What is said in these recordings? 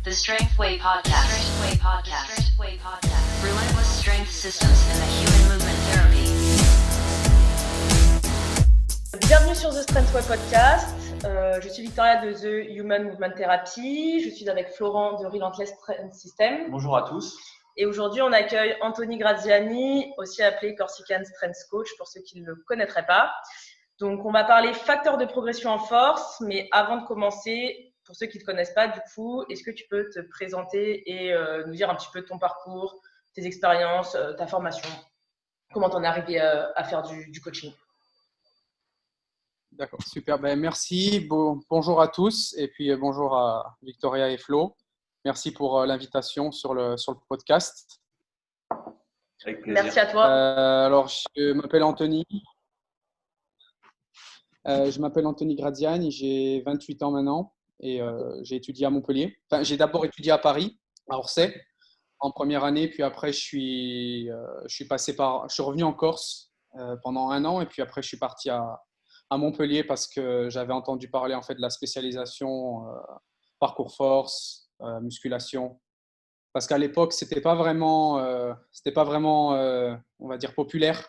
The Strength Way Podcast. Strength Way Podcast. Strength Way Podcast. Relentless strength systems in the human movement therapy. Bienvenue sur The Strength Way Podcast. Je suis Victoria de The Human Movement Therapy. Je suis avec Florent de Relentless Strength System. Bonjour à tous. Et aujourd'hui, on accueille Anthony Graziani, aussi appelé Corsican Strength Coach pour ceux qui ne le connaîtraient pas. Donc, on va parler facteurs de progression en force. Mais avant de commencer, pour ceux qui ne te connaissent pas, du coup, est-ce que tu peux te présenter et nous dire un petit peu ton parcours, tes expériences, ta formation, comment tu en es arrivé à faire du coaching? D'accord, super. Merci. Bonjour à tous et puis bonjour à Victoria et Flo. Merci pour l'invitation sur le podcast. Avec plaisir. Merci à toi. Alors, je m'appelle Anthony. Graziani, j'ai 28 ans maintenant et j'ai étudié à Montpellier. Enfin, j'ai d'abord étudié à Paris, à Orsay, en première année. Puis après, je suis revenu en Corse pendant un an et puis après, je suis parti à Montpellier parce que j'avais entendu parler en fait de la spécialisation parcours force, musculation. Parce qu'à l'époque, c'était pas vraiment, on va dire, populaire.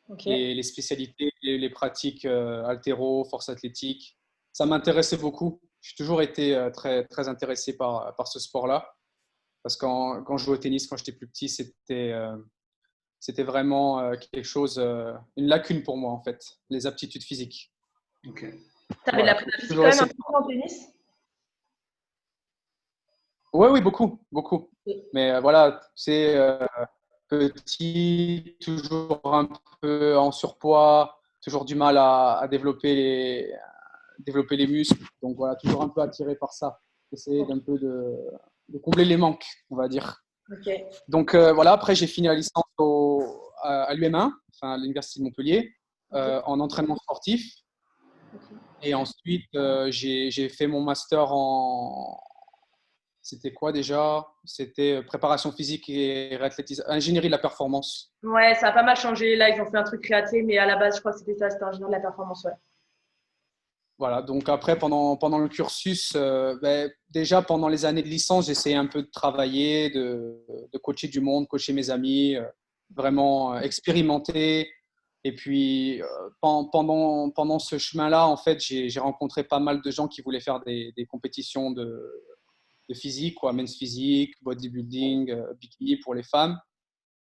Okay. Les spécialités, les pratiques haltéro, force athlétique. Ça m'intéressait beaucoup. J'ai toujours été très, très intéressé par ce sport-là. Parce que quand je jouais au tennis, quand j'étais plus petit, c'était vraiment quelque chose, une lacune pour moi en fait, les aptitudes physiques. Ok. Tu avais de la prépa physique quand même un peu en tennis? Oui, beaucoup. Mais voilà, c'est petit, toujours un peu en surpoids, toujours du mal à développer les muscles. Donc voilà, toujours un peu attiré par ça. Essayer d'un peu de combler les manques, on va dire. Okay. Donc voilà, après j'ai fini la licence à l'UM1, enfin, à l'Université de Montpellier, en entraînement sportif. Okay. Et ensuite, j'ai fait mon master C'était quoi déjà? C'était préparation physique et réathlétisation, ingénierie de la performance. Ouais, ça a pas mal changé. Là, ils ont fait un truc créatif, mais à la base, je crois que c'était ça, c'était ingénieur de la performance. Ouais. Voilà, donc après, pendant le cursus, déjà pendant les années de licence, j'essayais un peu de travailler, de coacher du monde, coacher mes amis, vraiment expérimenter. Et puis, pendant ce chemin-là, en fait, j'ai rencontré pas mal de gens qui voulaient faire des compétitions de physique, quoi, men's physique, bodybuilding, bikini pour les femmes.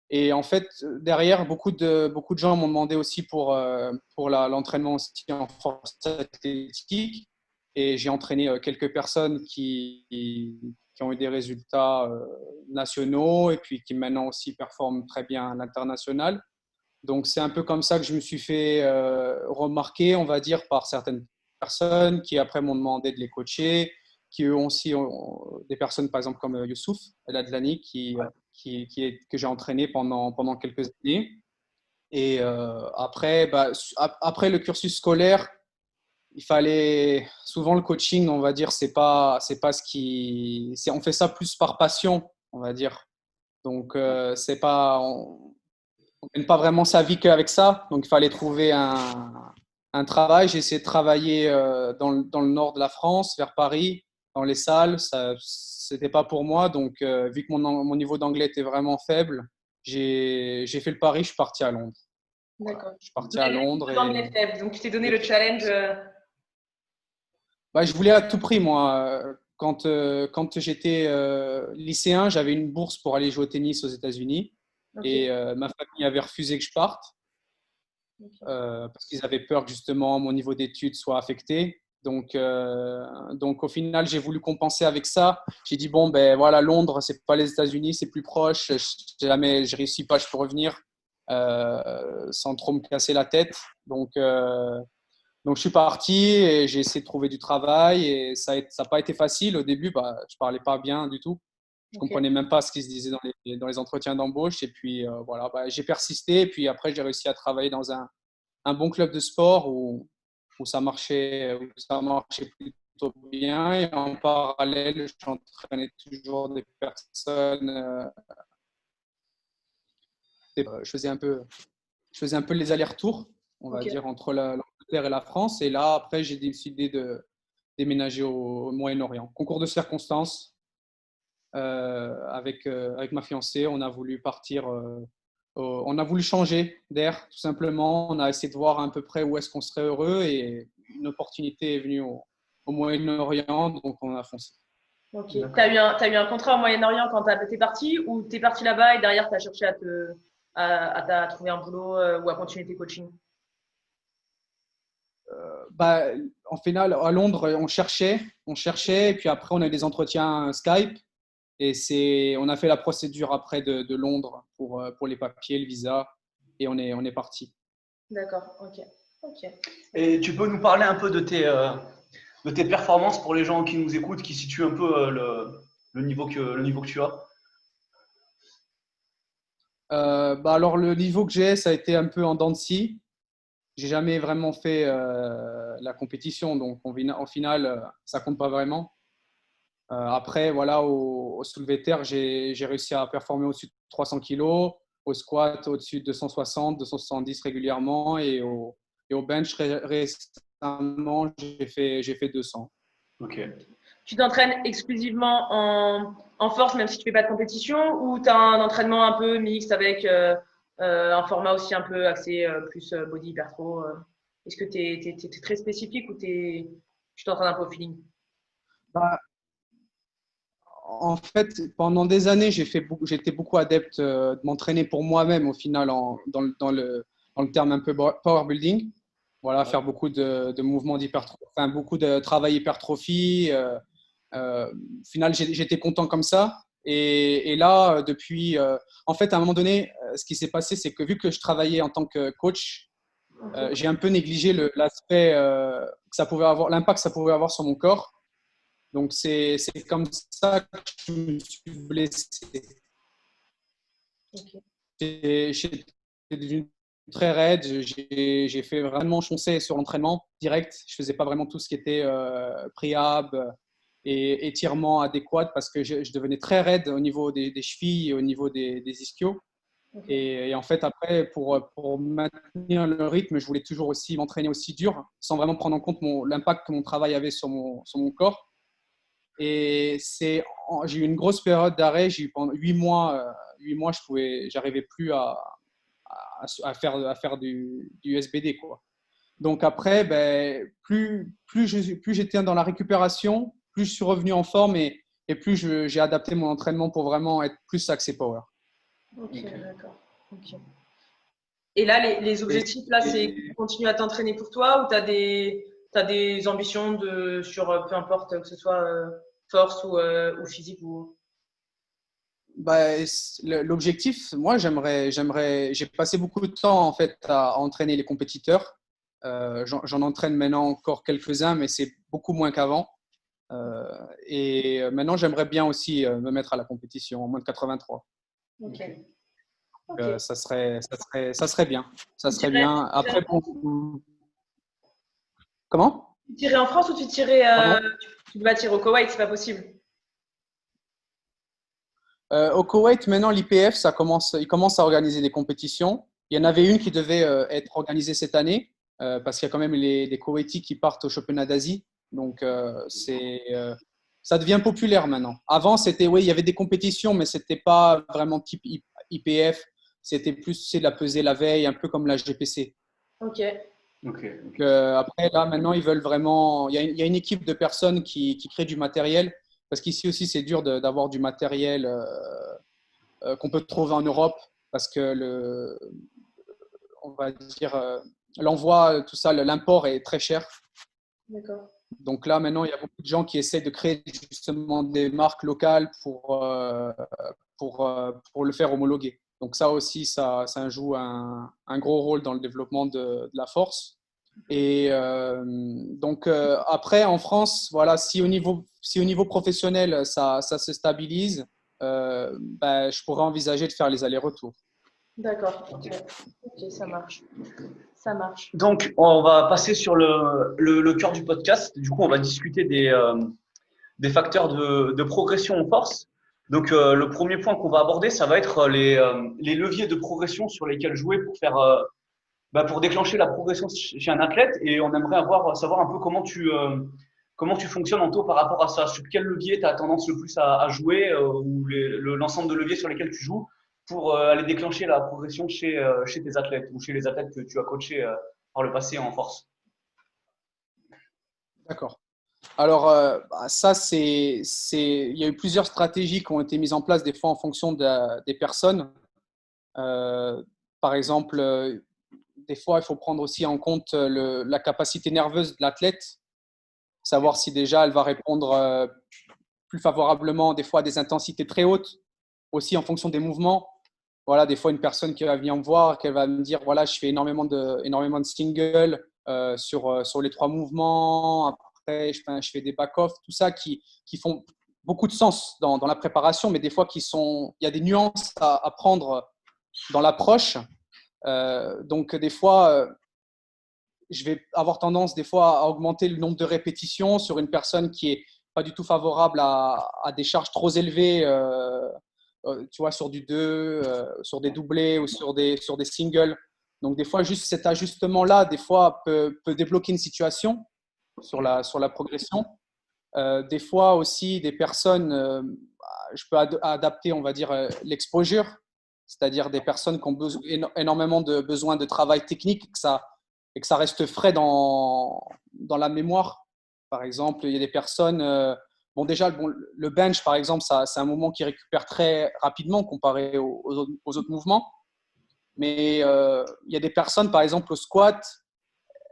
Et en fait, derrière, beaucoup de gens m'ont demandé aussi pour l'entraînement aussi en force athlétique. Et j'ai entraîné quelques personnes qui ont eu des résultats nationaux et puis qui maintenant aussi performent très bien à l'international. Donc, c'est un peu comme ça que je me suis fait remarquer, on va dire, par certaines personnes qui après m'ont demandé de les coacher, qui eux aussi ont des personnes, par exemple, comme Youssouf El Adlani, que j'ai entraîné pendant quelques années. Et après le cursus scolaire, il fallait souvent le coaching, on va dire, c'est pas ce qui, on fait ça plus par passion, on va dire. Donc c'est pas, on gagne pas vraiment sa vie qu'avec ça. Donc il fallait trouver un travail. J'ai essayé de travailler dans le nord de la France, vers Paris, dans les salles. Ça, c'était pas pour moi. Donc vu que mon niveau d'anglais était vraiment faible, j'ai fait le pari. Je suis parti à Londres. D'accord. Voilà. Je suis parti à Londres. D'anglais faible, donc tu t'es donné le challenge. Je voulais à tout prix, moi. Quand j'étais lycéen, j'avais une bourse pour aller jouer au tennis aux États-Unis. Okay. Et ma famille avait refusé que je parte. Okay. Parce qu'ils avaient peur que justement mon niveau d'études soit affecté. Donc au final, j'ai voulu compenser avec ça. J'ai dit bon, voilà, Londres, c'est pas les États-Unis, c'est plus proche. Jamais je réussis pas, je peux revenir sans trop me casser la tête. Donc je suis parti et j'ai essayé de trouver du travail et ça n'a pas été facile. Au début, je parlais pas bien du tout. Je comprenais même pas ce qui se disait dans les entretiens d'embauche. Et puis voilà, j'ai persisté. Et puis après, j'ai réussi à travailler dans un bon club de sport où ça marchait plutôt bien. Et en parallèle, j'entraînais toujours des personnes. Je faisais un peu les allers-retours, on va dire, entre l'Angleterre et la France. Et là, après, j'ai décidé de déménager au Moyen-Orient. Concours de circonstances. avec ma fiancée. On a voulu partir, on a voulu changer d'air, tout simplement. On a essayé de voir à peu près où est-ce qu'on serait heureux et une opportunité est venue au Moyen-Orient, donc on a foncé. Ok. Tu as eu un contrat au Moyen-Orient quand tu es parti ou tu es parti là-bas et derrière tu as cherché à trouver un boulot ou à continuer tes coachings? En final, à Londres, on cherchait, et puis après, on a eu des entretiens Skype, et on a fait la procédure après de Londres pour les papiers, le visa, et on est parti. D'accord, ok. Et tu peux nous parler un peu de tes performances pour les gens qui nous écoutent, qui situent un peu le niveau que tu as? Alors, le niveau que j'ai, ça a été un peu en dents de scie. J'ai jamais vraiment fait la compétition, donc au final, ça compte pas vraiment. Après, voilà, au soulevé de terre, j'ai réussi à performer au-dessus de 300 kilos, au squat au-dessus de 260, 270 régulièrement, et au bench récemment, j'ai fait 200. Ok. Tu t'entraînes exclusivement en force, même si tu fais pas de compétition, ou tu as un entraînement un peu mixte avec un format aussi un peu axé plus body hypertro? Est-ce que tu es très spécifique ou tu t'entraînes un peu au feeling? Bah, En fait, pendant des années, j'étais beaucoup adepte de m'entraîner pour moi-même au final dans le terme un peu power building. Voilà, faire beaucoup de mouvements d'hypertrophie, enfin, beaucoup de travail hypertrophie. Au final, j'étais content comme ça. Et là, en fait, à un moment donné, ce qui s'est passé, c'est que vu que je travaillais en tant que coach, j'ai un peu négligé l'aspect l'impact que ça pouvait avoir sur mon corps. Donc, c'est comme ça que je me suis blessé. Okay. J'étais devenu très raide. J'ai fait vraiment foncer sur l'entraînement direct. Je ne faisais pas vraiment tout ce qui était préhab et étirement adéquat parce que je devenais très raide au niveau des chevilles et au niveau des ischios. Okay. Et en fait, après, pour maintenir le rythme, je voulais toujours aussi m'entraîner aussi dur sans vraiment prendre en compte l'impact que mon travail avait sur mon corps. Et j'ai eu une grosse période d'arrêt. J'ai eu pendant 8 mois, j'arrivais plus à faire du SBD, quoi. Donc après, plus j'étais dans la récupération, plus je suis revenu en forme et plus j'ai adapté mon entraînement pour vraiment être plus axé power. Ok, d'accord. Okay. Et là, les objectifs, là, c'est continuer à t'entraîner pour toi ou tu as des ambitions sur peu importe que ce soit force ou physique ou... L'objectif, moi, j'ai passé beaucoup de temps en fait à entraîner les compétiteurs. J'en entraîne maintenant encore quelques-uns, mais c'est beaucoup moins qu'avant. Et maintenant, j'aimerais bien aussi me mettre à la compétition en moins de 83. Ok. Ça serait bien. Ça serait bien. Après, bon... Comment? Tu tirais en France ou tu vas tirer au Koweït, c'est pas possible. Au Koweït, maintenant, l'IPF, il commence à organiser des compétitions. Il y en avait une qui devait être organisée cette année parce qu'il y a quand même des Koweïtis qui partent au championnat d'Asie. Donc, ça devient populaire maintenant. Avant, oui, il y avait des compétitions, mais ce n'était pas vraiment type IPF. C'était plus de la pesée la veille, un peu comme la GPC. Ok. Après, là, maintenant, ils veulent vraiment… Il y a une équipe de personnes qui crée du matériel. Parce qu'ici aussi, c'est dur d'avoir du matériel qu'on peut trouver en Europe parce que on va dire, l'envoi, tout ça, l'import est très cher. D'accord. Donc là, maintenant, il y a beaucoup de gens qui essaient de créer justement des marques locales pour le faire homologuer. Donc ça aussi, ça joue un gros rôle dans le développement de la force. Et donc après, en France, voilà, si au niveau professionnel, ça se stabilise, je pourrais envisager de faire les allers-retours. D'accord, ok, ça marche. Ça marche. Donc, on va passer sur le cœur du podcast. Du coup, on va discuter des facteurs de progression en force. Donc, le premier point qu'on va aborder, ça va être les leviers de progression sur lesquels jouer pour déclencher la progression chez un athlète. Et on aimerait savoir un peu comment tu Comment tu fonctionnes, Anto, par rapport à ça? Sur quel levier tu as tendance le plus à jouer ou l'ensemble de leviers sur lesquels tu joues pour aller déclencher la progression chez tes athlètes ou chez les athlètes que tu as coachés par le passé en force? D'accord. Alors, ça, il y a eu plusieurs stratégies qui ont été mises en place, des fois en fonction des personnes. Euh, Par exemple, des fois, il faut prendre aussi en compte la capacité nerveuse de l'athlète, savoir si déjà elle va répondre plus favorablement des fois à des intensités très hautes, aussi en fonction des mouvements. Voilà, des fois, une personne qui va venir me voir, qu'elle va me dire, voilà, je fais énormément de singles sur les 3 mouvements. Après, je fais des back-off, tout ça qui font beaucoup de sens dans la préparation, mais des fois, il y a des nuances à prendre dans l'approche. Donc, des fois, je vais avoir tendance des fois à augmenter le nombre de répétitions sur une personne qui est pas du tout favorable à des charges trop élevées, tu vois, sur du 2, sur des doublés ou sur des singles. Donc, des fois, juste cet ajustement-là, des fois, peut débloquer une situation sur la progression. Des fois aussi, des personnes, je peux adapter, on va dire, l'exposure, c'est-à-dire des personnes qui ont énormément de besoin de travail technique, et que ça reste frais dans la mémoire. Par exemple, il y a des personnes, bon déjà, le bench, par exemple, c'est un mouvement qui récupère très rapidement comparé aux autres mouvements. Mais il y a des personnes, par exemple, au squat,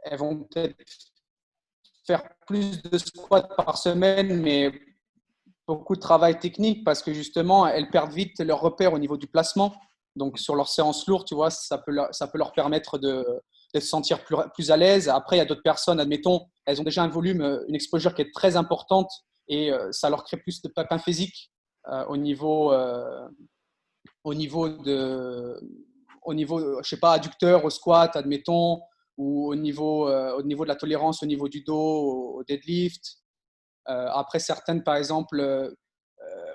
elles vont peut-être faire plus de squats par semaine, mais beaucoup de travail technique parce que justement, elles perdent vite leur repère au niveau du placement. Donc, sur leurs séances lourdes, tu vois, ça peut leur permettre de se sentir plus à l'aise. Après, il y a d'autres personnes, admettons, elles ont déjà un volume, une exposure qui est très importante et ça leur crée plus de pépins physiques je sais pas, adducteur au squat, admettons, ou au niveau de la tolérance, au niveau du dos, au deadlift. Après, certaines, par exemple,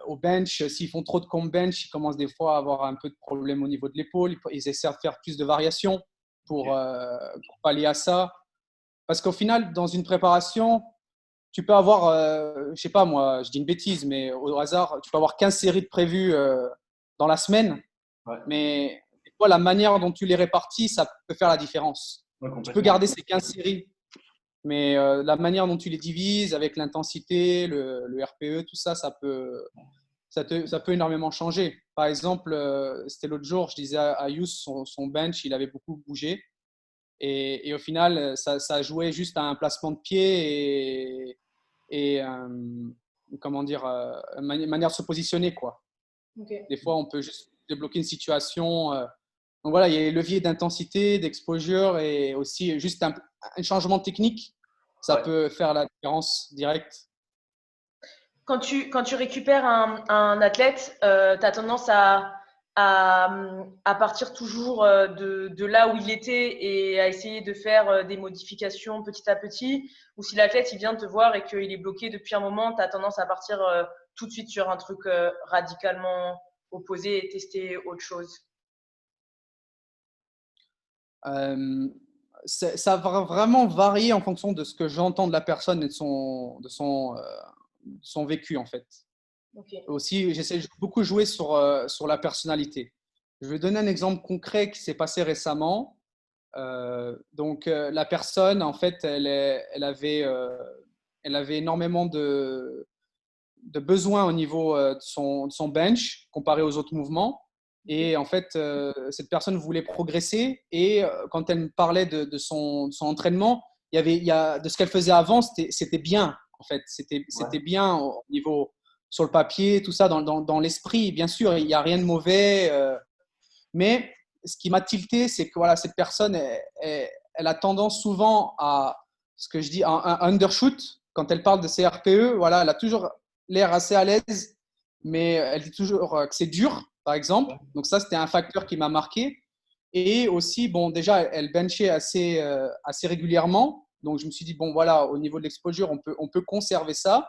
au bench, s'ils font trop de comb bench, ils commencent des fois à avoir un peu de problème au niveau de l'épaule. Ils essaient de faire plus de variations pour pallier à ça. Parce qu'au final, dans une préparation, tu peux avoir, je sais pas moi, je dis une bêtise, mais au hasard, tu peux avoir 15 séries de prévues dans la semaine. Ouais. Mais des fois, la manière dont tu les répartis, ça peut faire la différence. Ouais, Tu peux garder ces 15 séries, mais la manière dont tu les divises avec l'intensité, le RPE, tout ça, ça peut énormément changer. Par exemple, c'était l'autre jour, je disais à Yous, son bench, il avait beaucoup bougé. Et au final, ça jouait juste à un placement de pied et comment dire, une manière de se positionner, quoi. Okay. Des fois, on peut juste débloquer une situation. Donc voilà, il y a les leviers d'intensité, d'exposure et aussi juste un changement technique. Ça peut faire la différence directe. Quand tu récupères un athlète, tu as tendance à partir toujours de là où il était et à essayer de faire des modifications petit à petit, ou si l'athlète il vient te voir et qu'il est bloqué depuis un moment, tu as tendance à partir tout de suite sur un truc radicalement opposé et tester autre chose? Ça va vraiment varier en fonction de ce que j'entends de la personne et de son vécu, en fait. Okay. Aussi, j'essaie beaucoup de jouer sur la personnalité. Je vais donner un exemple concret qui s'est passé récemment. Donc, la personne, en fait, elle avait énormément de besoins au niveau de son bench comparé aux autres mouvements. Et en fait, cette personne voulait progresser. Et quand elle me parlait de son entraînement, de ce qu'elle faisait avant, c'était bien. En fait, c'était bien au niveau sur le papier, tout ça, dans l'esprit. Bien sûr, il n'y a rien de mauvais. Mais ce qui m'a tilté, c'est que voilà, cette personne, elle a tendance souvent à ce que je dis, un undershoot. Quand elle parle de ses RPE, voilà, elle a toujours l'air assez à l'aise, mais elle dit toujours que c'est dur, par exemple. Donc ça, c'était un facteur qui m'a marqué. Et aussi, bon, déjà, elle benchait assez régulièrement. Donc je me suis dit, bon, voilà, au niveau de l'exposure, on peut conserver ça.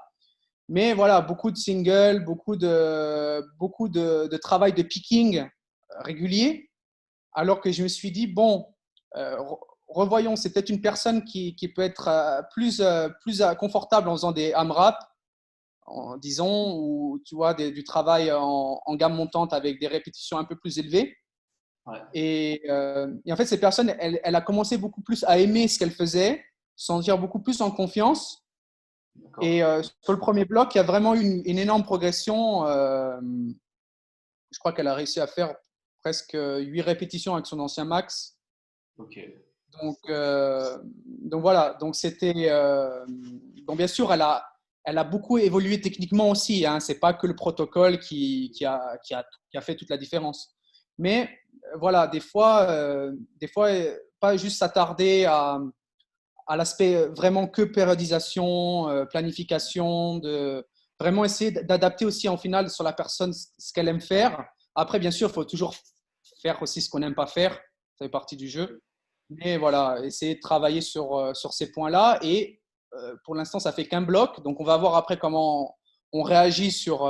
Mais voilà, beaucoup de singles, beaucoup de travail de picking régulier. Alors que je me suis dit, bon, revoyons, c'est peut-être une personne qui peut être plus confortable en faisant des AMRAP, disons, ou tu vois, du travail en gamme montante avec des répétitions un peu plus élevées. Ouais. Et en fait, cette personne, elle a commencé beaucoup plus à aimer ce qu'elle faisait, se sentir beaucoup plus en confiance. D'accord. Et sur le premier bloc, il y a vraiment eu une énorme progression. Je crois qu'elle a réussi à faire presque 8 répétitions avec son ancien max. Ok. Donc voilà, donc c'était donc bien sûr elle a beaucoup évolué techniquement aussi, hein. C'est pas que le protocole qui a fait toute la différence, mais voilà, des fois pas juste s'attarder à l'aspect vraiment que périodisation, planification, de vraiment essayer d'adapter aussi en final sur la personne ce qu'elle aime faire. Après bien sûr il faut toujours faire aussi ce qu'on n'aime pas faire, ça fait partie du jeu. Mais voilà, essayer de travailler sur ces points-là. Et pour l'instant, ça fait qu'un bloc. Donc, on va voir après comment on réagit sur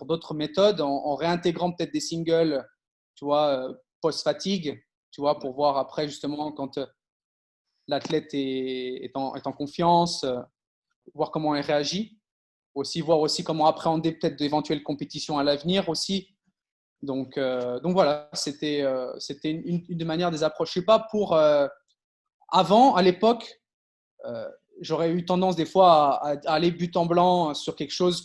d'autres méthodes en réintégrant peut-être des singles, tu vois, post-fatigue, tu vois, pour voir après justement quand l'athlète est en confiance, voir comment elle réagit. Aussi, voir aussi comment appréhender peut-être d'éventuelles compétitions à l'avenir aussi. Donc voilà, c'était une des manières des approches. Je ne sais pas pour… avant, à l'époque, j'aurais eu tendance des fois à aller but en blanc sur quelque chose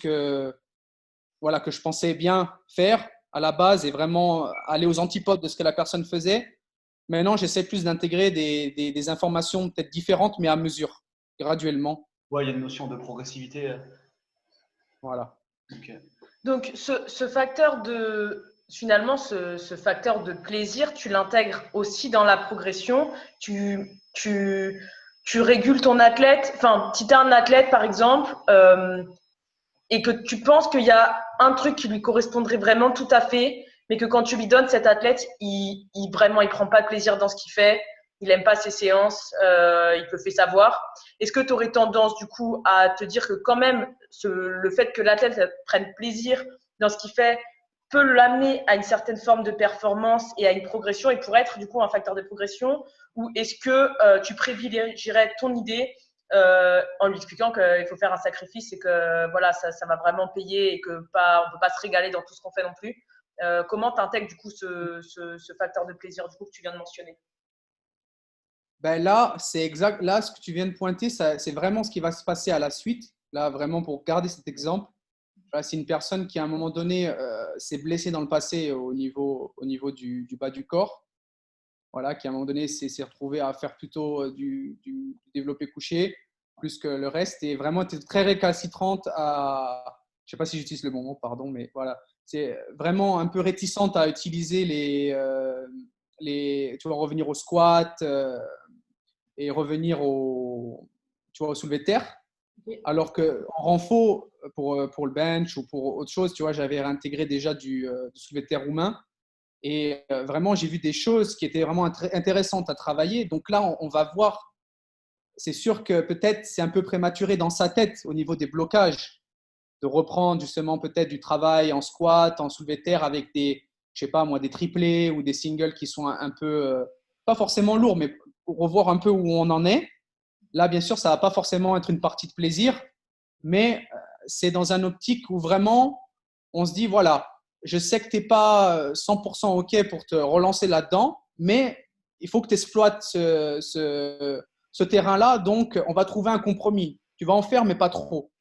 voilà, que je pensais bien faire à la base et vraiment aller aux antipodes de ce que la personne faisait. Maintenant, j'essaie plus d'intégrer des informations peut-être différentes, mais à mesure, graduellement. Ouais, il y a une notion de progressivité. Voilà. Ok. Donc, ce facteur finalement, ce facteur de plaisir, tu l'intègres aussi dans la progression. Tu régules ton athlète. Enfin, si tu as un athlète, par exemple, et que tu penses qu'il y a un truc qui lui correspondrait vraiment tout à fait, mais que quand tu lui donnes cet athlète, il prend pas de plaisir dans ce qu'il fait, il aime pas ses séances, il te le fait savoir. Est-ce que tu aurais tendance du coup à te dire que quand même le fait que l'athlète prenne plaisir dans ce qu'il fait peut l'amener à une certaine forme de performance et à une progression et pourrait être du coup un facteur de progression, ou est-ce que tu privilégierais ton idée en lui expliquant qu'il faut faire un sacrifice et que voilà, ça va vraiment payer et que on ne peut pas se régaler dans tout ce qu'on fait non plus. Comment tu intègres du coup ce facteur de plaisir du coup que tu viens de mentionner? Ben là, c'est exact. Là, ce que tu viens de pointer, c'est vraiment ce qui va se passer à la suite. Là, vraiment, pour garder cet exemple, voilà, c'est une personne qui, à un moment donné, s'est blessée dans le passé au niveau du bas du corps. Voilà, qui, à un moment donné, s'est retrouvée à faire plutôt du développé couché plus que le reste. Et vraiment, était très récalcitrante à… Je ne sais pas si j'utilise le bon mot, pardon, mais voilà. C'est vraiment un peu réticente à utiliser tu vois, revenir au squat, et revenir au soulevé de terre. Alors qu'en renfort, pour le bench ou pour autre chose, tu vois, j'avais réintégré déjà du soulevé de terre roumain. Et vraiment, j'ai vu des choses qui étaient vraiment intéressantes à travailler. Donc là, on va voir. C'est sûr que peut-être c'est un peu prématuré dans sa tête au niveau des blocages, de reprendre justement peut-être du travail en squat, en soulevé de terre avec je sais pas moi, des triplés ou des singles qui sont un peu, pas forcément lourds, mais pour revoir un peu où on en est. Là, bien sûr, ça va pas forcément être une partie de plaisir, mais c'est dans un optique où vraiment on se dit, voilà, je sais que tu n'es pas 100% OK pour te relancer là-dedans, mais il faut que tu exploites ce terrain-là, donc on va trouver un compromis. Tu vas en faire, mais pas trop.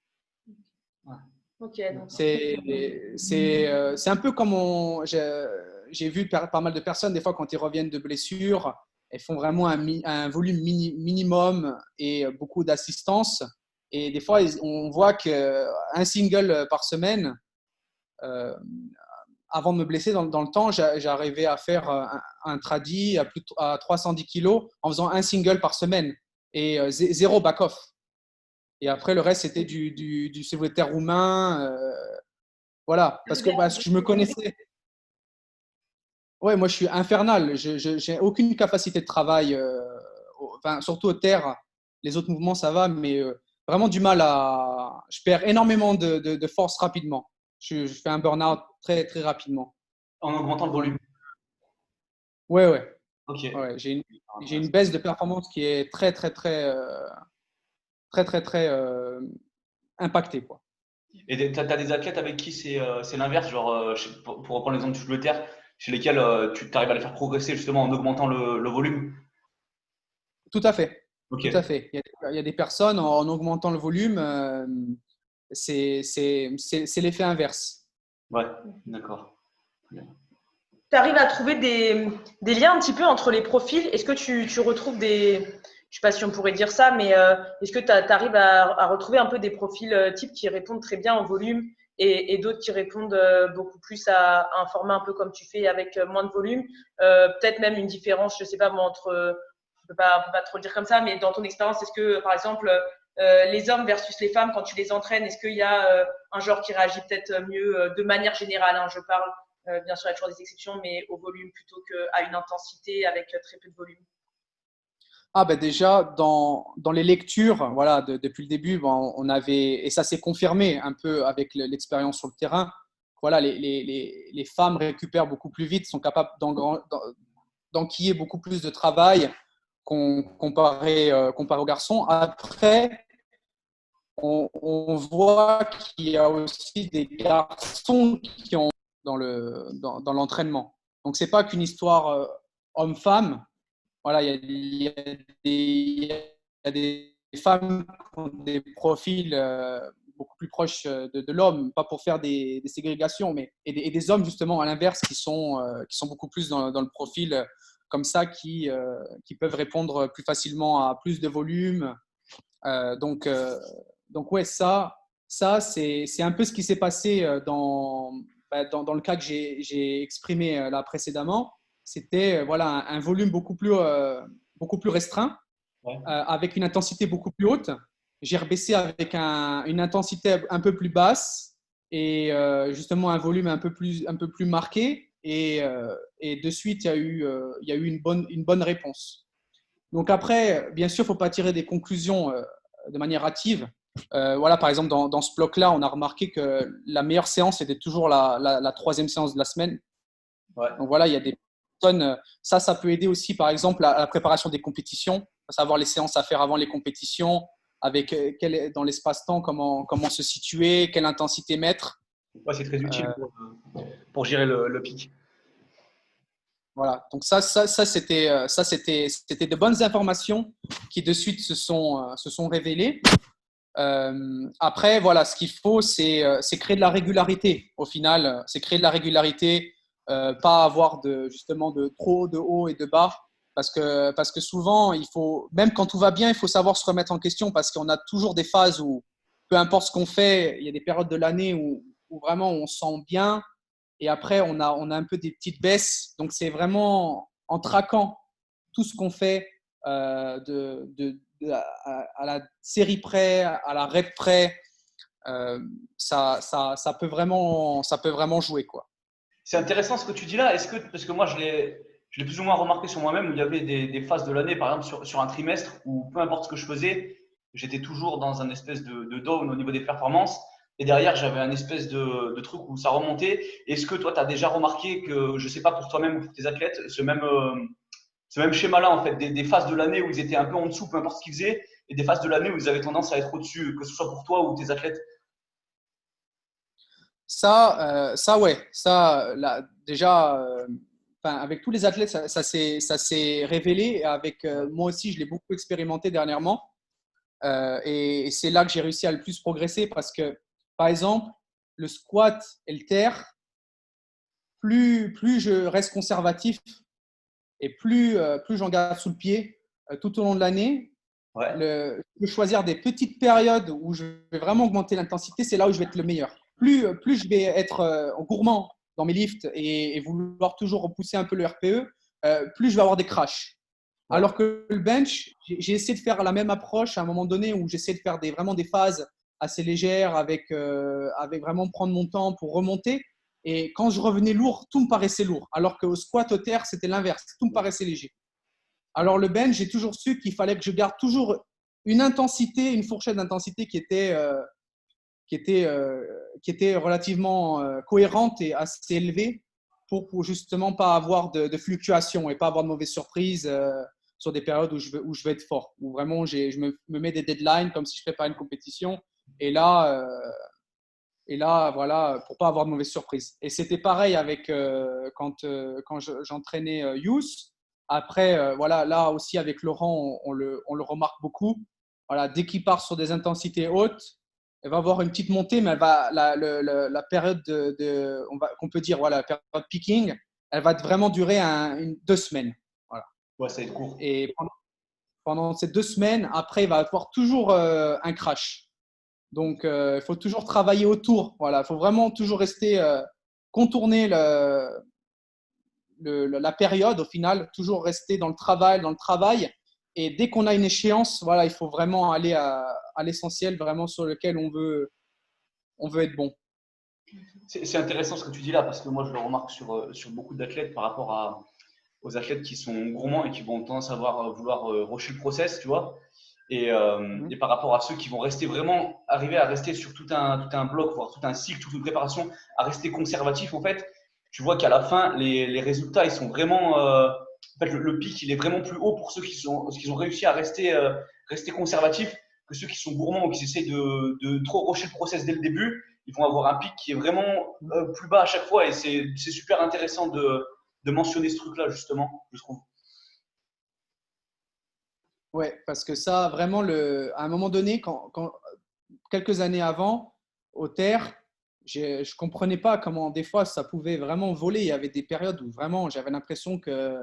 Ok, C'est un peu comme j'ai vu pas mal de personnes, des fois, quand ils reviennent de blessures, elles font vraiment un volume minimum et beaucoup d'assistance. Et des fois, on voit qu'un single par semaine, avant de me blesser dans le temps, j'arrivais à faire un tradi à 310 kilos en faisant un single par semaine et zéro back-off. Et après, le reste, c'était du soulevé de terre roumain. Voilà, parce que je me connaissais. Ouais, moi, je suis infernal. Je n'ai aucune capacité de travail, enfin, surtout au terre. Les autres mouvements, ça va, mais vraiment du mal à… Je perds énormément de force rapidement. Je fais un burn-out très, très rapidement. En augmentant le volume. Ouais, ouais. Ok. Ouais, j'ai une baisse de performance qui est très, très, très, très, très, très impactée, quoi. Et tu as des athlètes avec qui c'est l'inverse, genre, pour reprendre l'exemple du fleuter, chez lesquels tu arrives à les faire progresser justement en augmentant le volume. Tout à fait. Ok. Tout à fait. Il y a des personnes, en augmentant le volume, c'est l'effet inverse. Ouais, d'accord. Tu arrives à trouver des liens un petit peu entre les profils. Est-ce que tu retrouves je ne sais pas si on pourrait dire ça, mais est-ce que tu arrives à retrouver un peu des profils types qui répondent très bien au volume et d'autres qui répondent beaucoup plus à un format un peu comme tu fais avec moins de volume? Peut-être même une différence, je ne sais pas moi, entre, on peut pas trop le dire comme ça, mais dans ton expérience, est-ce que par exemple, les hommes versus les femmes, quand tu les entraînes, est-ce qu'il y a un genre qui réagit peut-être mieux de manière générale, hein, je parle. Bien sûr, il y a toujours des exceptions, mais au volume plutôt qu'à une intensité avec très peu de volume. Ah ben déjà, dans les lectures, voilà, depuis le début, bon, on avait, et ça s'est confirmé un peu avec l'expérience sur le terrain, voilà, les femmes récupèrent beaucoup plus vite, sont capables d'enquiller beaucoup plus de travail comparé aux garçons. Après, on voit qu'il y a aussi des garçons qui ont dans l'entraînement. Donc, ce n'est pas qu'une histoire homme-femme. Voilà, il y a des femmes qui ont des profils beaucoup plus proches de l'homme, pas pour faire des ségrégations, mais et des hommes justement à l'inverse qui sont beaucoup plus dans le profil comme ça, qui peuvent répondre plus facilement à plus de volume. Donc ouais, ça c'est un peu ce qui s'est passé dans le cas que j'ai exprimé là précédemment. C'était voilà, un volume beaucoup plus restreint, Ouais. avec une intensité beaucoup plus haute. J'ai rebaissé avec une intensité un peu plus basse et justement un volume un peu plus marqué. Et de suite, il y a eu une bonne réponse. Donc après, bien sûr, il ne faut pas tirer des conclusions de manière hâtive. Voilà, par exemple, dans ce bloc-là, on a remarqué que la meilleure séance était toujours la troisième séance de la semaine. Ouais. Donc voilà, il y a des personnes. Ça peut aider aussi, par exemple, à la préparation des compétitions, à savoir les séances à faire avant les compétitions, avec dans l'espace-temps, comment se situer, quelle intensité mettre. Ouais, c'est très utile pour gérer le pic. Voilà, donc c'était de bonnes informations qui de suite se sont révélées. Après, voilà, ce qu'il faut, c'est créer de la régularité. Au final, c'est créer de la régularité, pas avoir justement de trop de haut et de bas, parce que souvent, même quand tout va bien, il faut savoir se remettre en question, parce qu'on a toujours des phases où, peu importe ce qu'on fait, il y a des périodes de l'année où vraiment on se sent bien, et après on a un peu des petites baisses. Donc c'est vraiment en traquant tout ce qu'on fait à la série près, à la rep près, ça peut vraiment jouer, quoi. C'est intéressant ce que tu dis là. Parce que moi, je l'ai plus ou moins remarqué sur moi-même, où il y avait des phases de l'année, par exemple sur un trimestre, où peu importe ce que je faisais, j'étais toujours dans un espèce de down au niveau des performances. Et derrière, j'avais un espèce de truc où ça remontait. Est-ce que toi, tu as déjà remarqué que, je sais pas, pour toi-même ou pour tes athlètes, ce même schéma-là, en fait, des phases de l'année où ils étaient un peu en dessous, peu importe ce qu'ils faisaient, et des phases de l'année où ils avaient tendance à être au-dessus, que ce soit pour toi ou tes athlètes? Ouais, là, déjà, avec tous les athlètes, ça s'est révélé. Et avec moi aussi, je l'ai beaucoup expérimenté dernièrement. Et c'est là que j'ai réussi à le plus progresser parce que, par exemple, le squat et le terre, plus je reste conservatif et plus j'en garde sous le pied tout au long de l'année, Ouais. je peux choisir des petites périodes où je vais vraiment augmenter l'intensité, c'est là où je vais être le meilleur. Plus je vais être gourmand dans mes lifts et vouloir toujours repousser un peu le RPE, plus je vais avoir des crashs. Ouais. Alors que le bench, j'ai essayé de faire la même approche à un moment donné où j'essaie de faire vraiment des phases assez légères avec vraiment prendre mon temps pour remonter. Et quand je revenais lourd, tout me paraissait lourd. Alors qu'au squat, au terre, c'était l'inverse. Tout me paraissait léger. Alors le bench, j'ai toujours su qu'il fallait que je garde toujours une intensité, une fourchette d'intensité qui était relativement cohérente et assez élevée pour justement pas avoir de fluctuations et pas avoir de mauvaises surprises sur des périodes où je veux être fort. Où vraiment, je me mets des deadlines comme si je préparais une compétition. Et là, voilà, pour pas avoir de mauvaises surprises. Et c'était pareil avec quand j'entraînais Youth. Après, voilà, là aussi avec Laurent, on le remarque beaucoup. Voilà, dès qu'il part sur des intensités hautes, elle va avoir une petite montée, mais la période qu'on peut dire, voilà, la période peaking, elle va vraiment durer 2 semaines. Voilà. Ouais, ça va être court. Et pendant ces 2 semaines, après, il va avoir toujours un crash. Donc, il faut toujours travailler autour. Voilà, il faut vraiment toujours rester, contourner la période au final, toujours rester dans le travail. Et dès qu'on a une échéance, voilà, il faut vraiment aller à l'essentiel, vraiment sur lequel on veut être bon. C'est intéressant ce que tu dis là, parce que moi, je le remarque sur beaucoup d'athlètes par rapport aux athlètes qui sont gourmands et qui vont tendance à vouloir rusher le process, tu vois. Et par rapport à ceux qui vont arriver à rester sur tout un bloc, voire tout un cycle, toute une préparation, à rester conservatif, en fait, tu vois qu'à la fin, les résultats, ils sont vraiment. En fait, le pic, il est vraiment plus haut pour ceux qui ont réussi à rester conservatifs que ceux qui sont gourmands ou qui essaient de trop rusher le process dès le début. Ils vont avoir un pic qui est vraiment plus bas à chaque fois. Et c'est super intéressant de mentionner ce truc-là, justement, je trouve. Ouais, parce que ça, vraiment, à un moment donné, quelques années avant, au terre, je ne comprenais pas comment des fois ça pouvait vraiment voler. Il y avait des périodes où vraiment j'avais l'impression que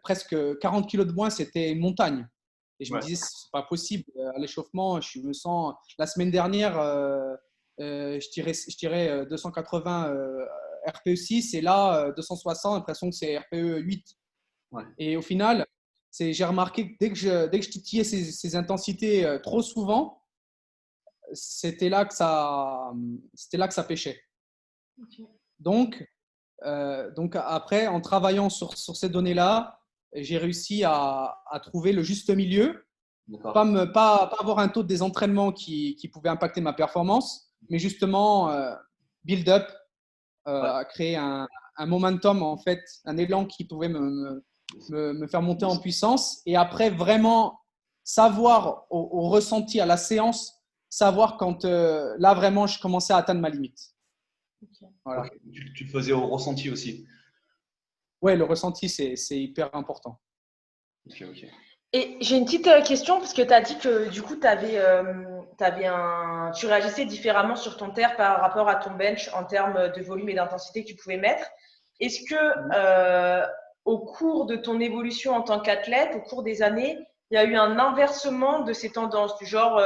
presque 40 kilos de moins, c'était une montagne. Et je me disais, c'est pas possible. À l'échauffement, je me sens. La semaine dernière, je tirais 280 RPE 6 et là, 260, l'impression que c'est RPE 8. Ouais. Et au final, j'ai remarqué que dès que je titillais ces intensités trop souvent, c'était là que ça pêchait. Okay. Donc après, en travaillant sur ces données-là, j'ai réussi à trouver le juste milieu, pas avoir un taux de désentraînement qui pouvait impacter ma performance, mais justement build up, à créer un momentum, en fait, un élan qui pouvait me faire monter en puissance. Et après, vraiment savoir au ressenti, à la séance, savoir quand là, vraiment, je commençais à atteindre ma limite. Okay. Voilà. Okay. Tu le faisais au ressenti aussi. Ouais, le ressenti, c'est hyper important. Ok. Et j'ai une petite question, parce que tu as dit que du coup, tu réagissais différemment sur ton terre par rapport à ton bench en termes de volume et d'intensité que tu pouvais mettre. Est-ce que au cours de ton évolution en tant qu'athlète, au cours des années, il y a eu un inversement de ces tendances, du genre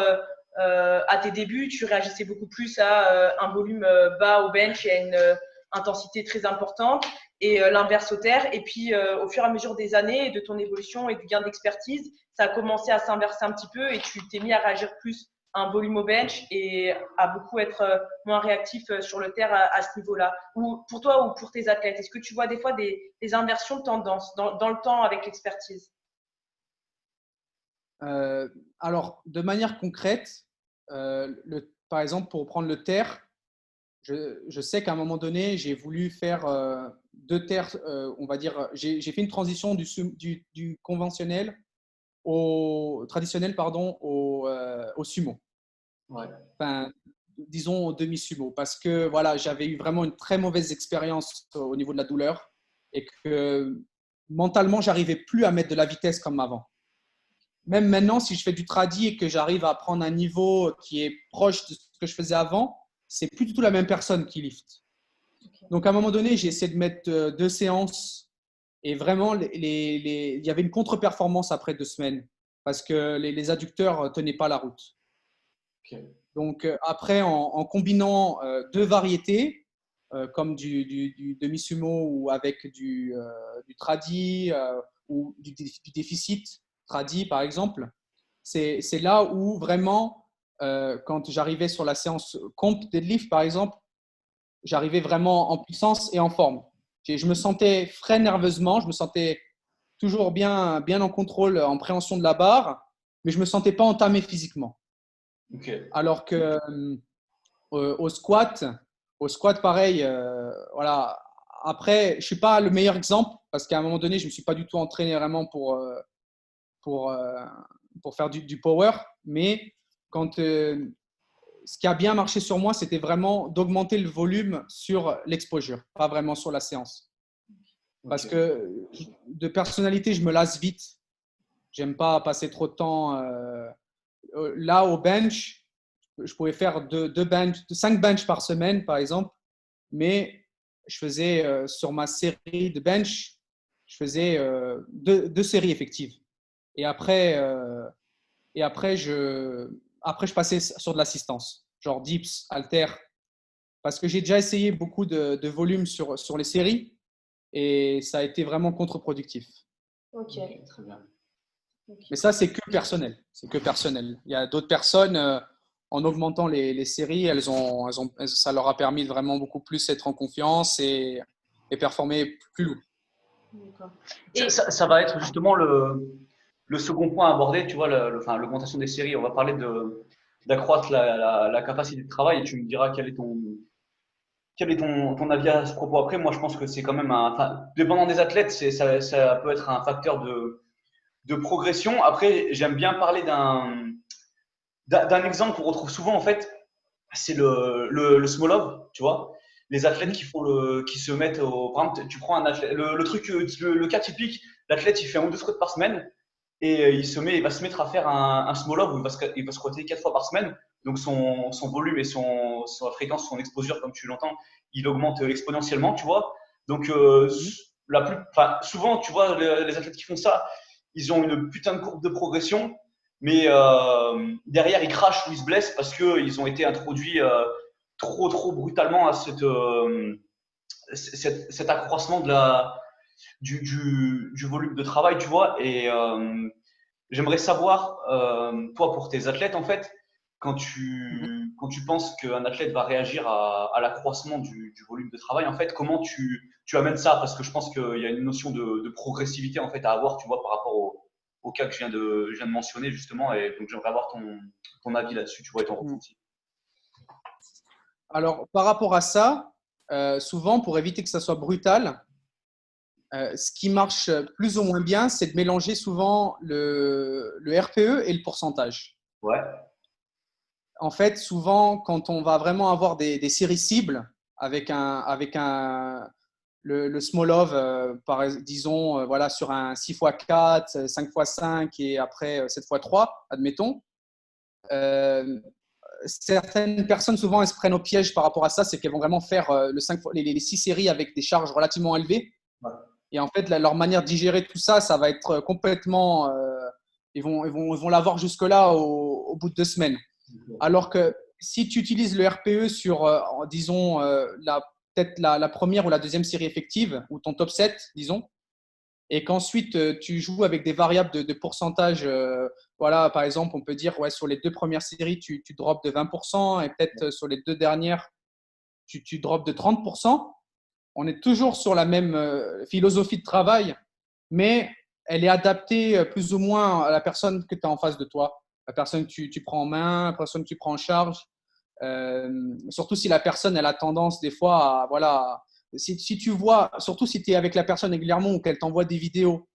à tes débuts, tu réagissais beaucoup plus à un volume bas au bench et à une intensité très importante, et l'inverse au terre. Et puis, au fur et à mesure des années et de ton évolution et du gain d'expertise, ça a commencé à s'inverser un petit peu et tu t'es mis à réagir plus à un volume au bench et à beaucoup être moins réactif sur le terre à ce niveau-là. Ou pour toi ou pour tes athlètes, est-ce que tu vois des fois des inversions de tendance dans le temps avec l'expertise? Alors, de manière concrète, par exemple, pour prendre le terre, je sais qu'à un moment donné, j'ai voulu faire 2 terres, on va dire, j'ai fait une transition du conventionnel traditionnel, pardon, au sumo. Ouais. Enfin, disons au demi-sumo, parce que voilà, j'avais eu vraiment une très mauvaise expérience au niveau de la douleur et que mentalement, j'arrivais plus à mettre de la vitesse comme avant. Même maintenant, si je fais du tradi et que j'arrive à prendre un niveau qui est proche de ce que je faisais avant, c'est plus du tout la même personne qui lift. Okay. Donc, à un moment donné, j'ai essayé de mettre 2 séances et vraiment, il y avait une contre-performance après 2 semaines parce que les adducteurs ne tenaient pas la route. Okay. Donc, après, en combinant 2 variétés, comme du demi-sumo ou avec du tradi ou du déficit tradi, par exemple, c'est là où vraiment, quand j'arrivais sur la séance comp deadlift, par exemple, j'arrivais vraiment en puissance et en forme. Je me sentais frais nerveusement, je me sentais toujours bien en contrôle, en préhension de la barre, mais je ne me sentais pas entamé physiquement. Okay. Alors que au squat, pareil, voilà, après, je ne suis pas le meilleur exemple parce qu'à un moment donné, je ne me suis pas du tout entraîné vraiment pour, euh, pour faire du power. Mais ce qui a bien marché sur moi, c'était vraiment d'augmenter le volume sur l'exposure, pas vraiment sur la séance. Parce que de personnalité, je me lasse vite. J'aime pas passer trop de temps. Là, au bench, je pouvais faire 5 bench par semaine, par exemple. Mais je faisais sur ma série de bench, je faisais 2 séries effectives. Et après, je passais sur de l'assistance, genre dips, halter, parce que j'ai déjà essayé beaucoup de volume sur les séries et ça a été vraiment contre-productif. Ok. Très bien. Mais ça, c'est que personnel. C'est que personnel. Il y a d'autres personnes, en augmentant les séries, ça leur a permis de vraiment beaucoup plus être en confiance et performer plus lourd. D'accord. Ça va être justement le second point à aborder, tu vois, l'augmentation des séries. On va parler d'accroître la capacité de travail et tu me diras quel est ton avis à ce propos. Après, moi, je pense que c'est quand même dépendant des athlètes, ça peut être un facteur de progression. Après, j'aime bien parler d'un exemple qu'on retrouve souvent, en fait, c'est le small up, tu vois. Les athlètes qui se mettent par exemple, tu prends un athlète, le cas typique, l'athlète, il fait 1 ou 2 squats par semaine et il va se mettre à faire un small up où il va squatter 4 fois par semaine. Donc, son volume et sa fréquence, son exposure, comme tu l'entends, il augmente exponentiellement, tu vois. Donc, souvent, tu vois, les athlètes qui font ça, ils ont une putain de courbe de progression, mais derrière, ils crachent ou ils se blessent parce qu'ils ont été introduits trop brutalement à cet accroissement du volume de travail, tu vois. Et j'aimerais savoir, toi, pour tes athlètes, en fait, quand tu penses qu'un athlète va réagir à l'accroissement du volume de travail, en fait, comment tu amènes ça? Parce que je pense qu'il y a une notion de progressivité, en fait, à avoir, tu vois, par rapport au cas que je viens de mentionner, justement. Et donc, j'aimerais avoir ton avis là-dessus, tu vois, et ton ressenti. Alors, par rapport à ça, souvent, pour éviter que ça soit brutal, ce qui marche plus ou moins bien, c'est de mélanger souvent le RPE et le pourcentage. Ouais. En fait, souvent, quand on va vraiment avoir des séries cibles avec le small love, disons, voilà, sur un 6x4, 5x5 et après 7x3, admettons, certaines personnes, souvent, elles se prennent au piège par rapport à ça, c'est qu'elles vont vraiment faire les 6 séries avec des charges relativement élevées. Ouais. Et en fait, leur manière de digérer tout ça, ça va être complètement… ils vont l'avoir jusque-là au bout de 2 semaines. Alors que si tu utilises le RPE sur, disons, peut-être la première ou la deuxième série effective, ou ton top 7, disons, et qu'ensuite tu joues avec des variables de pourcentage, voilà, par exemple, on peut dire, ouais, sur les 2 premières séries, tu drops de 20%, et peut-être sur les 2 dernières, tu drops de 30%. On est toujours sur la même philosophie de travail, mais elle est adaptée plus ou moins à la personne que tu as en face de toi, la personne que tu prends en main, la personne que tu prends en charge. Surtout si la personne elle a tendance des fois à, voilà, si tu vois, surtout si tu es avec la personne régulièrement ou qu'elle t'envoie des vidéos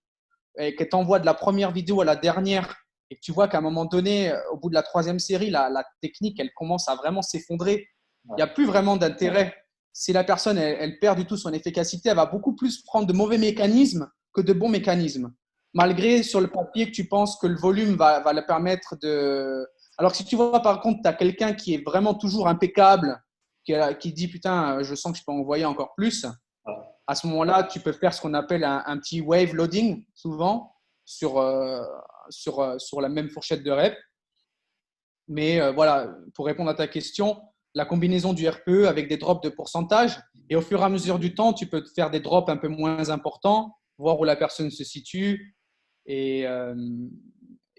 et qu'elle t'envoie de la première vidéo à la dernière et que tu vois qu'à un moment donné, au bout de la 3e série, la technique elle commence à vraiment s'effondrer, il n'y a plus vraiment d'intérêt. Si la personne elle perd du tout son efficacité, elle va beaucoup plus prendre de mauvais mécanismes que de bons mécanismes. Malgré sur le papier que tu penses que le volume va le permettre de… Alors que si tu vois par contre, tu as quelqu'un qui est vraiment toujours impeccable, qui dit putain, je sens que je peux envoyer encore plus, à ce moment-là, tu peux faire ce qu'on appelle un petit wave loading, souvent, sur la même fourchette de reps. Mais voilà, pour répondre à ta question, la combinaison du RPE avec des drops de pourcentage, et au fur et à mesure du temps, tu peux faire des drops un peu moins importants, voir où la personne se situe, et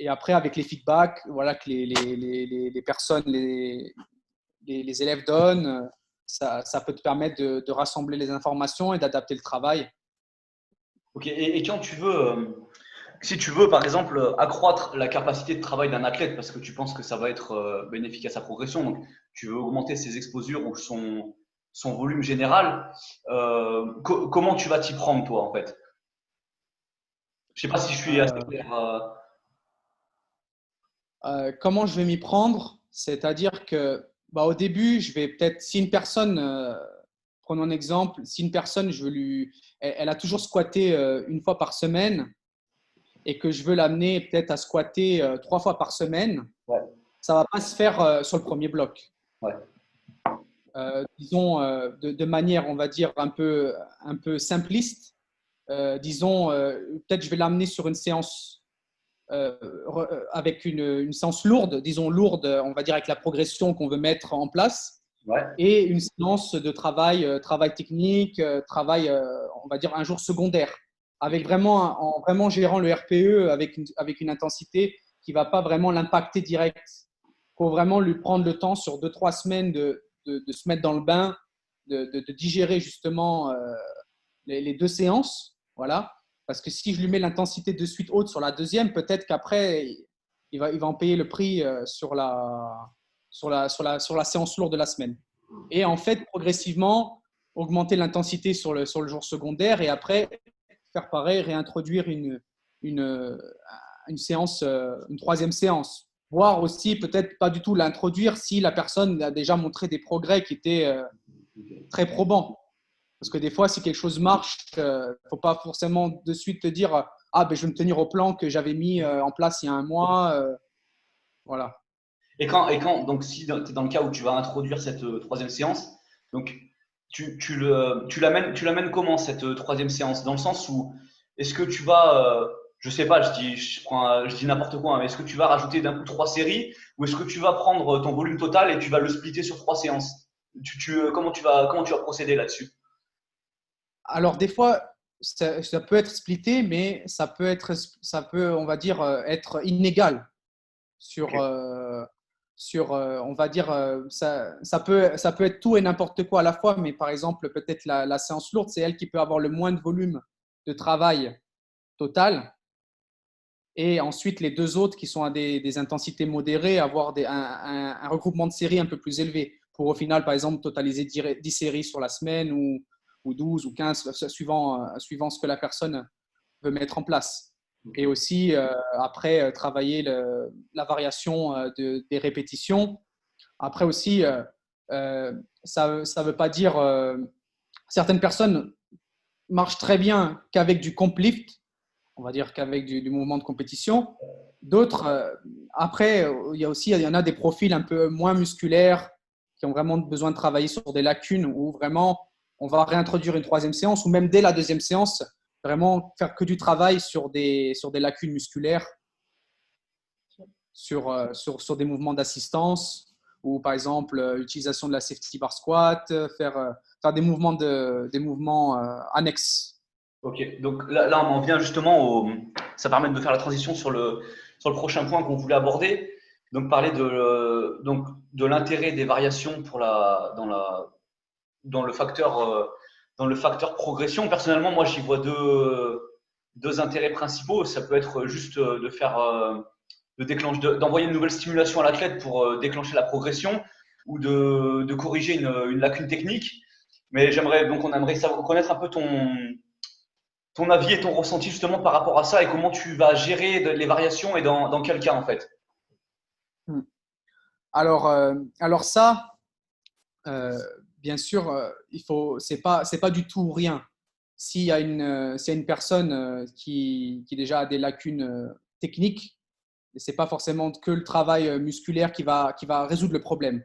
après, avec les feedbacks, voilà, que les personnes, les élèves donnent, ça peut te permettre de rassembler les informations et d'adapter le travail. Ok, et quand si tu veux, par exemple, accroître la capacité de travail d'un athlète parce que tu penses que ça va être bénéfique à sa progression, donc tu veux augmenter ses exposures ou son volume général, comment tu vas t'y prendre, toi, en fait? Je sais pas si je suis assez clair. Comment je vais m'y prendre? C'est-à-dire que au début, je vais peut-être, si une personne, prenons un exemple, si une personne, elle a toujours squatté une fois par semaine et que je veux l'amener peut-être à squatter 3 fois par semaine, Ouais, ça ne va pas se faire sur le premier bloc. ouais, Disons de manière, on va dire, un peu simpliste. Disons, peut-être je vais l'amener sur une séance avec une séance lourde, disons lourde, on va dire avec la progression qu'on veut mettre en place, ouais. et une séance de travail technique, on va dire un jour secondaire, avec en vraiment gérant le RPE avec une intensité qui ne va pas vraiment l'impacter direct. Il faut vraiment lui prendre le temps sur 2-3 semaines de se mettre dans le bain, de digérer justement les 2 séances. Voilà. Parce que si je lui mets l'intensité de suite haute sur la deuxième, peut-être qu'après, il va en payer le prix sur la séance lourde de la semaine. Et en fait, progressivement, augmenter l'intensité sur le jour secondaire et après, faire pareil, réintroduire une séance, une troisième séance. Voire aussi, peut-être pas du tout l'introduire si la personne a déjà montré des progrès qui étaient très probants. Parce que des fois, si quelque chose marche, il ne faut pas forcément de suite te dire je vais me tenir au plan que j'avais mis en place il y a un mois. Voilà. Donc, si tu es dans le cas où tu vas introduire cette troisième séance, donc tu l'amènes comment cette troisième séance? Dans le sens où, est-ce que tu vas, je sais pas, je dis n'importe quoi, hein, mais est-ce que tu vas rajouter d'un coup 3 séries ou est-ce que tu vas prendre ton volume total et tu vas le splitter sur 3 séances? Comment tu vas procéder là-dessus? Alors, des fois, ça peut être splitté, mais ça peut, on va dire, être inégal sur, Ok. on va dire, ça peut être tout et n'importe quoi à la fois, mais par exemple, peut-être la séance lourde, c'est elle qui peut avoir le moins de volume de travail total. Et ensuite, les 2 autres qui sont à des intensités modérées, avoir un regroupement de séries un peu plus élevé pour au final, par exemple, totaliser 10 séries sur la semaine ou 12 ou 15, suivant ce que la personne veut mettre en place. Et aussi, après, travailler la variation des répétitions. Après aussi, ça ne veut pas dire… certaines personnes marchent très bien qu'avec du comp lift, on va dire qu'avec du mouvement de compétition. D'autres, après, il y en a des profils un peu moins musculaires qui ont vraiment besoin de travailler sur des lacunes où vraiment on va réintroduire une troisième séance ou même dès la deuxième séance, vraiment faire que du travail sur des lacunes musculaires, sur des mouvements d'assistance ou par exemple utilisation de la safety bar squat, faire des mouvements, annexes. Ok, donc là, on en vient justement ça permet de faire la transition sur le prochain point qu'on voulait aborder. Donc, parler de l'intérêt des variations dans le facteur progression. Personnellement, moi, j'y vois deux intérêts principaux. Ça peut être juste de faire, d'envoyer une nouvelle stimulation à l'athlète pour déclencher la progression ou de corriger une lacune technique. Mais on aimerait connaître un peu ton avis et ton ressenti justement par rapport à ça et comment tu vas gérer les variations et dans quel cas en fait. Alors ça, bien sûr, c'est pas du tout rien. S'il y a une personne qui déjà a des lacunes techniques, c'est pas forcément que le travail musculaire qui va résoudre le problème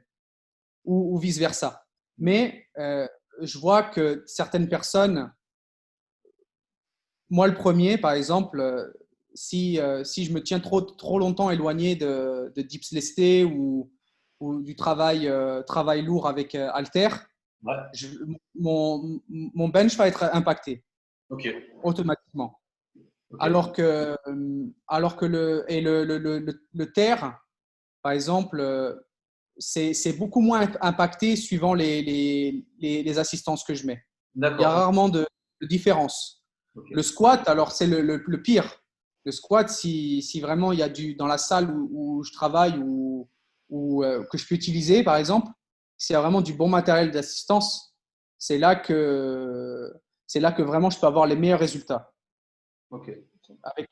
ou vice versa. Mais je vois que certaines personnes, moi le premier par exemple, si je me tiens trop longtemps éloigné de dips lestés ou du travail lourd avec halter, Ouais. mon bench va être impacté automatiquement. Okay. Alors que le terre, par exemple, c'est beaucoup moins impacté suivant les assistances que je mets. Il y a rarement de différence. Okay. Le squat, alors c'est le pire. Le squat, si vraiment il y a dans la salle où je travaille ou que je peux utiliser, par exemple, s'il y a vraiment du bon matériel d'assistance, c'est là que vraiment je peux avoir les meilleurs résultats. Ok. Avec,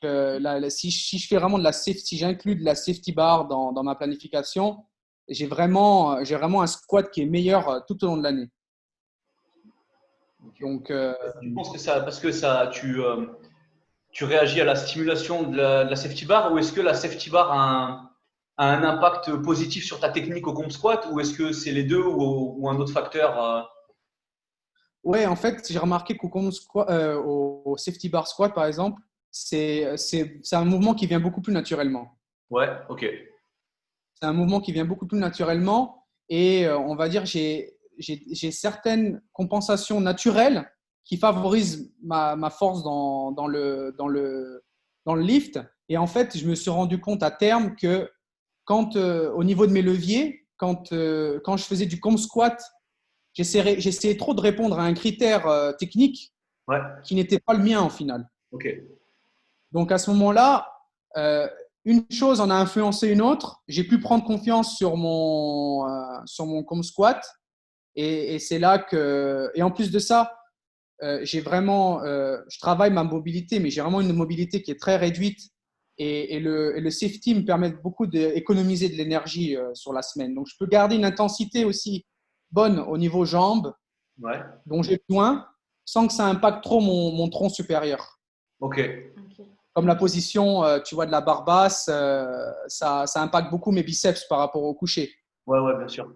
si je fais vraiment si j'inclus de la safety bar dans ma planification, j'ai vraiment un squat qui est meilleur tout au long de l'année. Ok. Donc, Tu penses que parce que tu réagis à la stimulation de la safety bar, ou est-ce que la safety bar a un impact positif sur ta technique au comp squat, ou est-ce que c'est les deux, ou un autre facteur ouais, en fait, j'ai remarqué au safety bar squat, par exemple, c'est un mouvement qui vient beaucoup plus naturellement. Ouais, ok. C'est un mouvement qui vient beaucoup plus naturellement et on va dire j'ai certaines compensations naturelles qui favorisent ma force dans le lift. Et en fait, je me suis rendu compte à terme que au niveau de mes leviers, quand je faisais du comp squat, j'essayais trop de répondre à un critère technique Ouais, qui n'était pas le mien au final. ok. Donc à ce moment-là, une chose en a influencé une autre. J'ai pu prendre confiance sur mon comp squat et c'est là que et en plus de ça, je travaille ma mobilité, mais j'ai vraiment une mobilité qui est très réduite et le safety me permet beaucoup d'économiser de l'énergie sur la semaine. Donc je peux garder une intensité aussi bonne au niveau jambes Ouais, dont j'ai besoin sans que ça impacte trop mon tronc supérieur. ok. Comme la position, tu vois, de la barre basse, ça impacte beaucoup mes biceps par rapport au coucher. Ouais, ouais, bien sûr.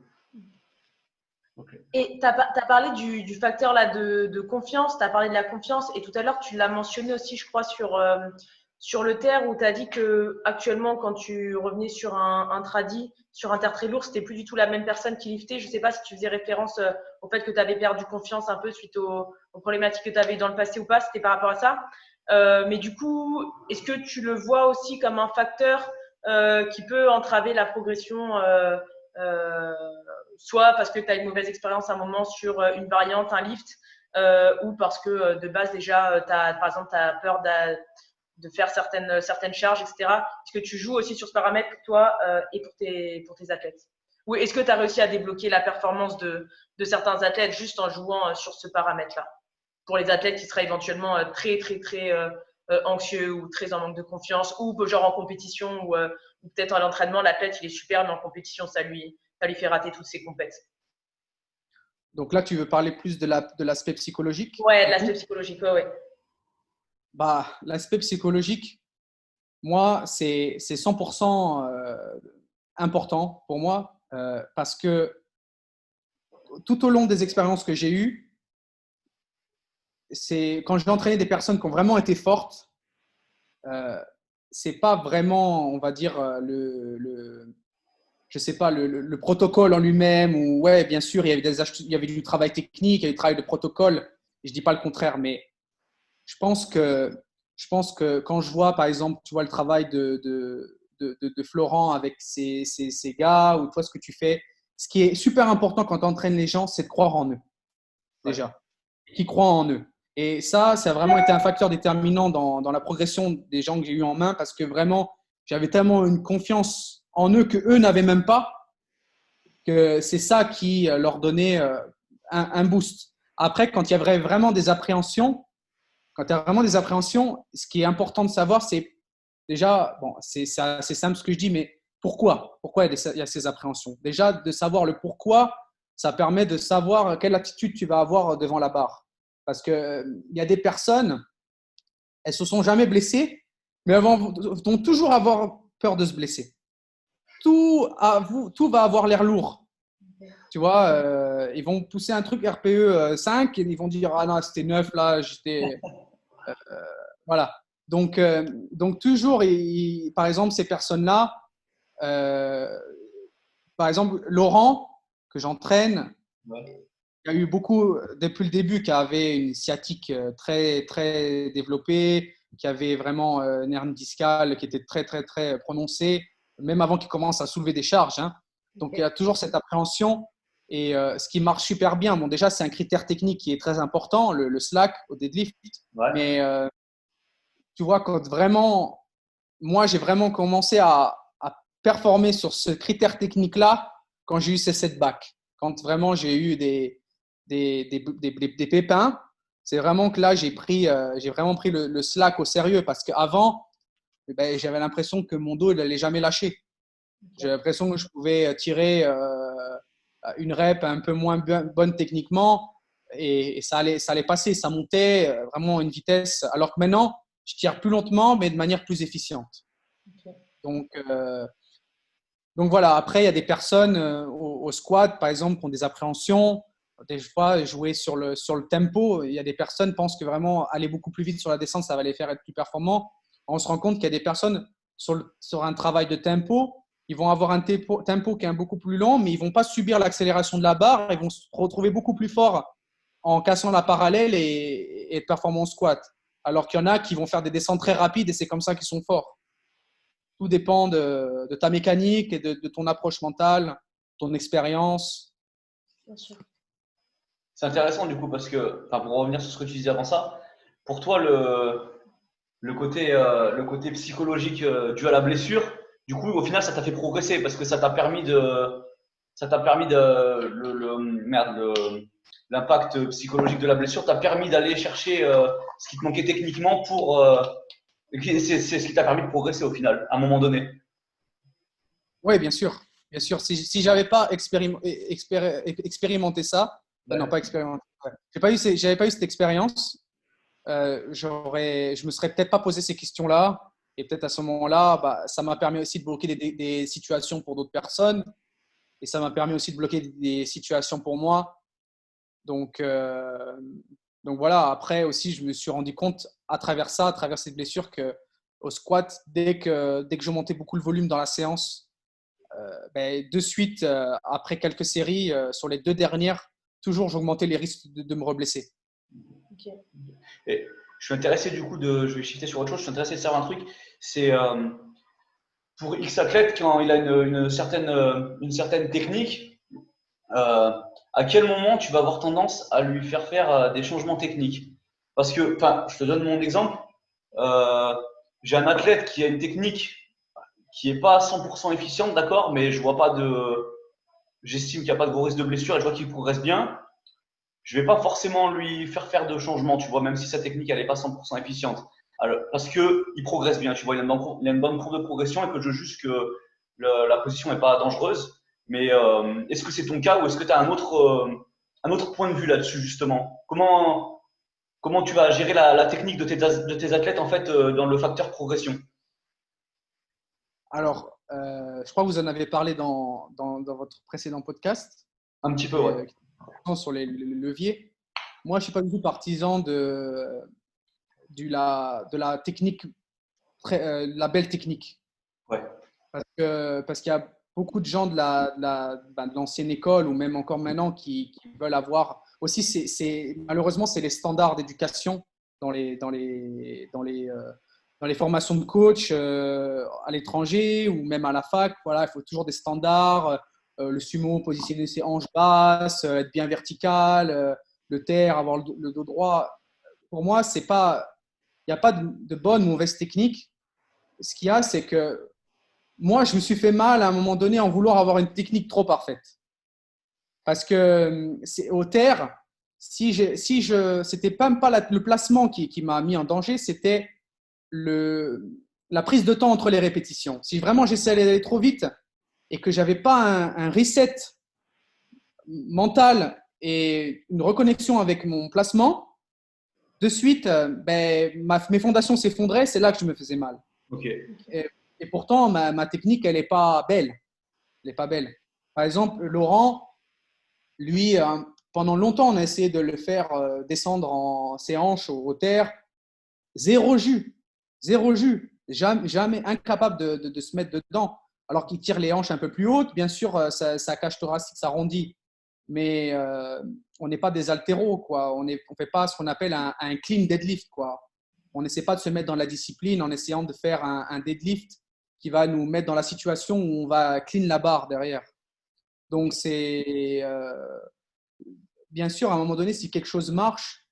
Ok. Et tu as parlé du facteur là de confiance, tu as parlé de la confiance et tout à l'heure tu l'as mentionné aussi, je crois, sur le terre où tu as dit que actuellement quand tu revenais sur un tradi, sur un terre très lourd, c'était plus du tout la même personne qui liftait. Je ne sais pas si tu faisais référence au fait que tu avais perdu confiance un peu suite aux problématiques que tu avais eues dans le passé ou pas, c'était par rapport à ça. Mais du coup, est-ce que tu le vois aussi comme un facteur qui peut entraver la progression euh, soit parce que tu as une mauvaise expérience à un moment sur une variante, un lift, ou parce que de base déjà, par exemple, tu as peur de faire certaines charges, etc. Est-ce que tu joues aussi sur ce paramètre pour toi et pour tes athlètes? Ou est-ce que tu as réussi à débloquer la performance de certains athlètes juste en jouant sur ce paramètre-là? Pour les athlètes qui seraient éventuellement très, très, très anxieux ou très en manque de confiance, ou genre en compétition, ou peut-être à l'entraînement, l'athlète, il est super, mais en compétition, ça lui fait rater toutes ses compètes. Donc là, tu veux parler plus de l'aspect psychologique? Ouais, de l'aspect psychologique, ouais. Bah, l'aspect psychologique, moi, c'est 100% important pour moi parce que tout au long des expériences que j'ai eues, c'est quand j'ai entraîné des personnes qui ont vraiment été fortes, c'est pas vraiment, on va dire, je sais pas, le protocole en lui-même, ou ouais, bien sûr, il y avait du travail technique, il y avait du travail de protocole, et je dis pas le contraire, mais je pense que quand je vois, par exemple, tu vois le travail de Florent avec ses gars, ou toi, ce que tu fais, ce qui est super important quand tu entraînes les gens, c'est de croire en eux, déjà, qu'ils croient en eux. Et ça a vraiment été un facteur déterminant dans la progression des gens que j'ai eu en main, parce que vraiment, j'avais tellement une confiance en eux que eux n'avaient même pas, que c'est ça qui leur donnait un boost. Après, quand il y avait vraiment des appréhensions, ce qui est important de savoir, c'est déjà, bon, c'est simple ce que je dis, mais pourquoi? Pourquoi il y a ces appréhensions? Déjà, de savoir le pourquoi, ça permet de savoir quelle attitude tu vas avoir devant la barre. Parce qu'il y a des personnes, elles ne se sont jamais blessées, mais elles vont toujours avoir peur de se blesser. Tout va avoir l'air lourd. Tu vois, ils vont pousser un truc RPE 5 et ils vont dire ah non, c'était 9 là, j'étais. Voilà. Donc toujours, par exemple, ces personnes-là, par exemple, Laurent, que j'entraîne, Ouais. il y a eu beaucoup, depuis le début, qui avait une sciatique très, très développée, qui avait vraiment une hernie discale qui était très, très, très prononcée, même avant qu'il commence à soulever des charges. Hein. Donc, il y a toujours cette appréhension. Et ce qui marche super bien, bon, déjà, c'est un critère technique qui est très important, le slack au deadlift. Ouais. Mais tu vois, quand vraiment, moi, j'ai vraiment commencé à performer sur ce critère technique-là quand j'ai eu ces setbacks. Quand vraiment j'ai eu des pépins, c'est vraiment que là, j'ai vraiment pris le slack au sérieux parce qu'avant, ben, j'avais l'impression que mon dos, il n'allait jamais lâcher. J'avais l'impression que je pouvais tirer une rep un peu moins bonne techniquement et ça allait passer, ça montait vraiment à une vitesse. Alors que maintenant, je tire plus lentement, mais de manière plus efficiente. Ok. Donc, donc voilà, après, il y a des personnes au squat, par exemple, qui ont des appréhensions. Des fois, jouer sur le tempo, il y a des personnes qui pensent que vraiment aller beaucoup plus vite sur la descente, ça va les faire être plus performants. On se rend compte qu'il y a des personnes sur un travail de tempo, ils vont avoir un tempo qui est beaucoup plus long, mais ils ne vont pas subir l'accélération de la barre, ils vont se retrouver beaucoup plus forts en cassant la parallèle et être performants au squat. Alors qu'il y en a qui vont faire des descentes très rapides et c'est comme ça qu'ils sont forts. Tout dépend de ta mécanique et de ton approche mentale, ton expérience. Bien sûr. C'est intéressant du coup parce que, enfin, pour revenir sur ce que tu disais avant ça, pour toi, le côté psychologique dû à la blessure, du coup, au final, ça t'a fait progresser parce que ça t'a permis l'impact psychologique de la blessure t'a permis d'aller chercher ce qui te manquait techniquement c'est ce qui t'a permis de progresser au final, à un moment donné. Oui, bien sûr. Bien sûr. Si je n'avais pas expérimenté ça, Ouais. non, pas expérimenté. Ouais. J'avais pas eu cette expérience, je me serais peut-être pas posé ces questions-là. Et peut-être à ce moment-là, bah, ça m'a permis aussi de bloquer des situations pour d'autres personnes. Et ça m'a permis aussi de bloquer des situations pour moi. Donc, donc voilà, après aussi, je me suis rendu compte à travers ça, à travers cette blessure, qu'au squat, dès que je montais beaucoup le volume dans la séance, ben, de suite, après quelques séries, sur les 2 dernières, toujours j'augmentais les risques de me reblesser. Ok. Et je suis intéressé du coup je vais shifter sur autre chose, je suis intéressé de savoir un truc, c'est pour X athlète, quand il a une certaine technique, euh, à quel moment tu vas avoir tendance à lui faire faire des changements techniques? Parce que, enfin, je te donne mon exemple. Euh, j'ai un athlète qui a une technique qui est pas à 100% efficiente, d'accord, mais j'estime qu'il n'y a pas de gros risque de blessure et je vois qu'il progresse bien. Je vais pas forcément lui faire de changements, tu vois, même si sa technique elle est pas 100% efficiente. Alors, parce que il progresse bien, tu vois, il a une bonne courbe de progression et que je juge que la position est pas dangereuse. Mais est-ce que c'est ton cas ou est-ce que tu as un autre point de vue là-dessus justement? Comment tu vas gérer la technique de tes athlètes en fait dans le facteur progression? Alors, je crois que vous en avez parlé dans votre précédent podcast Un petit peu, ouais. sur les leviers. Moi, je ne suis pas du tout partisan de la technique, la belle technique. Ouais. Parce qu'il y a beaucoup de gens de l'ancienne école ou même encore maintenant qui veulent avoir. Aussi, malheureusement, c'est les standards d'éducation dans les formations de coach à l'étranger ou même à la fac. Voilà, il faut toujours des standards. Le sumo, positionner ses hanches basses, être bien vertical, le terre, avoir le dos droit. Pour moi, il n'y a pas de bonne ou mauvaise technique. Ce qu'il y a, c'est que moi, je me suis fait mal à un moment donné en vouloir avoir une technique trop parfaite. Parce que au terre, c'était même pas le placement qui m'a mis en danger, c'était la prise de temps entre les répétitions. Si vraiment j'essayais d'aller trop vite et que j'avais pas un reset mental et une reconnexion avec mon placement, de suite, mes fondations s'effondraient, c'est là que je me faisais mal. Ok. Et pourtant, ma technique, elle n'est pas belle. Elle n'est pas belle. Par exemple, Laurent, lui, pendant longtemps, on a essayé de le faire descendre en ses hanches au terre. Zéro jus. Zéro jus. Jamais incapable de se mettre dedans. Alors qu'il tire les hanches un peu plus hautes. Bien sûr, sa cage thoracique s'arrondit. Mais on n'est pas des haltéros, quoi. On ne fait pas ce qu'on appelle un clean deadlift, quoi. On n'essaie pas de se mettre dans la discipline en essayant de faire un deadlift qui va nous mettre dans la situation où on va clean la barre derrière. Donc, bien sûr, à un moment donné, si quelque chose marche,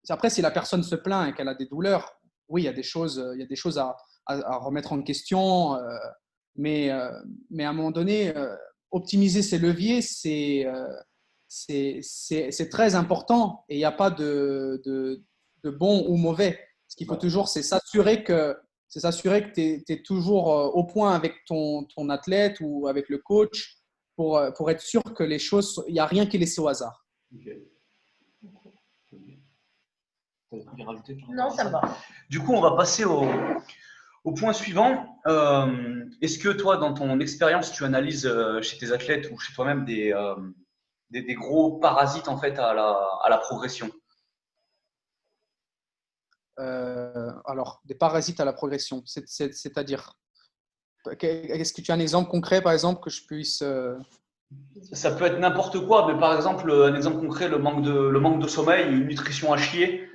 après, si la personne se plaint et qu'elle a des douleurs, oui, il y a des choses à remettre en question. Mais à un moment donné, optimiser ses leviers, c'est très important et il n'y a pas de bon ou mauvais. Ce qu'il faut toujours, c'est s'assurer que tu es toujours au point avec ton athlète ou avec le coach pour être sûr que les choses, il n'y a rien qui est laissé au hasard. Ok. T'as envie de rajouter par Non, rapport à ça me va. Du coup, on va passer au point suivant. Est-ce que toi, dans ton expérience, tu analyses chez tes athlètes ou chez toi-même des gros parasites en fait à la progression? Alors, des parasites à la progression, c'est-à-dire, est-ce que tu as un exemple concret, par exemple, que je puisse… Ça peut être n'importe quoi, mais par exemple, un exemple concret, le manque de sommeil, une nutrition à chier.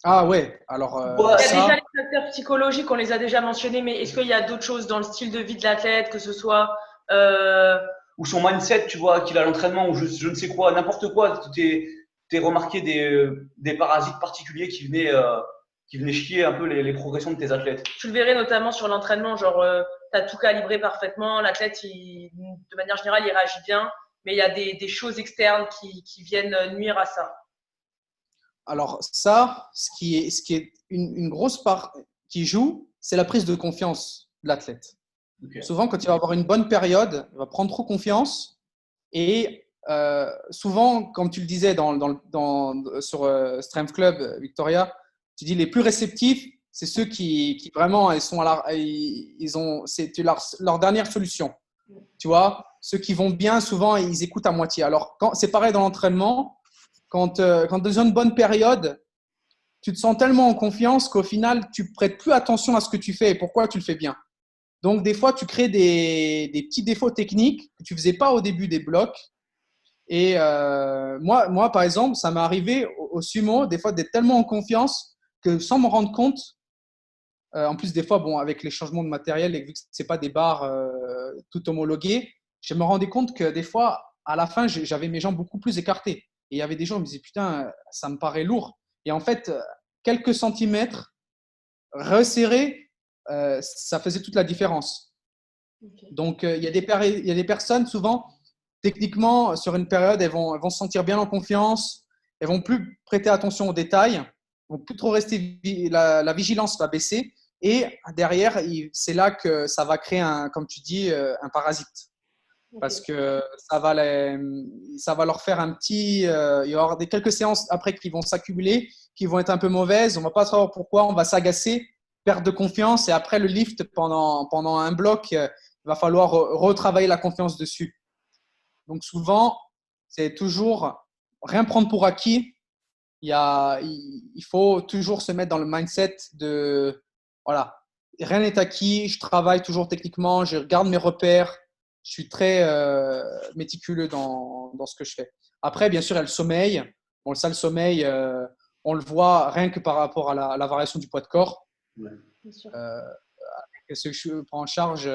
Ah ouais, alors Ouais, Il y a déjà ça, les facteurs psychologiques, on les a déjà mentionnés, mais est-ce qu'il y a d'autres choses dans le style de vie de l'athlète, que ce soit Ou son mindset, tu vois, qu'il a l'entraînement, ou je ne sais quoi, n'importe quoi. T'es remarqué des parasites particuliers qui venaient chier un peu les progressions de tes athlètes. tu le verrais notamment sur l'entraînement, genre tu as tout calibré parfaitement, l'athlète, de manière générale, il réagit bien, mais il y a des choses externes qui viennent nuire à ça. alors ça, ce qui est une grosse part qui joue, c'est la prise de confiance de l'athlète. Okay. Souvent, quand il va avoir une bonne période, il va prendre trop confiance. Et souvent, comme tu le disais sur Strength Club Victoria, tu dis les plus réceptifs, c'est ceux qui vraiment ils sont c'est leur dernière solution. Tu vois, ceux qui vont bien, souvent ils écoutent à moitié. Alors c'est pareil dans l'entraînement, quand tu es dans une bonne période, tu te sens tellement en confiance qu'au final tu prêtes plus attention à ce que tu fais et pourquoi tu le fais bien. Donc des fois tu crées des petits défauts techniques que tu faisais pas au début des blocs. Et moi, par exemple, ça m'est arrivé au sumo, des fois, d'être tellement en confiance que sans me rendre compte, en plus, des fois, bon, avec les changements de matériel et vu que ce n'est pas des barres tout homologuées, je me rendais compte que des fois, à la fin, j'avais mes jambes beaucoup plus écartées. Et il y avait des gens qui me disaient, putain, ça me paraît lourd. Et en fait, quelques centimètres resserrés, ça faisait toute la différence. Okay. Donc, il y a des personnes, souvent, techniquement, sur une période, elles vont se sentir bien en confiance, elles vont plus prêter attention aux détails, elles vont plus trop rester, la vigilance va baisser, et derrière, c'est là que ça va créer, comme tu dis, un parasite. Okay. Parce que ça va leur faire un petit… il va y avoir quelques séances après qui vont s'accumuler, qui vont être un peu mauvaises, on ne va pas savoir pourquoi, on va s'agacer, perdre de confiance, et après le lift, pendant un bloc, il va falloir retravailler la confiance dessus. Donc souvent, c'est toujours rien prendre pour acquis. Il faut toujours se mettre dans le mindset de voilà, rien n'est acquis, je travaille toujours techniquement, je regarde mes repères, je suis très méticuleux dans ce que je fais. Après, bien sûr, il y a le sommeil. Bon, ça, le sommeil, on le voit rien que par rapport à la variation du poids de corps. Ouais, bien sûr. Ce que je prends en charge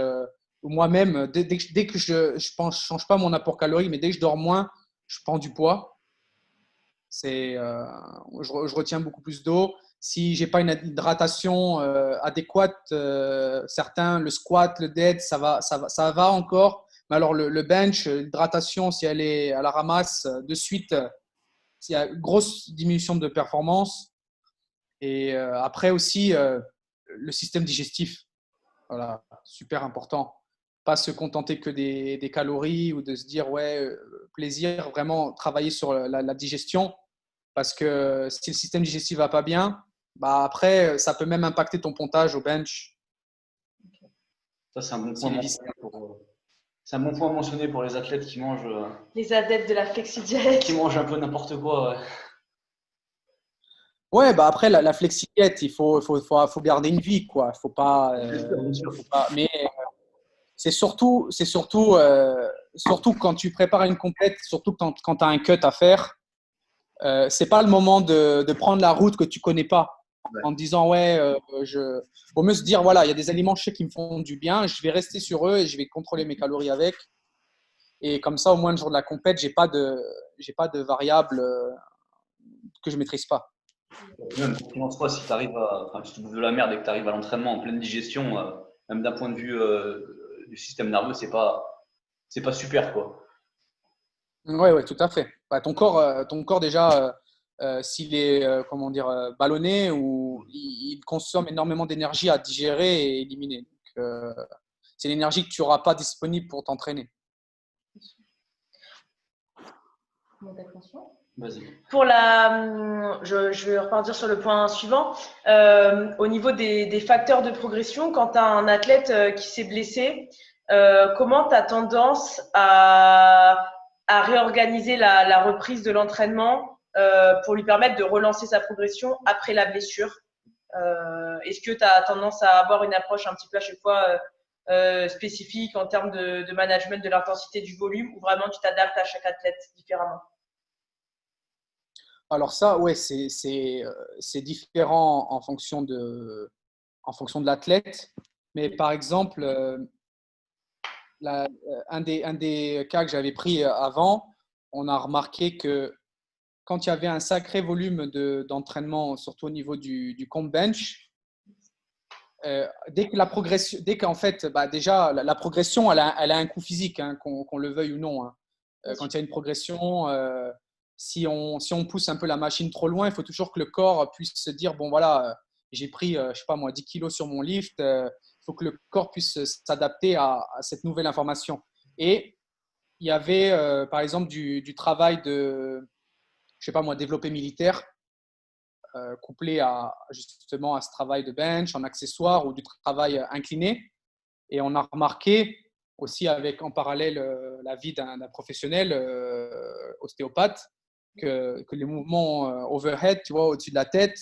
moi-même, dès que je ne change pas mon apport calorique, mais dès que je dors moins, je prends du poids. Je retiens beaucoup plus d'eau. Si je n'ai pas une hydratation adéquate, certains, le squat, le dead, ça va encore. Mais alors le bench, l'hydratation, si elle est à la ramasse, de suite, il y a une grosse diminution de performance. Et après aussi, le système digestif. Voilà, super important. Pas se contenter que des calories ou de se dire, ouais, plaisir, vraiment travailler sur la digestion. Parce que si le système digestif va pas bien, bah après, ça peut même impacter ton pontage au bench. Ça, c'est un bon point c'est un bon point à mentionner pour les athlètes qui mangent. Les adeptes de la flexi-diète. Qui mangent un peu n'importe quoi. Ouais. Ouais, bah après, la flexi-diète, il faut garder une vie, quoi. Faut pas, Bien sûr. faut pas, mais c'est surtout quand tu prépares une compète, surtout quand tu as un cut à faire, c'est pas le moment de prendre la route que tu connais pas. Ouais. En te disant, ouais, vaut mieux se dire, voilà, il y a des aliments je sais qui me font du bien, je vais rester sur eux et je vais contrôler mes calories avec. Et comme ça, au moins, le jour de la compète, j'ai pas de variables que je maîtrise pas. Même toi, si tu arrives si tu bouffes de la merde et que tu arrives à l'entraînement en pleine digestion, même d'un point de vue du système nerveux, c'est pas super, quoi. Oui, ouais, tout à fait. Bah, ton corps déjà, s'il est comment dire, ballonné ou il consomme énormément d'énergie à digérer et éliminer. Donc, c'est l'énergie que tu n'auras pas disponible pour t'entraîner. Vas-y. Je vais repartir sur le point suivant. Au niveau des facteurs de progression, quand tu as un athlète qui s'est blessé, comment tu as tendance à réorganiser la reprise de l'entraînement pour lui permettre de relancer sa progression après la blessure? Est-ce que tu as tendance à avoir une approche un petit peu à chaque fois spécifique en termes de management de l'intensité du volume ou vraiment tu t'adaptes à chaque athlète différemment? Alors ça, ouais, c'est différent en fonction de l'athlète. Mais par exemple, un des cas que j'avais pris avant, on a remarqué que quand il y avait un sacré volume d'entraînement, surtout au niveau du comp bench, dès qu'en fait, bah déjà, la progression, elle a un coût physique, hein, qu'on le veuille ou non, hein. Quand il y a une progression, si on pousse un peu la machine trop loin, il faut toujours que le corps puisse se dire, bon voilà, j'ai pris, je sais pas moi, 10 kilos sur mon lift, il faut que le corps puisse s'adapter à cette nouvelle information. Et il y avait, par exemple, du travail de, je sais pas moi, développé militaire, couplé justement à ce travail de bench en accessoire ou du travail incliné. Et on a remarqué aussi avec en parallèle la vie d'un professionnel ostéopathe que les mouvements overhead, tu vois, au-dessus de la tête,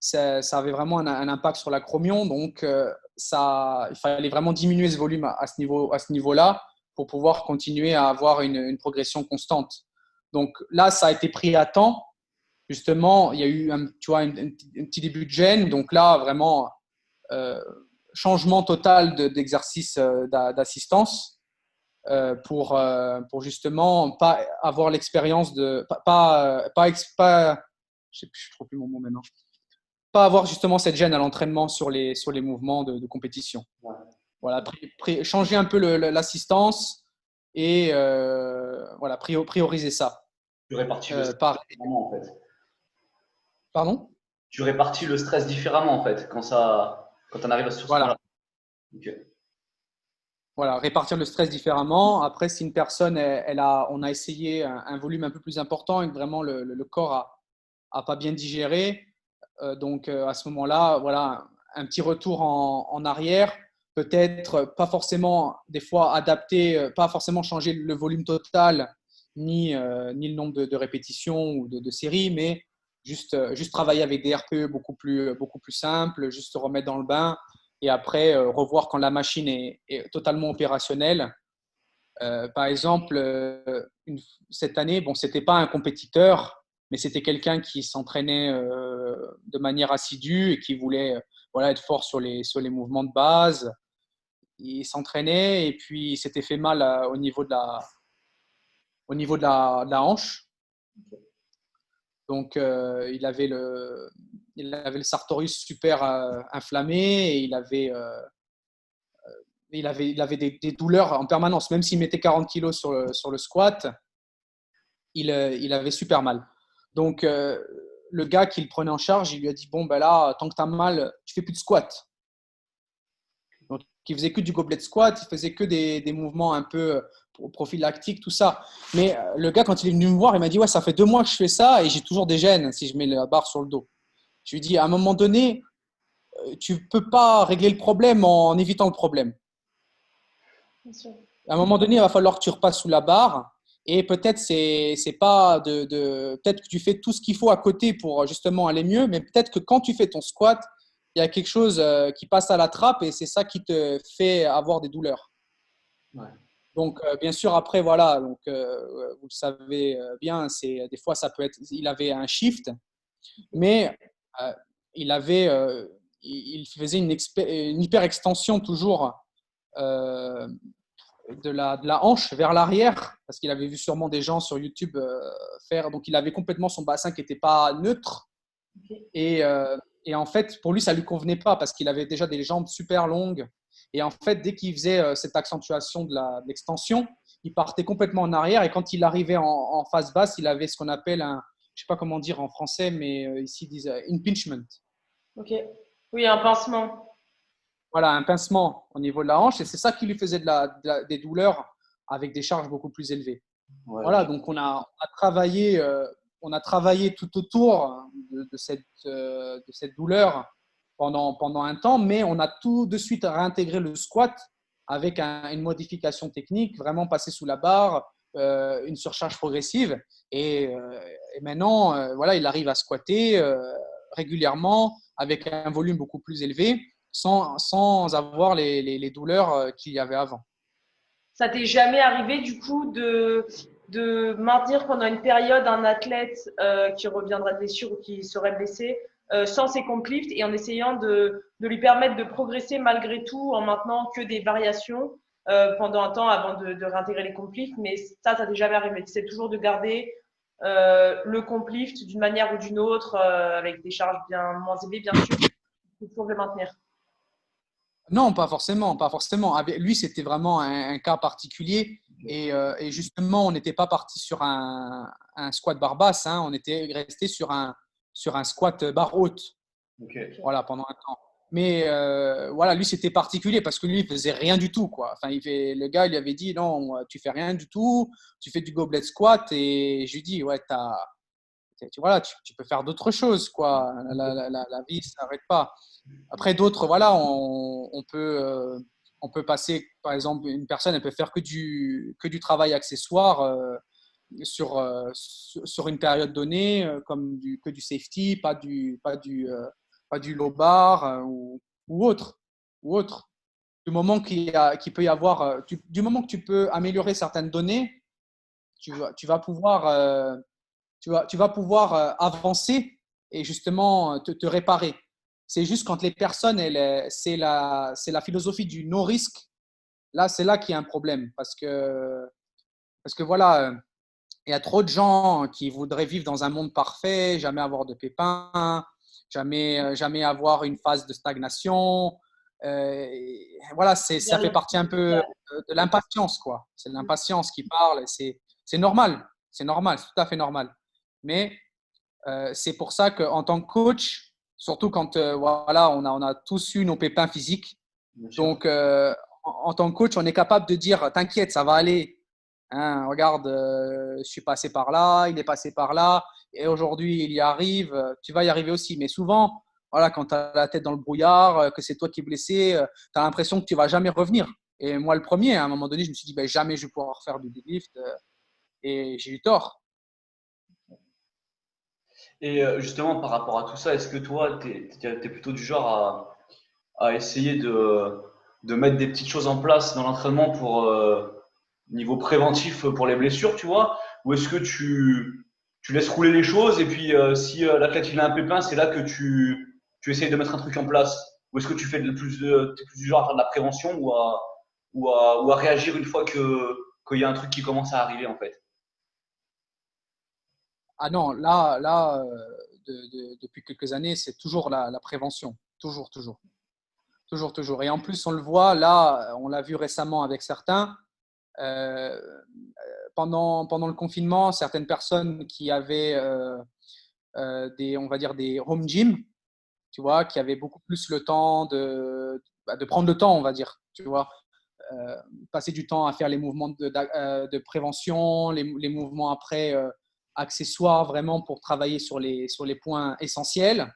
ça avait vraiment un impact sur l'acromion. Donc, il fallait vraiment diminuer ce volume à ce niveau-là pour pouvoir continuer à avoir une progression constante. Donc là, ça a été pris à temps. Justement, il y a eu tu vois, un petit début de gêne. Donc là, vraiment, euh, changement total d'exercice d'assistance pour justement pas avoir l'expérience de je sais plus, je trouve plus mon mot maintenant, pas avoir justement cette gêne à l'entraînement sur les mouvements de compétition. Ouais. Voilà, changer un peu l'assistance et voilà, prioriser ça. Tu répartis le stress Pareil. différemment, en fait. Pardon? Tu répartis le stress différemment, en fait, quand on arrive sur ce Voilà. point-là. Ok. Voilà, répartir le stress différemment. Après, si une personne, on a essayé un volume un peu plus important et que vraiment le corps a pas bien digéré, donc à ce moment-là, voilà, un petit retour en arrière, peut-être pas forcément des fois adapter, pas forcément changer le volume total ni le nombre de répétitions ou de séries, mais juste travailler avec des RPE beaucoup plus simples, juste se remettre dans le bain et après revoir quand la machine est totalement opérationnelle. Par exemple, cette année, bon, c'était pas un compétiteur, mais c'était quelqu'un qui s'entraînait de manière assidue et qui voulait voilà, être fort sur les mouvements de base. Il s'entraînait et puis il s'était fait mal au niveau de la hanche. Donc, il avait le sartorius super inflammé et il avait des douleurs en permanence. Même s'il mettait 40 kilos sur le squat, il avait super mal. Donc, le gars qui le prenait en charge, il lui a dit, bon, ben là, tant que tu as mal, tu fais plus de squat. Donc, il faisait que du goblet squat, il faisait que des mouvements un peu prophylactiques, tout ça. Mais le gars, quand il est venu me voir, il m'a dit, ouais, ça fait 2 mois que je fais ça et j'ai toujours des gènes si je mets la barre sur le dos. Je lui ai dit, à un moment donné, tu ne peux pas régler le problème en évitant le problème. Bien sûr. À un moment donné, il va falloir que tu repasses sous la barre et peut-être c'est pas peut-être que tu fais tout ce qu'il faut à côté pour justement aller mieux, mais peut-être que quand tu fais ton squat, il y a quelque chose qui passe à la trappe et c'est ça qui te fait avoir des douleurs. Ouais. Donc bien sûr après voilà, donc vous le savez bien, c'est des fois ça peut être, il avait un shift, mais euh, il avait il faisait une hyper extension toujours euh, de la hanche vers l'arrière, parce qu'il avait vu sûrement des gens sur YouTube faire. Donc, il avait complètement son bassin qui n'était pas neutre. Okay. Et en fait, pour lui, ça ne lui convenait pas parce qu'il avait déjà des jambes super longues. Et en fait, dès qu'il faisait cette accentuation de l'extension, il partait complètement en arrière et quand il arrivait en phase basse, il avait ce qu'on appelle je sais pas comment dire en français, mais ici ils disent impingement. Ok. Oui, un pincement. Voilà, un pincement au niveau de la hanche et c'est ça qui lui faisait des douleurs avec des charges beaucoup plus élevées. Ouais, Voilà, donc on a travaillé tout autour de cette douleur pendant un temps, mais on a tout de suite réintégré le squat avec une modification technique, vraiment passer sous la barre, une surcharge progressive. Et maintenant, voilà, il arrive à squatter régulièrement avec un volume beaucoup plus élevé sans avoir les douleurs qu'il y avait avant. Ça t'est jamais arrivé du coup de maintenir pendant une période un athlète qui reviendrait de blessure ou qui serait blessé sans ses comptes lift et en essayant de lui permettre de progresser malgré tout en maintenant que des variations pendant un temps avant de réintégrer les comptes lift, mais ça t'est jamais arrivé. C'est toujours de garder le compte lift d'une manière ou d'une autre avec des charges bien moins élevées bien sûr, il faut toujours le maintenir. Non, pas forcément, pas forcément. Lui, c'était vraiment un cas particulier. Et justement, on n'était pas parti sur un squat barre basse, hein. On était resté sur un squat barre haute. ok. Voilà, pendant un temps. Mais voilà, lui, c'était particulier parce que lui, il faisait rien du tout, quoi. Enfin, le gars, il lui avait dit, non, tu fais rien du tout, tu fais du goblet squat. Et je lui dis, ouais, voilà, tu peux faire d'autres choses, quoi. La vie ne s'arrête pas. Après, d'autres, voilà, on peut passer, par exemple, une personne, elle peut faire que du travail accessoire sur une période donnée, comme que du safety, pas du low bar ou autre. Ou autre. Du moment qu'il peut y avoir, du moment que tu peux améliorer certaines données, tu vas pouvoir, tu vas pouvoir avancer et justement te réparer. C'est juste quand les personnes, c'est la philosophie du no risk, là, c'est là qu'il y a un problème. Parce que voilà, il y a trop de gens qui voudraient vivre dans un monde parfait, jamais avoir de pépins, jamais avoir une phase de stagnation. Voilà, ça fait partie un peu de l'impatience, quoi. C'est l'impatience qui parle. C'est normal, c'est normal, c'est tout à fait normal. Mais c'est pour ça qu'en tant que coach, surtout quand voilà, on a tous eu nos pépins physiques, Bien sûr. donc en tant que coach, on est capable de dire t'inquiète, ça va aller. Hein, regarde, je suis passé par là, il est passé par là, et aujourd'hui il y arrive, tu vas y arriver aussi. Mais souvent, voilà, quand tu as la tête dans le brouillard, que c'est toi qui es blessé, tu as l'impression que tu ne vas jamais revenir. Et moi, le premier, à un moment donné, je me suis dit ben, jamais je vais pouvoir faire du deadlift, et j'ai eu tort. Et justement, par rapport à tout ça, est-ce que toi, tu es plutôt du genre à essayer de mettre des petites choses en place dans l'entraînement pour niveau préventif pour les blessures, tu vois? Ou est-ce que tu laisses rouler les choses et puis si l'athlète il a un pépin, c'est là que tu essayes de mettre un truc en place? Ou est-ce que tu fais t'es plus du genre à faire de la prévention ou à réagir une fois qu'il y a un truc qui commence à arriver en fait? Ah non, là depuis quelques années, c'est toujours la prévention. Toujours, toujours. Toujours, toujours. Et en plus, on le voit, là, on l'a vu récemment avec certains. Euh, pendant le confinement, certaines personnes qui avaient on va dire des home gym, tu vois, qui avaient beaucoup plus le temps de prendre le temps, on va dire, tu vois, passer du temps à faire les mouvements de prévention, les mouvements après accessoires, vraiment pour travailler sur les points essentiels.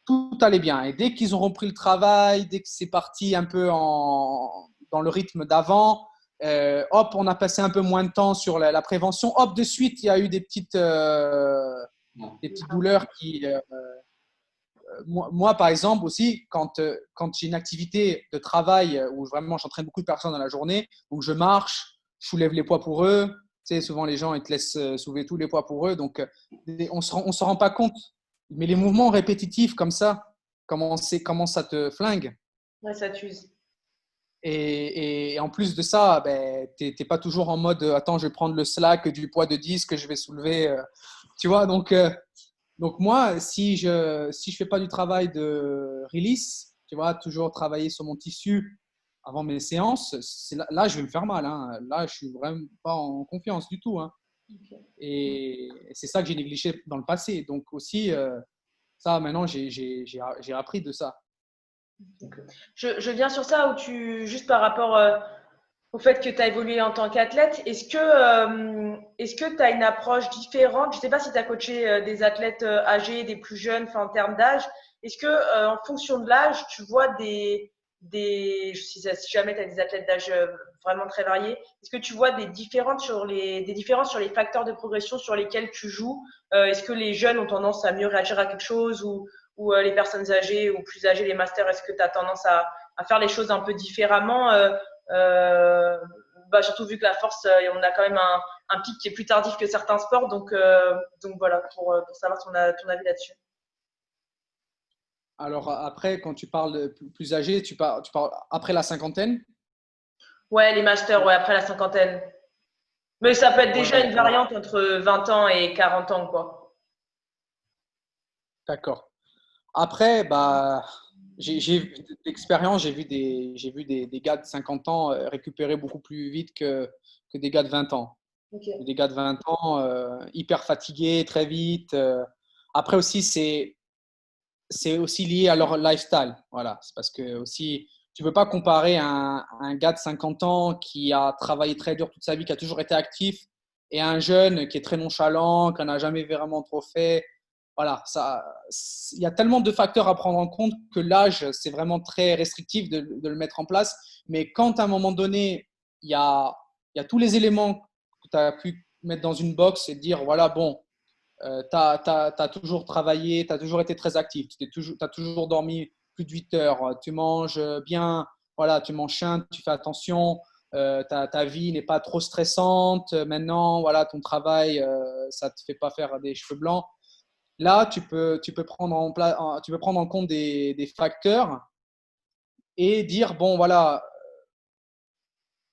Tout allait bien. Et dès qu'ils ont repris le travail, dès que c'est parti un peu dans le rythme d'avant, hop, on a passé un peu moins de temps sur la prévention. Hop, de suite, il y a eu des petites douleurs qui. Moi, par exemple, aussi, quand j'ai une activité de travail où vraiment j'entraîne beaucoup de personnes dans la journée, donc je marche, je soulève les poids pour eux. Tu sais, souvent, les gens ils te laissent soulever tous les poids pour eux. Donc, on ne se rend pas compte. Mais les mouvements répétitifs comme ça, comment ça te flingue. Ouais, ça t'use. Et en plus de ça, ben, tu n'es pas toujours en mode attends, je vais prendre le slack du poids de 10 que je vais soulever. Tu vois, donc moi, si je fais pas du travail de release, tu vois, toujours travailler sur mon tissu avant mes séances, là, je vais me faire mal. Hein. Là, je suis vraiment pas en confiance du tout. Hein. Ok. Et c'est ça que j'ai négligé dans le passé. Donc aussi, ça, maintenant, j'ai appris de ça. Je viens sur ça juste par rapport au fait que tu as évolué en tant qu'athlète, est-ce que tu as une approche différente? Je ne sais pas si tu as coaché des athlètes âgés, des plus jeunes, enfin, en termes d'âge. Est-ce que en fonction de l'âge, tu vois si jamais tu as des athlètes d'âge vraiment très variés, est-ce que tu vois des différences sur les facteurs de progression sur lesquels tu joues? Est-ce que les jeunes ont tendance à mieux réagir à quelque chose ou les personnes âgées ou plus âgées, les masters, est-ce que tu as tendance à faire les choses un peu différemment surtout vu que la force, on a quand même un pic qui est plus tardif que certains sports. Donc voilà, pour savoir ton avis là-dessus. Alors après, quand tu parles de plus âgé, tu parles après la cinquantaine? Ouais, les masters, ouais, après la cinquantaine. Mais ça peut être déjà Ouais, une variante entre 20 ans et 40 ans, quoi. d'accord. Après, bah, j'ai vu d'expérience, j'ai vu des gars de 50 ans récupérer beaucoup plus vite que des gars de 20 ans. Ok. Des gars de 20 ans hyper fatigués très vite. Après aussi, c'est aussi lié à leur lifestyle. Voilà, c'est parce que aussi, tu ne peux pas comparer un gars de 50 ans qui a travaillé très dur toute sa vie, qui a toujours été actif, et un jeune qui est très nonchalant, qui n'a jamais vraiment trop fait. Voilà, il y a tellement de facteurs à prendre en compte que l'âge, c'est vraiment très restrictif de le mettre en place. Mais quand à un moment donné, il y a tous les éléments que tu as pu mettre dans une box et dire, voilà, bon, tu as toujours travaillé, tu as toujours été très actif, tu as toujours dormi plus de 8 heures, tu manges bien, voilà, tu manges sain, tu fais attention, ta vie n'est pas trop stressante, maintenant, voilà, ton travail, ça ne te fait pas faire des cheveux blancs. Là, tu peux prendre en compte des facteurs et dire, bon, voilà,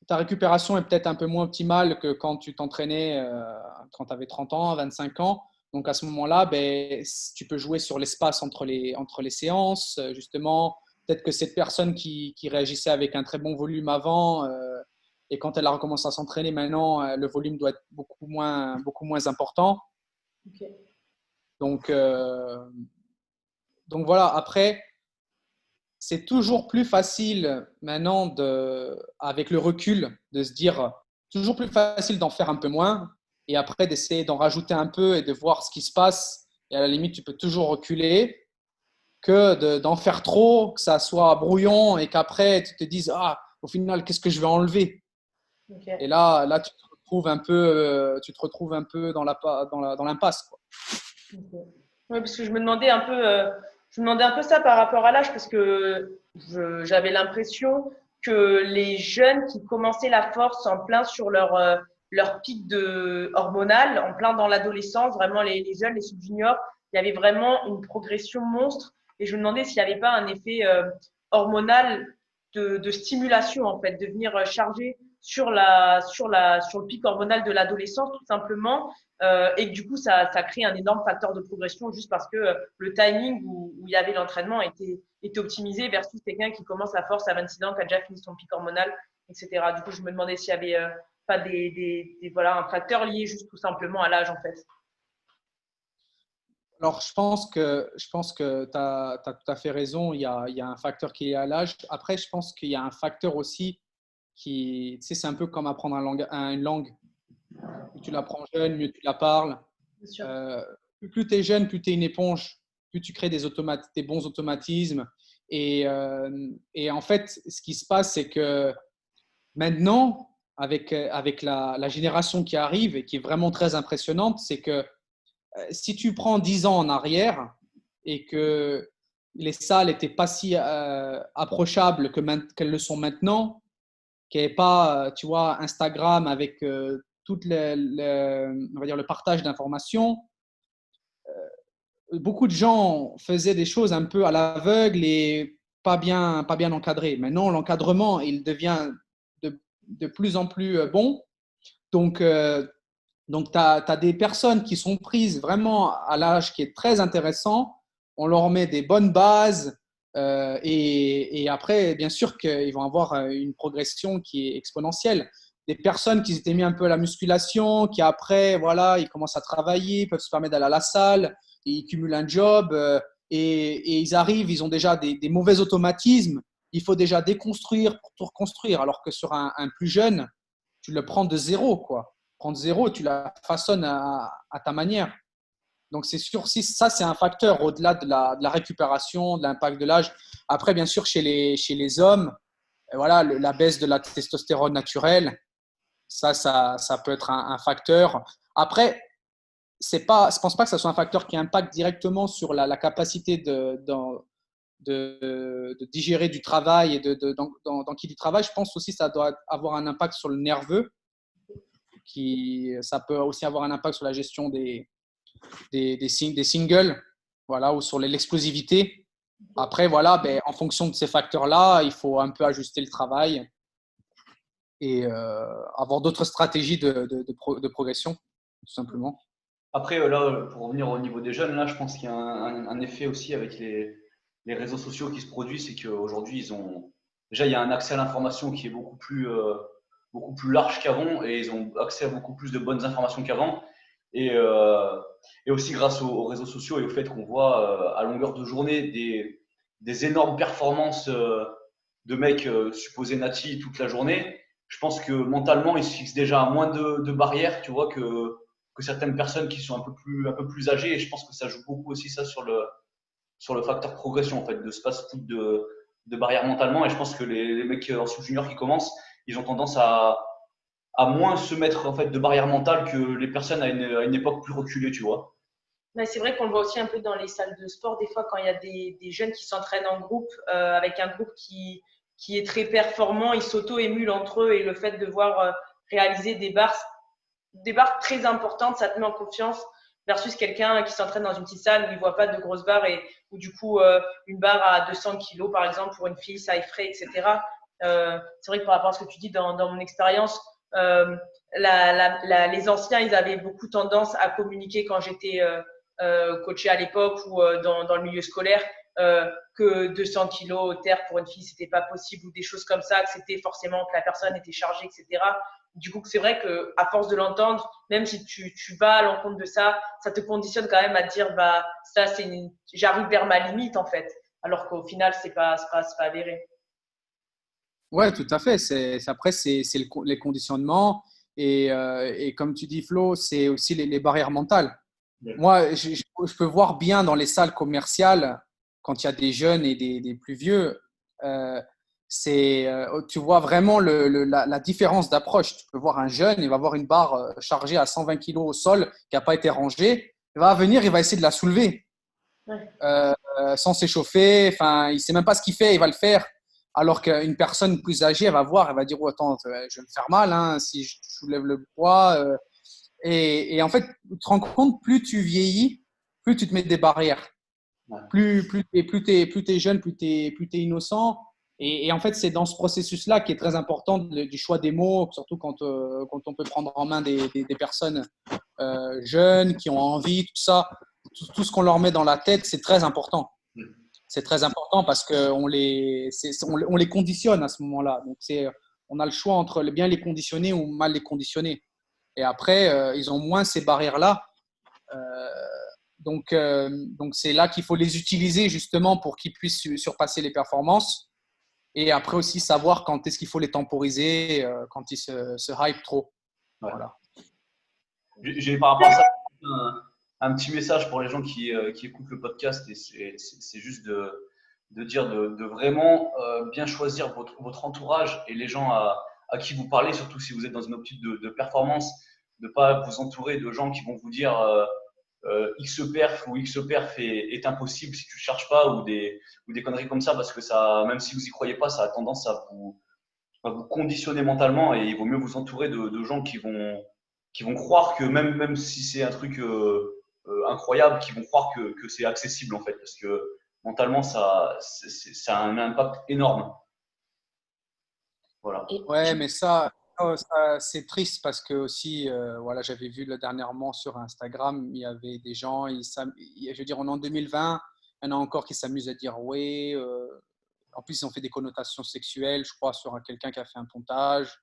ta récupération est peut-être un peu moins optimale que quand tu t'entraînais quand tu avais 30 ans, 25 ans. Donc à ce moment-là, ben, tu peux jouer sur l'espace entre les séances, justement. Peut-être que cette personne qui réagissait avec un très bon volume avant, et quand elle a recommencé à s'entraîner maintenant, le volume doit être beaucoup moins important. Ok. Donc, euh, donc voilà, après, c'est toujours plus facile maintenant, avec le recul, de se dire, toujours plus facile d'en faire un peu moins et après d'essayer d'en rajouter un peu et de voir ce qui se passe. Et à la limite, tu peux toujours reculer que d'en faire trop, que ça soit brouillon et qu'après, tu te dises, ah, au final, qu'est-ce que je vais enlever? Ok. Et là, tu te retrouves un peu dans l'impasse, quoi. Ok. Ouais, parce que je me demandais un peu ça par rapport à l'âge, parce que j'avais l'impression que les jeunes qui commençaient la force en plein sur leur pic hormonal, en plein dans l'adolescence, vraiment les jeunes, les sub-juniors, il y avait vraiment une progression monstre. Et je me demandais s'il n'y avait pas un effet hormonal de stimulation, en fait, de venir charger sur le pic hormonal de l'adolescence, tout simplement. Et que du coup, ça crée un énorme facteur de progression juste parce que le timing où il y avait l'entraînement était optimisé versus quelqu'un qui commence la force à 26 ans, qui a déjà fini son pic hormonal, etc. Du coup, je me demandais s'il y avait pas voilà, un facteur lié juste tout simplement à l'âge, en fait. Alors, je pense que tu as tout à fait raison. Il y a un facteur qui est à l'âge. Après, je pense qu'il y a un facteur aussi tu sais, c'est un peu comme apprendre une langue. Plus tu l'apprends jeune, mieux tu la parles. Bien sûr. Plus tu es jeune, plus tu es une éponge, plus tu crées des bons automatismes. Et en fait, ce qui se passe, c'est que maintenant, avec la génération qui arrive et qui est vraiment très impressionnante, c'est que si tu prends 10 ans en arrière et que les salles n'étaient pas si approchables qu'elles le sont maintenant, qu'il n'y avait pas, tu vois, Instagram avec tout on va dire le partage d'informations, beaucoup de gens faisaient des choses un peu à l'aveugle et pas bien encadrées. Maintenant, l'encadrement, il devient de plus en plus bon. Donc, tu as des personnes qui sont prises vraiment à l'âge qui est très intéressant. On leur met des bonnes bases, Et après, bien sûr qu'ils vont avoir une progression qui est exponentielle. Des personnes qui s'étaient mis un peu à la musculation, qui après, voilà, ils commencent à travailler, peuvent se permettre d'aller à la salle, ils cumulent un job et ils arrivent, ils ont déjà des mauvais automatismes. Il faut déjà déconstruire pour tout reconstruire. Alors que sur un plus jeune, tu le prends de zéro, quoi. Prends de zéro, tu la façonnes à ta manière. Donc, c'est sûr, si ça, c'est un facteur au-delà de la récupération, de l'impact de l'âge. Après, bien sûr, chez les hommes, voilà, la baisse de la testostérone naturelle, ça peut être un facteur. Après, je ne pense pas que ça soit un facteur qui impacte directement sur la capacité de digérer du travail et d'enquiller du travail. Je pense aussi que ça doit avoir un impact sur le nerveux, ça peut aussi avoir un impact sur la gestion des singles, voilà, ou sur l'explosivité. Après, voilà, en fonction de ces facteurs-là, il faut un peu ajuster le travail et avoir d'autres stratégies de progression, tout simplement. Après, là, pour revenir au niveau des jeunes, là, je pense qu'il y a un effet aussi avec les réseaux sociaux qui se produisent, c'est qu'aujourd'hui, déjà, il y a un accès à l'information qui est beaucoup plus large qu'avant et ils ont accès à beaucoup plus de bonnes informations qu'avant. Et, et aussi grâce aux réseaux sociaux et au fait qu'on voit à longueur de journée des énormes performances de mecs supposés natis toute la journée, je pense que mentalement, ils se fixent déjà moins de barrières, tu vois, que certaines personnes qui sont un peu plus âgées. Et je pense que ça joue beaucoup aussi ça sur le facteur progression, en fait, de se passer foutre de barrières mentalement. Et je pense que les mecs en sous-junior qui commencent, ils ont tendance à moins se mettre en fait de barrières mentales que les personnes à une époque plus reculée, tu vois. Mais c'est vrai qu'on le voit aussi un peu dans les salles de sport, des fois quand il y a des jeunes qui s'entraînent en groupe, avec un groupe qui est très performant, ils s'auto-émulent entre eux et le fait de voir réaliser des barres très importantes, ça te met en confiance versus quelqu'un qui s'entraîne dans une petite salle où il voit pas de grosses barres et où du coup une barre à 200 kilos par exemple pour une fille ça effraie, etc. C'est vrai que par rapport à ce que tu dis dans mon expérience, les anciens ils avaient beaucoup tendance à communiquer quand j'étais coachée à l'époque ou dans le milieu scolaire, que 200 kilos au terre pour une fille c'était pas possible ou des choses comme ça, que c'était forcément que la personne était chargée, etc. Du coup, c'est vrai que à force de l'entendre, même si tu vas à l'encontre de ça, ça te conditionne quand même à te dire bah ça j'arrive vers ma limite en fait, alors qu'au final c'est pas avéré. Ouais, tout à fait. Après, c'est les conditionnements et comme tu dis, Flo, c'est aussi les barrières mentales. Yeah. Moi, je peux voir bien dans les salles commerciales, quand il y a des jeunes et des plus vieux, euh, tu vois vraiment la différence d'approche. Tu peux voir un jeune, il va avoir une barre chargée à 120 kilos au sol qui n'a pas été rangée. Il va venir, il va essayer de la soulever Ouais. sans s'échauffer. Enfin, il ne sait même pas ce qu'il fait, il va le faire. Alors qu'une personne plus âgée, elle va voir, elle va dire oh, attends, je vais me faire mal hein, si je soulève le poids. Et en fait, tu te rends compte, plus tu vieillis, plus tu te mets des barrières. Ouais. Plus t'es jeune, plus t'es innocent. Et en fait, c'est dans ce processus-là qui est très important du choix des mots, surtout quand on peut prendre en main des personnes jeunes qui ont envie, tout ça. Tout ce qu'on leur met dans la tête, c'est très important. C'est très important parce qu'on on les conditionne à ce moment-là. Donc, on a le choix entre bien les conditionner ou mal les conditionner. Et après, ils ont moins ces barrières-là. Donc, c'est là qu'il faut les utiliser justement pour qu'ils puissent surpasser les performances. Et après aussi savoir quand est-ce qu'il faut les temporiser, quand ils se hype trop. Ouais. Voilà. J'ai par rapport à ça un petit message pour les gens qui écoutent le podcast et c'est juste de dire de vraiment bien choisir votre entourage et les gens à qui vous parlez, surtout si vous êtes dans une optique de performance, de ne pas vous entourer de gens qui vont vous dire X perf ou X perf est impossible si tu ne cherches pas ou des conneries comme ça parce que ça, même si vous n'y croyez pas, ça a tendance à vous conditionner mentalement et il vaut mieux vous entourer de gens qui vont croire que même si c'est un truc incroyable, qui vont croire que c'est accessible en fait parce que mentalement ça a un impact énorme. Voilà. Ouais, mais ça, c'est triste parce que aussi, voilà, j'avais vu dernièrement sur Instagram, il y avait des gens, je veux dire, on est en 2020, Il y en a encore qui s'amusent à dire ouais. En plus, ils ont fait des connotations sexuelles, je crois, sur quelqu'un qui a fait un pontage.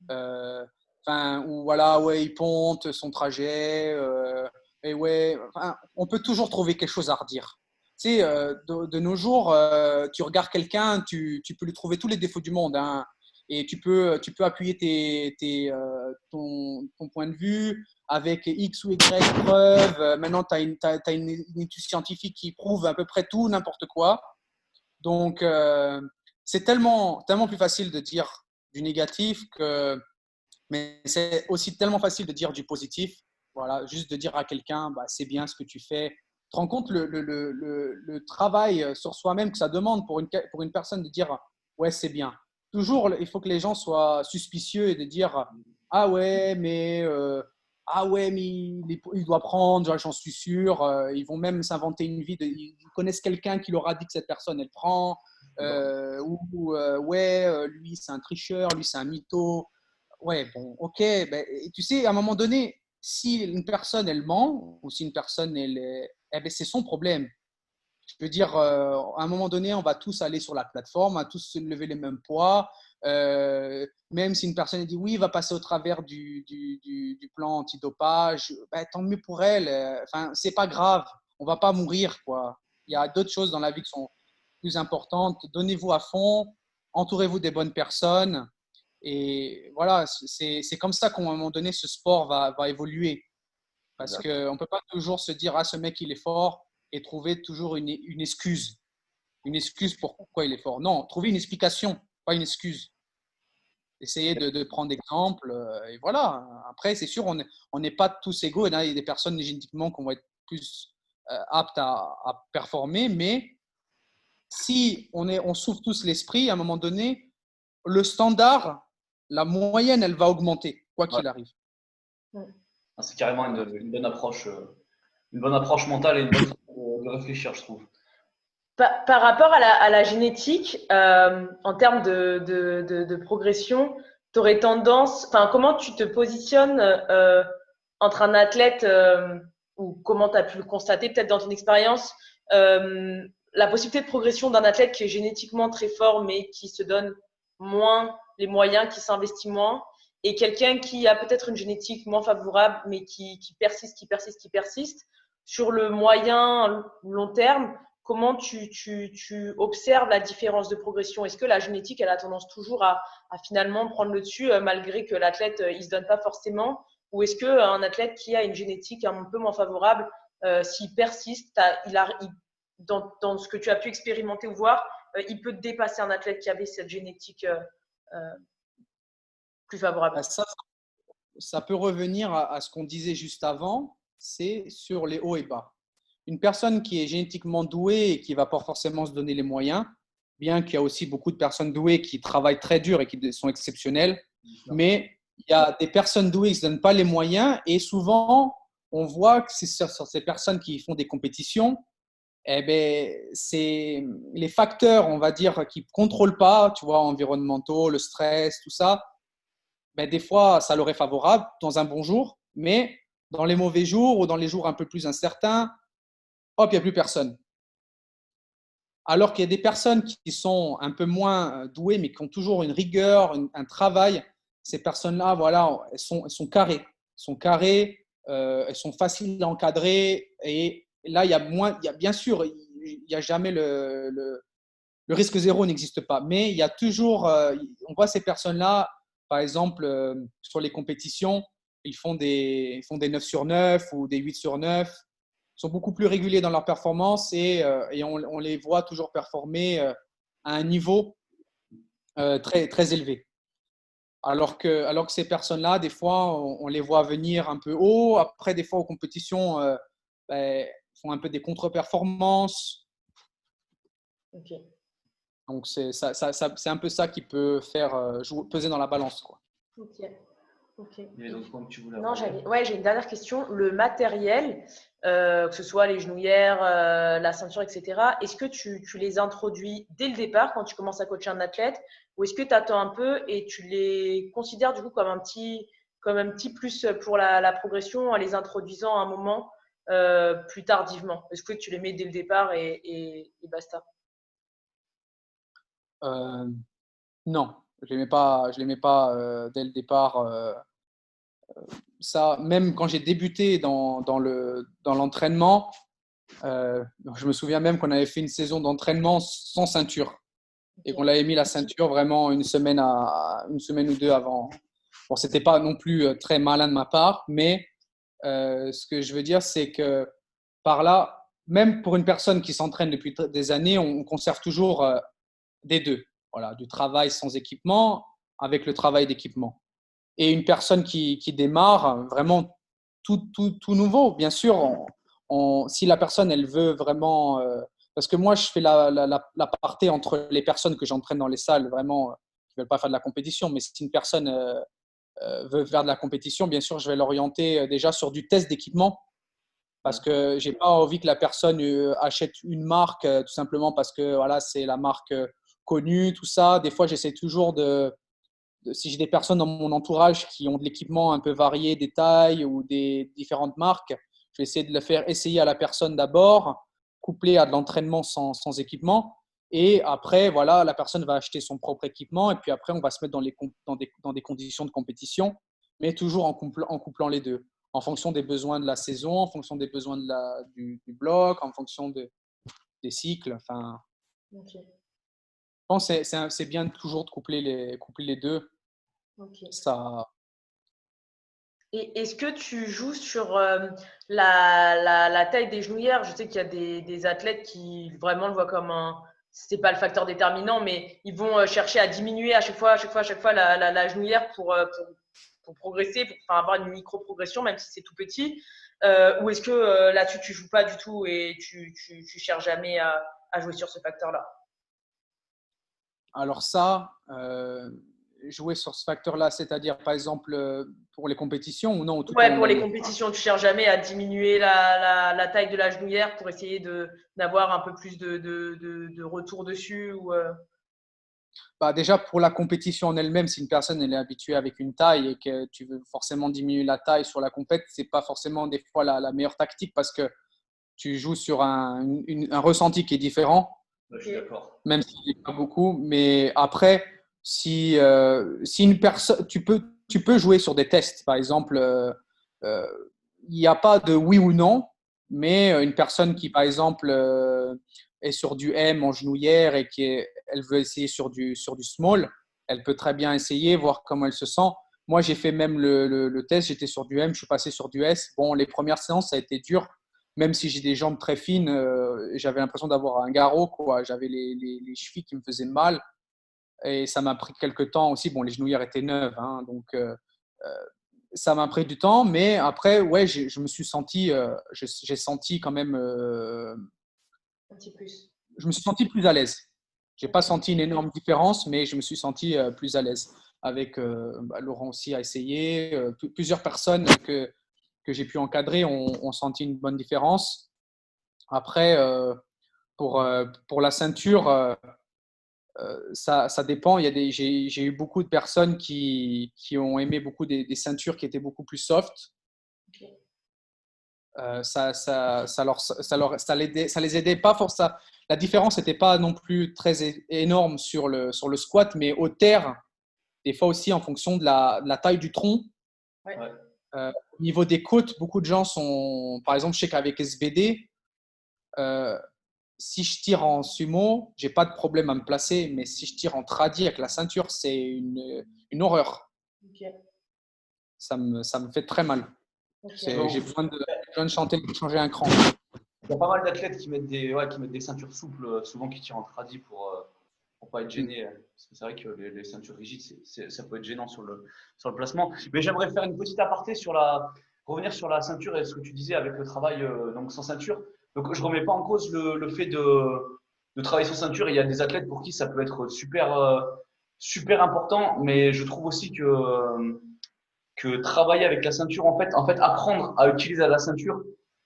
Ou voilà, ouais, il ponte son trajet. Et ouais, on peut toujours trouver quelque chose à redire. Tu sais, de nos jours, tu regardes quelqu'un, tu peux lui trouver tous les défauts du monde, hein, et tu peux appuyer ton point de vue avec X ou Y preuves. Maintenant, tu as une étude scientifique qui prouve à peu près tout, n'importe quoi. Donc, c'est tellement plus facile de dire du négatif mais c'est aussi tellement facile de dire du positif. Voilà, juste de dire à quelqu'un, bah, c'est bien ce que tu fais. Tu te rends compte le travail sur soi-même que ça demande pour une personne de dire, ouais, c'est bien. Toujours, il faut que les gens soient suspicieux et de dire, ah ouais, mais il doit prendre, j'en suis sûr. Ils vont même s'inventer une vie. Ils connaissent quelqu'un qui leur a dit que cette personne, elle prend. Lui, c'est un tricheur, lui, c'est un mytho. Ouais, bon, ok. Ben, et tu sais, à un moment donné, si une personne, elle ment, ou si une personne, ben, c'est son problème. Je veux dire, à un moment donné, on va tous aller sur la plateforme, on va tous se lever les mêmes poids. Même si une personne dit oui, va passer au travers du plan antidopage, ben, tant mieux pour elle. Enfin, c'est pas grave. On va pas mourir, quoi. Il y a d'autres choses dans la vie qui sont plus importantes. Donnez-vous à fond, entourez-vous des bonnes personnes. Et voilà, c'est comme ça qu'à un moment donné, ce sport va évoluer. Parce qu'on ne peut pas toujours se dire, ah, ce mec, il est fort, et trouver toujours une excuse. Une excuse pour pourquoi il est fort. Non, trouver une explication, pas une excuse. Essayer de prendre exemple. Et voilà. Après, c'est sûr, on n'est pas tous égaux. Il y a des personnes génétiquement qui vont être plus aptes à performer. Mais si on souffle tous l'esprit, à un moment donné, le standard, la moyenne, elle va augmenter, quoi qu'il arrive. C'est carrément une bonne approche mentale et une bonne façon de réfléchir, je trouve. Par rapport à la génétique, en termes de progression, tu aurais tendance, comment tu te positionnes entre un athlète, ou comment tu as pu le constater peut-être dans ton expérience, la possibilité de progression d'un athlète qui est génétiquement très fort mais qui se donne moins les moyens, qui s'investit moins, et quelqu'un qui a peut-être une génétique moins favorable mais qui persiste sur le moyen long terme. Comment tu observes la différence de progression? Est-ce que la génétique, elle a tendance toujours à finalement prendre le dessus malgré que l'athlète, il se donne pas forcément? Ou est-ce qu'un athlète qui a une génétique un peu moins favorable, s'il persiste, dans ce que tu as pu expérimenter ou voir, il peut dépasser un athlète qui avait cette génétique plus favorable? Ça peut revenir à ce qu'on disait juste avant, c'est sur les hauts et bas. Une personne qui est génétiquement douée et qui ne va pas forcément se donner les moyens, bien qu'il y a aussi beaucoup de personnes douées qui travaillent très dur et qui sont exceptionnelles, mais il y a des personnes douées qui ne se donnent pas les moyens et souvent, on voit que c'est sur ces personnes qui font des compétitions, eh ben, c'est les facteurs, on va dire, qui ne contrôlent pas, tu vois, environnementaux, le stress, tout ça, ben, des fois, ça leur est favorable dans un bon jour, mais dans les mauvais jours ou dans les jours un peu plus incertains, hop, il n'y a plus personne. Alors qu'il y a des personnes qui sont un peu moins douées, mais qui ont toujours une rigueur, un travail, ces personnes-là, voilà, elles sont carrées. Elles sont faciles à encadrer. Et là, bien sûr, il n'y a jamais le risque zéro n'existe pas. Mais il y a toujours, on voit ces personnes-là, par exemple, sur les compétitions, ils font des 9 sur 9 ou des 8 sur 9. Sont beaucoup plus réguliers dans leur performance et on les voit toujours performer à un niveau très, très élevé. Alors que ces personnes-là, des fois, on les voit venir un peu haut. Après, des fois, aux compétitions, font un peu des contre-performances. Okay. Donc, c'est un peu ça qui peut faire peser dans la balance, quoi. Ok. Il y avait d'autres points que tu voulais Non, aborder. j'ai une dernière question. Le matériel, que ce soit les genouillères, la ceinture, etc., est-ce que tu les introduis dès le départ quand tu commences à coacher un athlète, ou est-ce que tu attends un peu et tu les considères du coup comme un petit plus pour la progression en les introduisant à un moment plus tardivement? Est-ce que tu les mets dès le départ et basta? Non, je les mets pas dès le départ. Ça, même quand j'ai débuté dans l'entraînement, je me souviens même qu'on avait fait une saison d'entraînement sans ceinture et qu'on l'avait mis la ceinture vraiment une semaine ou deux avant. Bon, c'était pas non plus très malin de ma part, mais ce que je veux dire, c'est que par là, même pour une personne qui s'entraîne depuis des années, on conserve toujours des deux. Voilà, du travail sans équipement avec le travail d'équipement. Et une personne qui démarre, vraiment tout nouveau, bien sûr, si la personne, elle veut vraiment… parce que moi, je fais l'aparté entre les personnes que j'entraîne dans les salles, vraiment, qui ne veulent pas faire de la compétition, mais si une personne veut faire de la compétition, bien sûr, je vais l'orienter déjà sur du test d'équipement parce que j'ai pas envie que la personne achète une marque tout simplement parce que voilà, c'est la marque connue, tout ça. Des fois, j'essaie toujours si j'ai des personnes dans mon entourage qui ont de l'équipement un peu varié, des tailles ou des différentes marques, je vais essayer de le faire essayer à la personne d'abord, couplé à de l'entraînement sans équipement. Et après, voilà, la personne va acheter son propre équipement et puis après, on va se mettre dans des conditions de compétition, mais toujours en couplant les deux, en fonction des besoins de la saison, en fonction des besoins du bloc, en fonction des cycles. Enfin, Ok. je pense que c'est bien toujours de coupler les deux. Ok. Ça, Et est-ce que tu joues sur la taille des genouillères? Je sais qu'il y a des athlètes qui vraiment le voient comme c'est pas le facteur déterminant, mais ils vont chercher à diminuer à chaque fois la genouillère pour progresser, pour avoir une micro-progression, même si c'est tout petit. Ou est-ce que là-dessus, tu joues pas du tout et tu cherches jamais à jouer sur ce facteur-là? Alors ça, jouer sur ce facteur-là, c'est-à-dire par exemple pour les compétitions ou non, tout au Ouais, long pour de les l'année. compétitions, tu cherches jamais à diminuer la taille de la genouillère pour essayer d'avoir un peu plus de retour dessus Bah, déjà pour la compétition en elle-même, si une personne elle est habituée avec une taille et que tu veux forcément diminuer la taille sur la compète, c'est pas forcément des fois la meilleure tactique parce que tu joues sur un ressenti qui est différent, Je suis d'accord. même s'il n'est pas beaucoup. Mais après, si une personne, tu peux jouer sur des tests. Par exemple, euh, il n'y a pas de oui ou non, mais une personne qui, par exemple, est sur du M en genouillère et elle veut essayer sur du small, elle peut très bien essayer, voir comment elle se sent. Moi, j'ai fait même le test, j'étais sur du M, je suis passé sur du S. Bon, les premières séances, ça a été dur même si j'ai des jambes très fines, j'avais l'impression d'avoir un garrot, quoi. J'avais les chevilles qui me faisaient mal. Et ça m'a pris quelques temps aussi. Bon, les genouillères étaient neuves, hein, donc ça m'a pris du temps. Mais après, ouais, je me suis senti, j'ai senti quand même, un petit plus. je me suis senti plus à l'aise. J'ai pas Ok. senti une énorme différence, mais je me suis senti plus à l'aise. Avec Laurent aussi a essayé. Plusieurs personnes que j'ai pu encadrer ont senti une bonne différence. Après, pour la ceinture, ça dépend. J'ai eu beaucoup de personnes qui ont aimé beaucoup des ceintures qui étaient beaucoup plus soft. Ok. Ça les aidait pas forcément. La différence n'était pas non plus très énorme sur le squat, mais au terre, des fois aussi en fonction de la taille du tronc. Ouais. Au niveau des côtes, beaucoup de gens sont, par exemple, je sais qu'avec SBD, si je tire en sumo, j'ai pas de problème à me placer, mais si je tire en tradi avec la ceinture, c'est une horreur. Ok. Ça me fait très mal. Ok. J'ai besoin de changer un cran. Il y a pas mal d'athlètes qui mettent qui mettent des ceintures souples, souvent qui tirent en tradi pour pas être gênés. Parce que c'est vrai que les ceintures rigides, ça peut être gênant sur le placement. Mais j'aimerais faire une petite aparté revenir sur la ceinture et ce que tu disais avec le travail donc sans ceinture. Donc je remets pas en cause le fait de travailler sans ceinture. Il y a des athlètes pour qui ça peut être super important, mais je trouve aussi que travailler avec la ceinture, en fait, apprendre à utiliser la ceinture,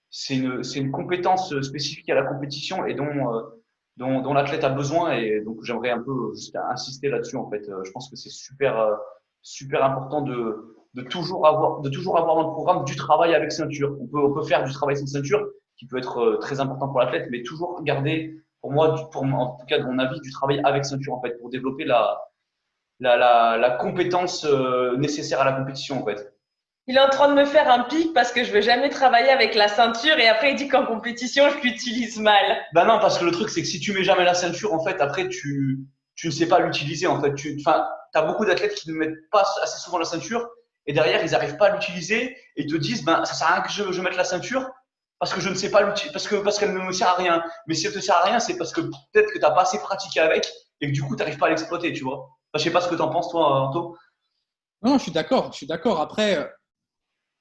c'est une compétence spécifique à la compétition et dont l'athlète a besoin. Et donc, j'aimerais un peu juste insister là-dessus, en fait. Je pense que c'est super important de toujours avoir dans le programme du travail avec ceinture. On peut faire du travail sans ceinture, qui peut être très important pour l'athlète, mais toujours garder, pour moi, en tout cas de mon avis, du travail avec ceinture, en fait, pour développer la compétence nécessaire à la compétition, en fait. Il est en train de me faire un pic parce que je veux jamais travailler avec la ceinture et après il dit qu'en compétition je l'utilise mal. Ben non, parce que le truc c'est que si tu mets jamais la ceinture, en fait, après tu ne sais pas l'utiliser, en fait. T'as beaucoup d'athlètes qui ne mettent pas assez souvent la ceinture et derrière ils n'arrivent pas à l'utiliser et ils te disent ben ça sert à rien que je mette la ceinture parce que je ne sais pas l'utiliser, parce qu'elle ne me sert à rien. Mais si elle te sert à rien, c'est parce que peut-être que t'as pas assez pratiqué avec et que du coup t'arrives pas à l'exploiter, tu vois. Enfin, je sais pas ce que t'en penses toi, Anto. Non, je suis d'accord.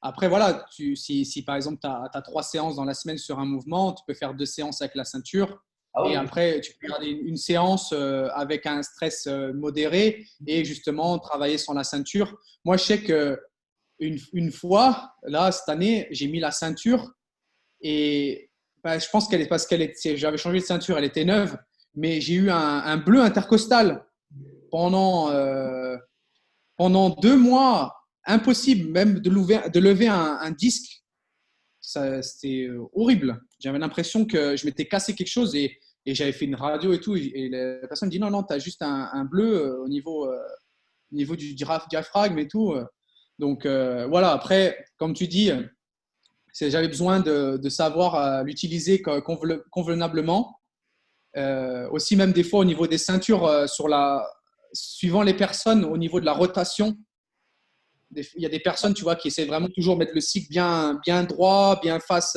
Après, voilà, si par exemple tu as 3 séances dans la semaine sur un mouvement, tu peux faire 2 séances avec la ceinture. Ah oui. Et après, tu peux garder une séance avec un stress modéré et justement travailler sans la ceinture. Moi, je sais qu'une fois, là, cette année, j'ai mis la ceinture et je pense qu'elle est parce j'avais changé de ceinture, elle était neuve, mais j'ai eu un bleu intercostal pendant 2 mois. Impossible même de lever un disque. C'était horrible. J'avais l'impression que je m'étais cassé quelque chose et j'avais fait une radio et tout. Et la personne me dit non, tu as juste un bleu au niveau du diaphragme et tout. Donc voilà, après, comme tu dis, j'avais besoin de savoir l'utiliser convenablement. Aussi, même des fois, au niveau des ceintures, suivant les personnes, au niveau de la rotation, il y a des personnes, tu vois, qui essaient vraiment toujours de mettre le cycle bien droit, bien face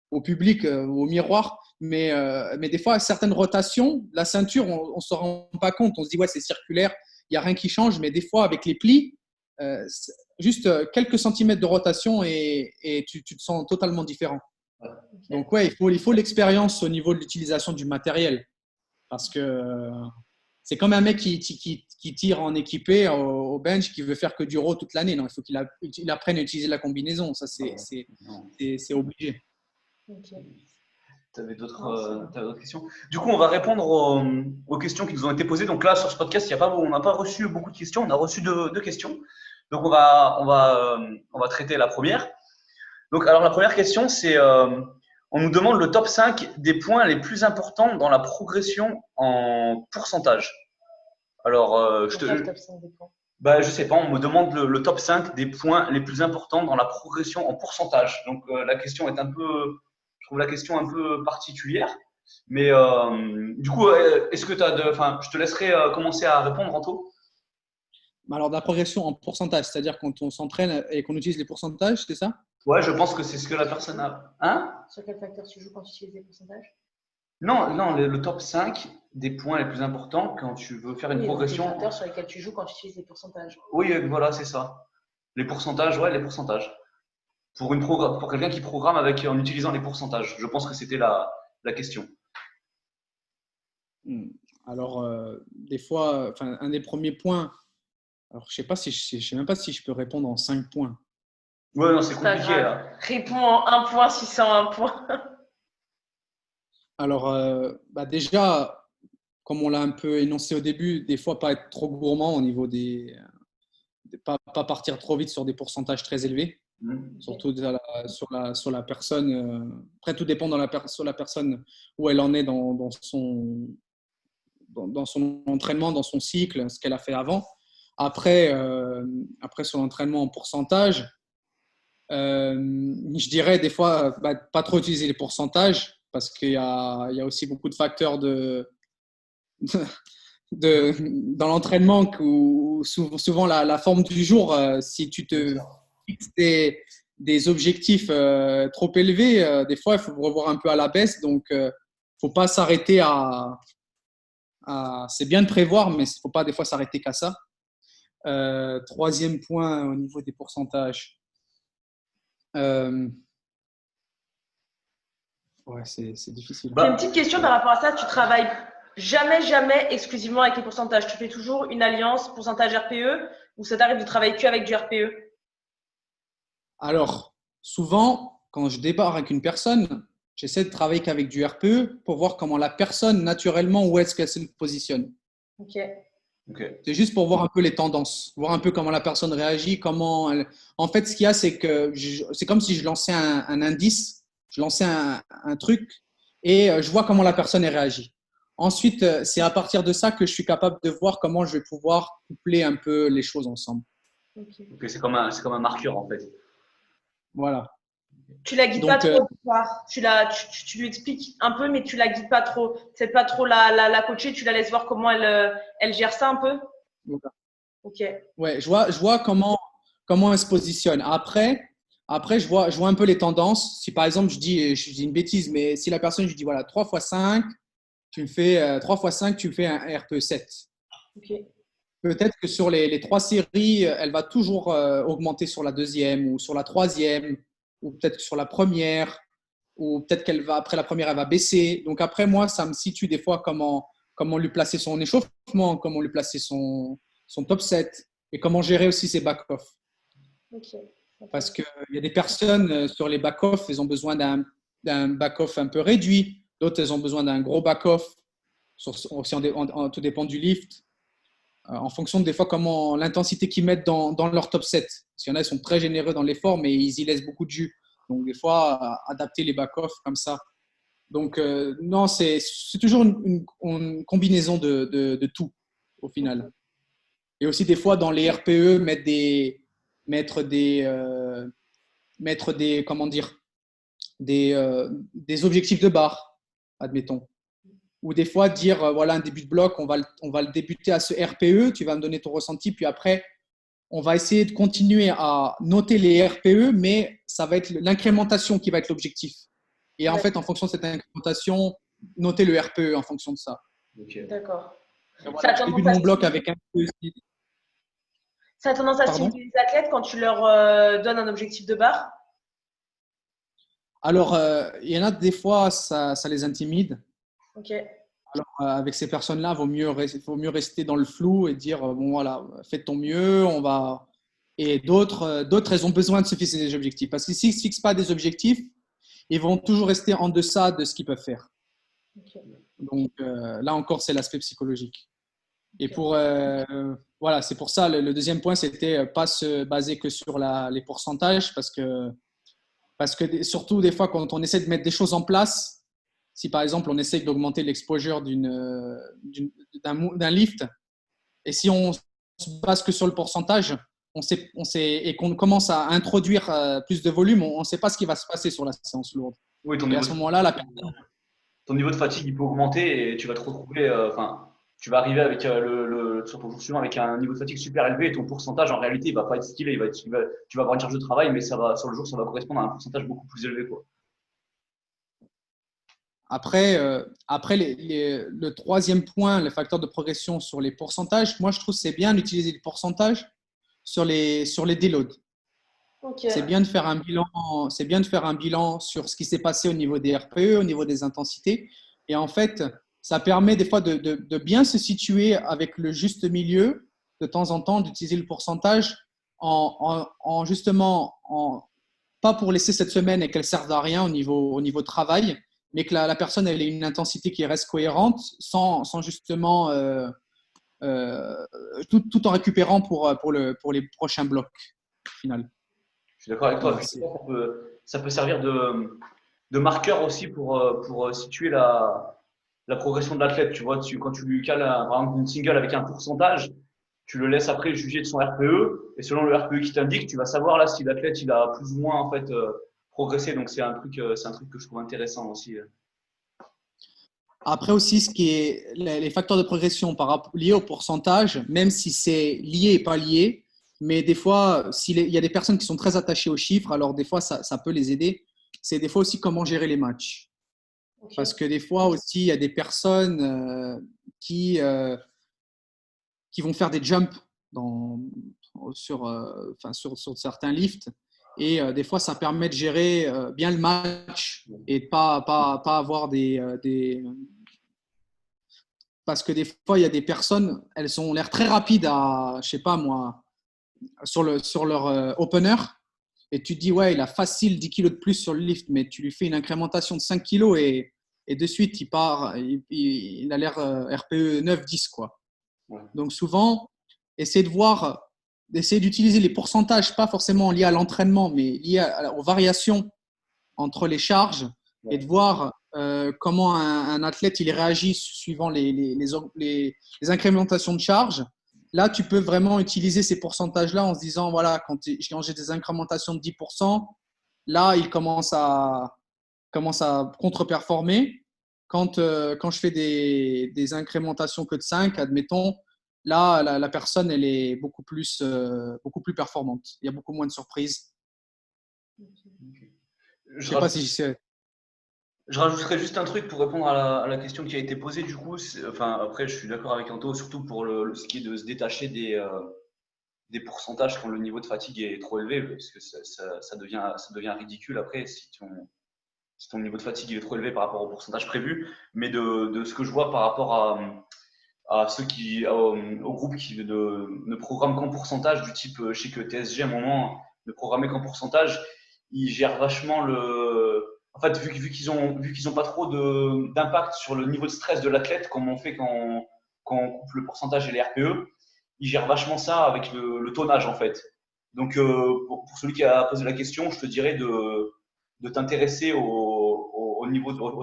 au public, au miroir. Mais des fois, à certaines rotations, la ceinture, on ne se rend pas compte. On se dit, ouais, c'est circulaire, il n'y a rien qui change. Mais des fois, avec les plis, juste quelques centimètres de rotation et tu te sens totalement différent. Donc, ouais, il faut l'expérience au niveau de l'utilisation du matériel. Parce que c'est comme un mec qui tire en équipé au bench, qui veut faire que du row toute l'année. Non, il faut qu'il apprenne à utiliser la combinaison. Ça, c'est obligé. Okay. Tu avais d'autres questions? Du coup, on va répondre aux questions qui nous ont été posées. Donc là, sur ce podcast, on n'a pas reçu beaucoup de questions. On a reçu deux questions. Donc, on va traiter la première. Donc, alors, la première question, c'est on nous demande le top 5 des points les plus importants dans la progression en pourcentage. Alors, je sais pas, on me demande le top 5 des points les plus importants dans la progression en pourcentage. Donc, la question est je trouve la question un peu particulière. Mais du coup, est-ce que je te laisserai commencer à répondre, Anto. Alors, de la progression en pourcentage, c'est-à-dire quand on s'entraîne et qu'on utilise les pourcentages, c'est ça? Ouais, je pense que c'est ce que la personne a. Hein? Sur quel facteur tu joues quand tu utilises les pourcentages? Non, le top 5 des points les plus importants quand tu veux faire une progression. Les facteurs sur lesquels tu joues quand tu utilises les pourcentages. Oui, voilà, c'est ça. Les pourcentages, ouais, les pourcentages. Pour quelqu'un qui programme en utilisant les pourcentages. Je pense que c'était la question. Alors, des fois, un des premiers points, alors je sais même pas si je peux répondre en 5 points. Ouais, non, c'est compliqué là. Réponds en 1 point si c'est en 1 point. Alors, déjà, comme on l'a un peu énoncé au début, des fois, pas être trop gourmand au niveau pas partir trop vite sur des pourcentages très élevés. Surtout sur la personne. Après, tout dépend sur la personne où elle en est dans son entraînement, dans son cycle, ce qu'elle a fait avant. Après sur l'entraînement en pourcentage, je dirais des fois pas trop utiliser les pourcentages parce qu'il y a aussi beaucoup de facteurs dans l'entraînement où souvent la forme du jour, si tu te fixes des objectifs trop élevés, des fois il faut revoir un peu à la baisse. Donc faut pas s'arrêter c'est bien de prévoir, mais il faut pas des fois s'arrêter qu'à ça. Troisième point au niveau des pourcentages. Ouais, c'est difficile. J'ai une petite question par rapport à ça. Tu travailles jamais exclusivement avec les pourcentages. Tu fais toujours une alliance pourcentage RPE ou ça t'arrive de travailler qu'avec du RPE? Alors, souvent, quand je débarque avec une personne, j'essaie de travailler qu'avec du RPE pour voir comment la personne, naturellement, où est-ce qu'elle se positionne. Ok. Ok. C'est juste pour voir un peu les tendances, voir un peu comment la personne réagit, En fait, ce qu'il y a, c'est que c'est comme si je lançais un indice, je lançais un truc et je vois comment la personne réagit. Ensuite, c'est à partir de ça que je suis capable de voir comment je vais pouvoir coupler un peu les choses ensemble. Ok. Ok, c'est comme un marqueur en fait. Voilà. Tu la guides pas Donc, trop au départ. Tu lui expliques un peu, mais tu la guides pas trop. C'est pas trop la coacher, tu la laisses voir comment elle gère ça un peu. voilà. Ok. Ouais, je vois comment elle se positionne. Après je vois un peu les tendances. Si par exemple, je dis une bêtise, mais si la personne, je dis voilà, 3 fois 5, tu me fais 3 fois 5, tu me fais un RPE 7. Ok. Peut-être que sur les trois séries, elle va toujours augmenter sur la deuxième ou sur la troisième, ou peut-être sur la première, ou peut-être qu'elle va, après la première, elle va baisser. Donc après, moi, ça me situe des fois comment lui placer son échauffement, comment lui placer son top set et comment gérer aussi ses back-off. Ok. Parce qu'il y a des personnes sur les back-off, elles ont besoin d'un back-off un peu réduit. D'autres, elles ont besoin d'un gros back-off. Tout dépend du lift. En fonction des fois comment l'intensité qu'ils mettent dans leur top set. Parce qu'il y en a, ils sont très généreux dans l'effort, mais ils y laissent beaucoup de jus. Donc, des fois, adapter les back-off comme ça. Donc, non, c'est toujours une combinaison de tout au final. Et aussi, des fois, dans les RPE, mettre des, comment dire, des objectifs de barre, admettons. Ou des fois, dire, voilà, un début de bloc, on va le débuter à ce RPE, tu vas me donner ton ressenti, puis après, on va essayer de continuer à noter les RPE, mais ça va être l'incrémentation qui va être l'objectif. Et en fait, en fonction de cette incrémentation, noter le RPE en fonction de ça. Ok. D'accord. Et Ça a voilà, je tendance débute à mon bloc stimuler, avec un peu. ça a tendance à Pardon? stimuler les athlètes quand tu leur donnes un objectif de barre. Alors, il y en a des fois, ça les intimide. Ok. Alors, avec ces personnes-là, vaut mieux rester dans le flou et dire, bon, voilà, fais de ton mieux, on va. Et d'autres, elles ont besoin de se fixer des objectifs. Parce que s'ils ne se fixent pas des objectifs, ils vont toujours rester en deçà de ce qu'ils peuvent faire. Ok. Donc, là encore, c'est l'aspect psychologique. Et Ok. voilà, c'est pour ça, le deuxième point, c'était pas se baser que sur les pourcentages, parce que surtout, des fois, quand on essaie de mettre des choses en place, si par exemple, on essaie d'augmenter l'exposure d'un lift, et si on se base que sur le pourcentage, et qu'on commence à introduire plus de volume, on ne sait pas ce qui va se passer sur la séance lourde. Oui, Et à ce moment-là, ton niveau de fatigue il peut augmenter et tu vas te retrouver, enfin, tu vas arriver avec sur ton jour suivant avec un niveau de fatigue super élevé et ton pourcentage en réalité il va pas être stylé, tu vas avoir une charge de travail, mais sur le jour ça va correspondre à un pourcentage beaucoup plus élevé, quoi. après le troisième point, le facteur de progression sur les pourcentages, moi je trouve que c'est bien d'utiliser les pourcentages sur les déloads. Ok. C'est bien de faire un bilan, c'est bien de faire un bilan sur ce qui s'est passé au niveau des RPE, au niveau des intensités. Et en fait, ça permet des fois de bien se situer avec le juste milieu, de temps en temps, d'utiliser le pourcentage justement, pas pour laisser cette semaine et qu'elle serve à rien au niveau travail, mais que la personne elle ait une intensité qui reste cohérente sans justement tout en récupérant pour les prochains blocs final. Je suis d'accord avec toi. Voilà, Puis, ça peut servir de marqueur aussi pour situer la progression de l'athlète. Tu vois, quand tu lui cales par exemple une single avec un pourcentage, tu le laisses après juger de son RPE et selon le RPE qui t'indique, tu vas savoir là si l'athlète il a plus ou moins en fait progressé. Donc c'est un truc que je trouve intéressant aussi. Après aussi, ce qui est les facteurs de progression liés au pourcentage, même si c'est lié et pas lié, mais des fois, il y a des personnes qui sont très attachées aux chiffres, alors des fois, ça peut les aider. C'est des fois aussi comment gérer les matchs. Ok. Parce que des fois aussi, il y a des personnes qui vont faire des jumps sur certains lifts. Et des fois, ça permet de gérer bien le match et de pas avoir Parce que des fois, il y a des personnes, elles ont l'air très rapides je sais pas moi, sur leur opener. Et tu te dis, ouais, il a facile 10 kilos de plus sur le lift, mais tu lui fais une incrémentation de 5 kilos et de suite, il a l'air RPE 9-10, quoi. Ouais. Donc souvent, essayer d'utiliser les pourcentages, pas forcément liés à l'entraînement, mais liés aux variations entre les charges et de voir comment un athlète il réagit suivant les incrémentations de charges. Là, tu peux vraiment utiliser ces pourcentages-là en se disant, voilà, quand j'ai des incrémentations de 10%, là, il commence à contre-performer. Quand je fais des incrémentations que de 5, admettons, là, la personne, elle est beaucoup plus performante. Il y a beaucoup moins de surprises. Je sais pas si c'est… Je rajouterais juste un truc pour répondre à la question qui a été posée. Du coup, enfin, après, je suis d'accord avec Anto, surtout pour ce qui est de se détacher des pourcentages quand le niveau de fatigue est trop élevé, parce que ça devient ridicule après si ton niveau de fatigue est trop élevé par rapport au pourcentage prévu. Mais de ce que je vois par rapport à ceux au groupe qui ne programment qu'en pourcentage, du type, je sais que TSG à un moment ne programmait qu'en pourcentage, ils gèrent vachement en fait, vu qu'ils ont pas trop d'impact sur le niveau de stress de l'athlète, comme on fait quand on coupe le pourcentage et les RPE, ils gèrent vachement ça avec le tonnage en fait. Donc pour celui qui a posé la question, je te dirais de t'intéresser au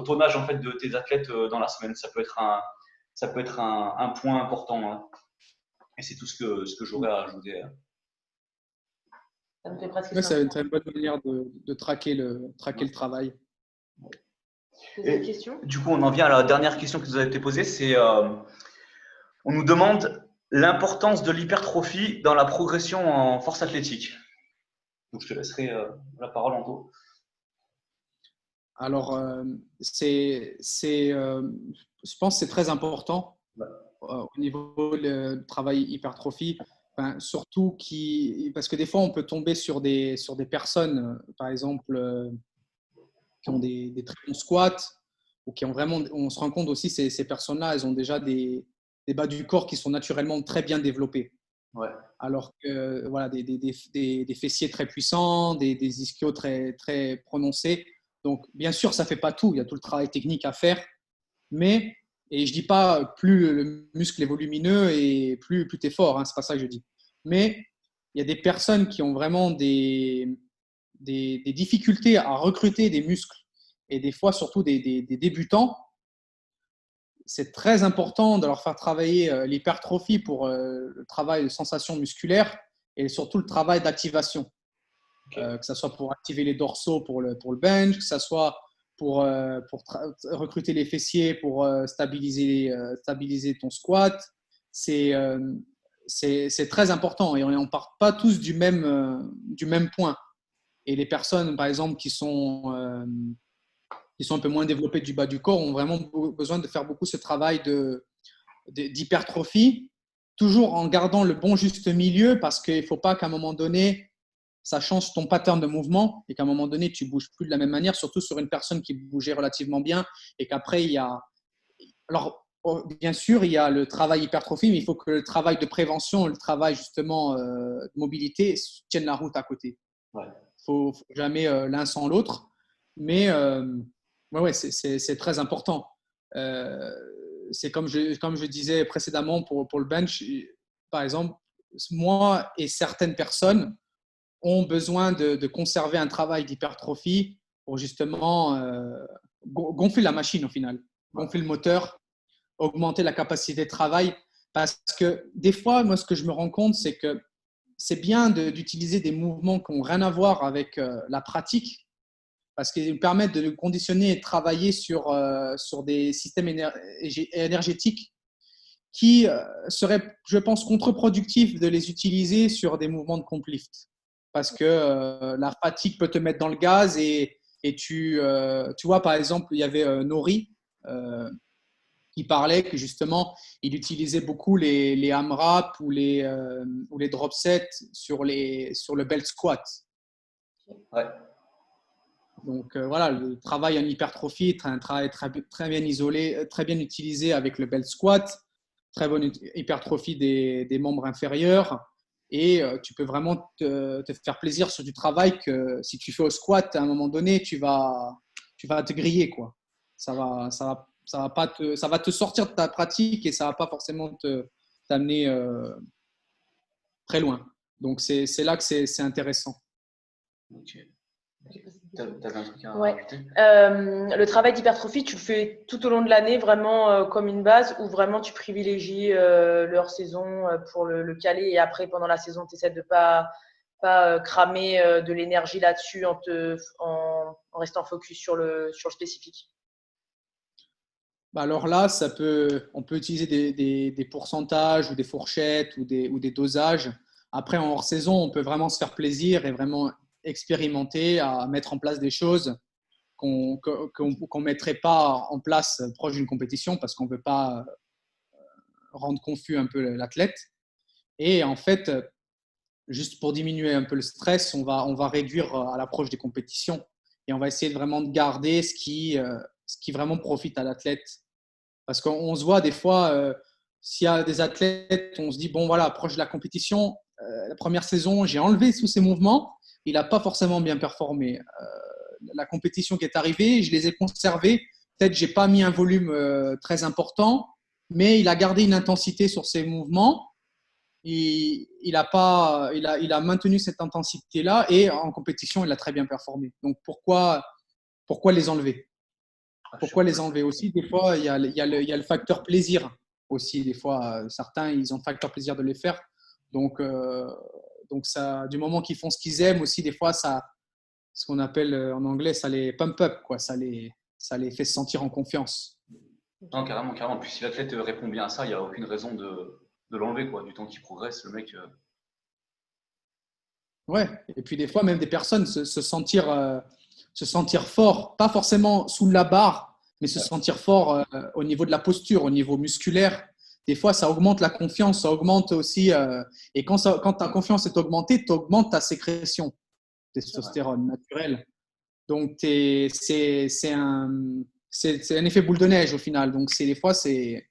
tonnage en fait de tes athlètes dans la semaine. Ça peut être un point important. Hein. Et c'est tout ce que j'aurais à ajouter. Ça me fait presque c'est une bonne manière de traquer le travail. Des questions ? Du coup, on en vient à la dernière question qui nous a été posée. C'est on nous demande l'importance de l'hypertrophie dans la progression en force athlétique. Donc, je te laisserai la parole, Anto. Alors, je pense que c'est très important au niveau du travail hypertrophie. Enfin, surtout parce que des fois, on peut tomber sur des personnes, par exemple, qui ont des très bons squats ou qui ont vraiment, on se rend compte aussi, ces personnes-là, elles ont déjà des bas du corps qui sont naturellement très bien développés. Ouais. Alors que voilà, des fessiers très puissants, des ischios très, très prononcés. Donc, bien sûr, ça ne fait pas tout. Il y a tout le travail technique à faire. Mais, et je ne dis pas plus le muscle est volumineux et plus tu es fort. Hein, ce n'est pas ça que je dis. Mais il y a des personnes qui ont vraiment des difficultés à recruter des muscles et des fois surtout des débutants. C'est très important de leur faire travailler l'hypertrophie pour le travail de sensation musculaire et surtout le travail d'activation. Okay. Que ce soit pour activer les dorsaux pour le bench, que ce soit pour recruter les fessiers, pour stabiliser ton squat. C'est très important et on ne part pas tous du même point. Et les personnes, par exemple, qui sont un peu moins développées du bas du corps ont vraiment besoin de faire beaucoup ce travail d'hypertrophie, toujours en gardant le bon juste milieu parce qu'il ne faut pas qu'à un moment donné, ça change ton pattern de mouvement et qu'à un moment donné, tu ne bouges plus de la même manière, surtout sur une personne qui bougeait relativement bien et qu'après, il y a… Alors, bien sûr, il y a le travail hypertrophie, mais il faut que le travail de prévention, le travail justement de mobilité tiennent la route à côté. Il ne faut jamais l'un sans l'autre. Mais ouais, c'est très important. C'est comme je disais précédemment pour le bench, par exemple, moi et certaines personnes ont besoin de conserver un travail d'hypertrophie pour justement gonfler la machine au final, gonfler le moteur, augmenter la capacité de travail. Parce que des fois, moi, ce que je me rends compte, c'est que c'est bien d'utiliser des mouvements qui n'ont rien à voir avec la pratique parce qu'ils permettent de conditionner et de travailler sur des systèmes énergétiques qui seraient, je pense, contre-productifs de les utiliser sur des mouvements de comp lift. Parce que la fatigue peut te mettre dans le gaz et tu vois, par exemple, il y avait Nori qui parlait que justement, il utilisait beaucoup les AMRAP ou les drop sets sur le belt squat. Ouais. Donc voilà, le travail en hypertrophie, un travail très bien isolé, très bien utilisé avec le belt squat, très bonne hypertrophie des membres inférieurs. Et tu peux vraiment te faire plaisir sur du travail que si tu fais au squat, à un moment donné, tu vas te griller, quoi. Ça va te sortir de ta pratique et ça va pas forcément t'amener très loin. Donc, c'est là que c'est intéressant. Ok. T'avais un truc à Ouais. rajouter? Le travail d'hypertrophie, tu le fais tout au long de l'année vraiment comme une base ou vraiment tu privilégies le hors-saison pour le caler et après pendant la saison tu essaies de pas cramer de l'énergie là-dessus en restant focus sur le spécifique. Bah alors là, on peut utiliser des pourcentages ou des fourchettes ou des dosages. Après, en hors saison, on peut vraiment se faire plaisir et vraiment expérimenter à mettre en place des choses qu'on ne mettrait pas en place proche d'une compétition parce qu'on ne veut pas rendre confus un peu l'athlète. Et en fait, juste pour diminuer un peu le stress, on va réduire à l'approche des compétitions et on va essayer vraiment de garder ce qui vraiment profite à l'athlète. Parce qu'on se voit des fois, s'il y a des athlètes, on se dit, bon voilà, proche de la compétition, la première saison, j'ai enlevé tous ces mouvements, il n'a pas forcément bien performé. La compétition qui est arrivée, je les ai conservés. Peut-être je n'ai pas mis un volume très important, mais il a gardé une intensité sur ses mouvements. Il a maintenu cette intensité-là et en compétition, il a très bien performé. Donc pourquoi les enlever? Pourquoi les enlever aussi? Des fois, il y a le facteur plaisir aussi. Des fois, certains, ils ont le facteur plaisir de les faire. Donc ça, du moment qu'ils font ce qu'ils aiment aussi, des fois, ça, ce qu'on appelle en anglais, ça les pump up, quoi. Ça les fait se sentir en confiance. Non, carrément, carrément. Puis si l'athlète répond bien à ça, il n'y a aucune raison de l'enlever, quoi. Du temps qu'il progresse, le mec. Ouais. Et puis des fois, même des personnes se sentir fort, pas forcément sous la barre, mais se sentir fort au niveau de la posture, au niveau musculaire. Des fois, ça augmente la confiance, ça augmente aussi. Et quand ta confiance est augmentée, tu augmentes ta sécrétion de testostérone naturelle. Donc, c'est un effet boule de neige au final. Donc, des fois, c'est.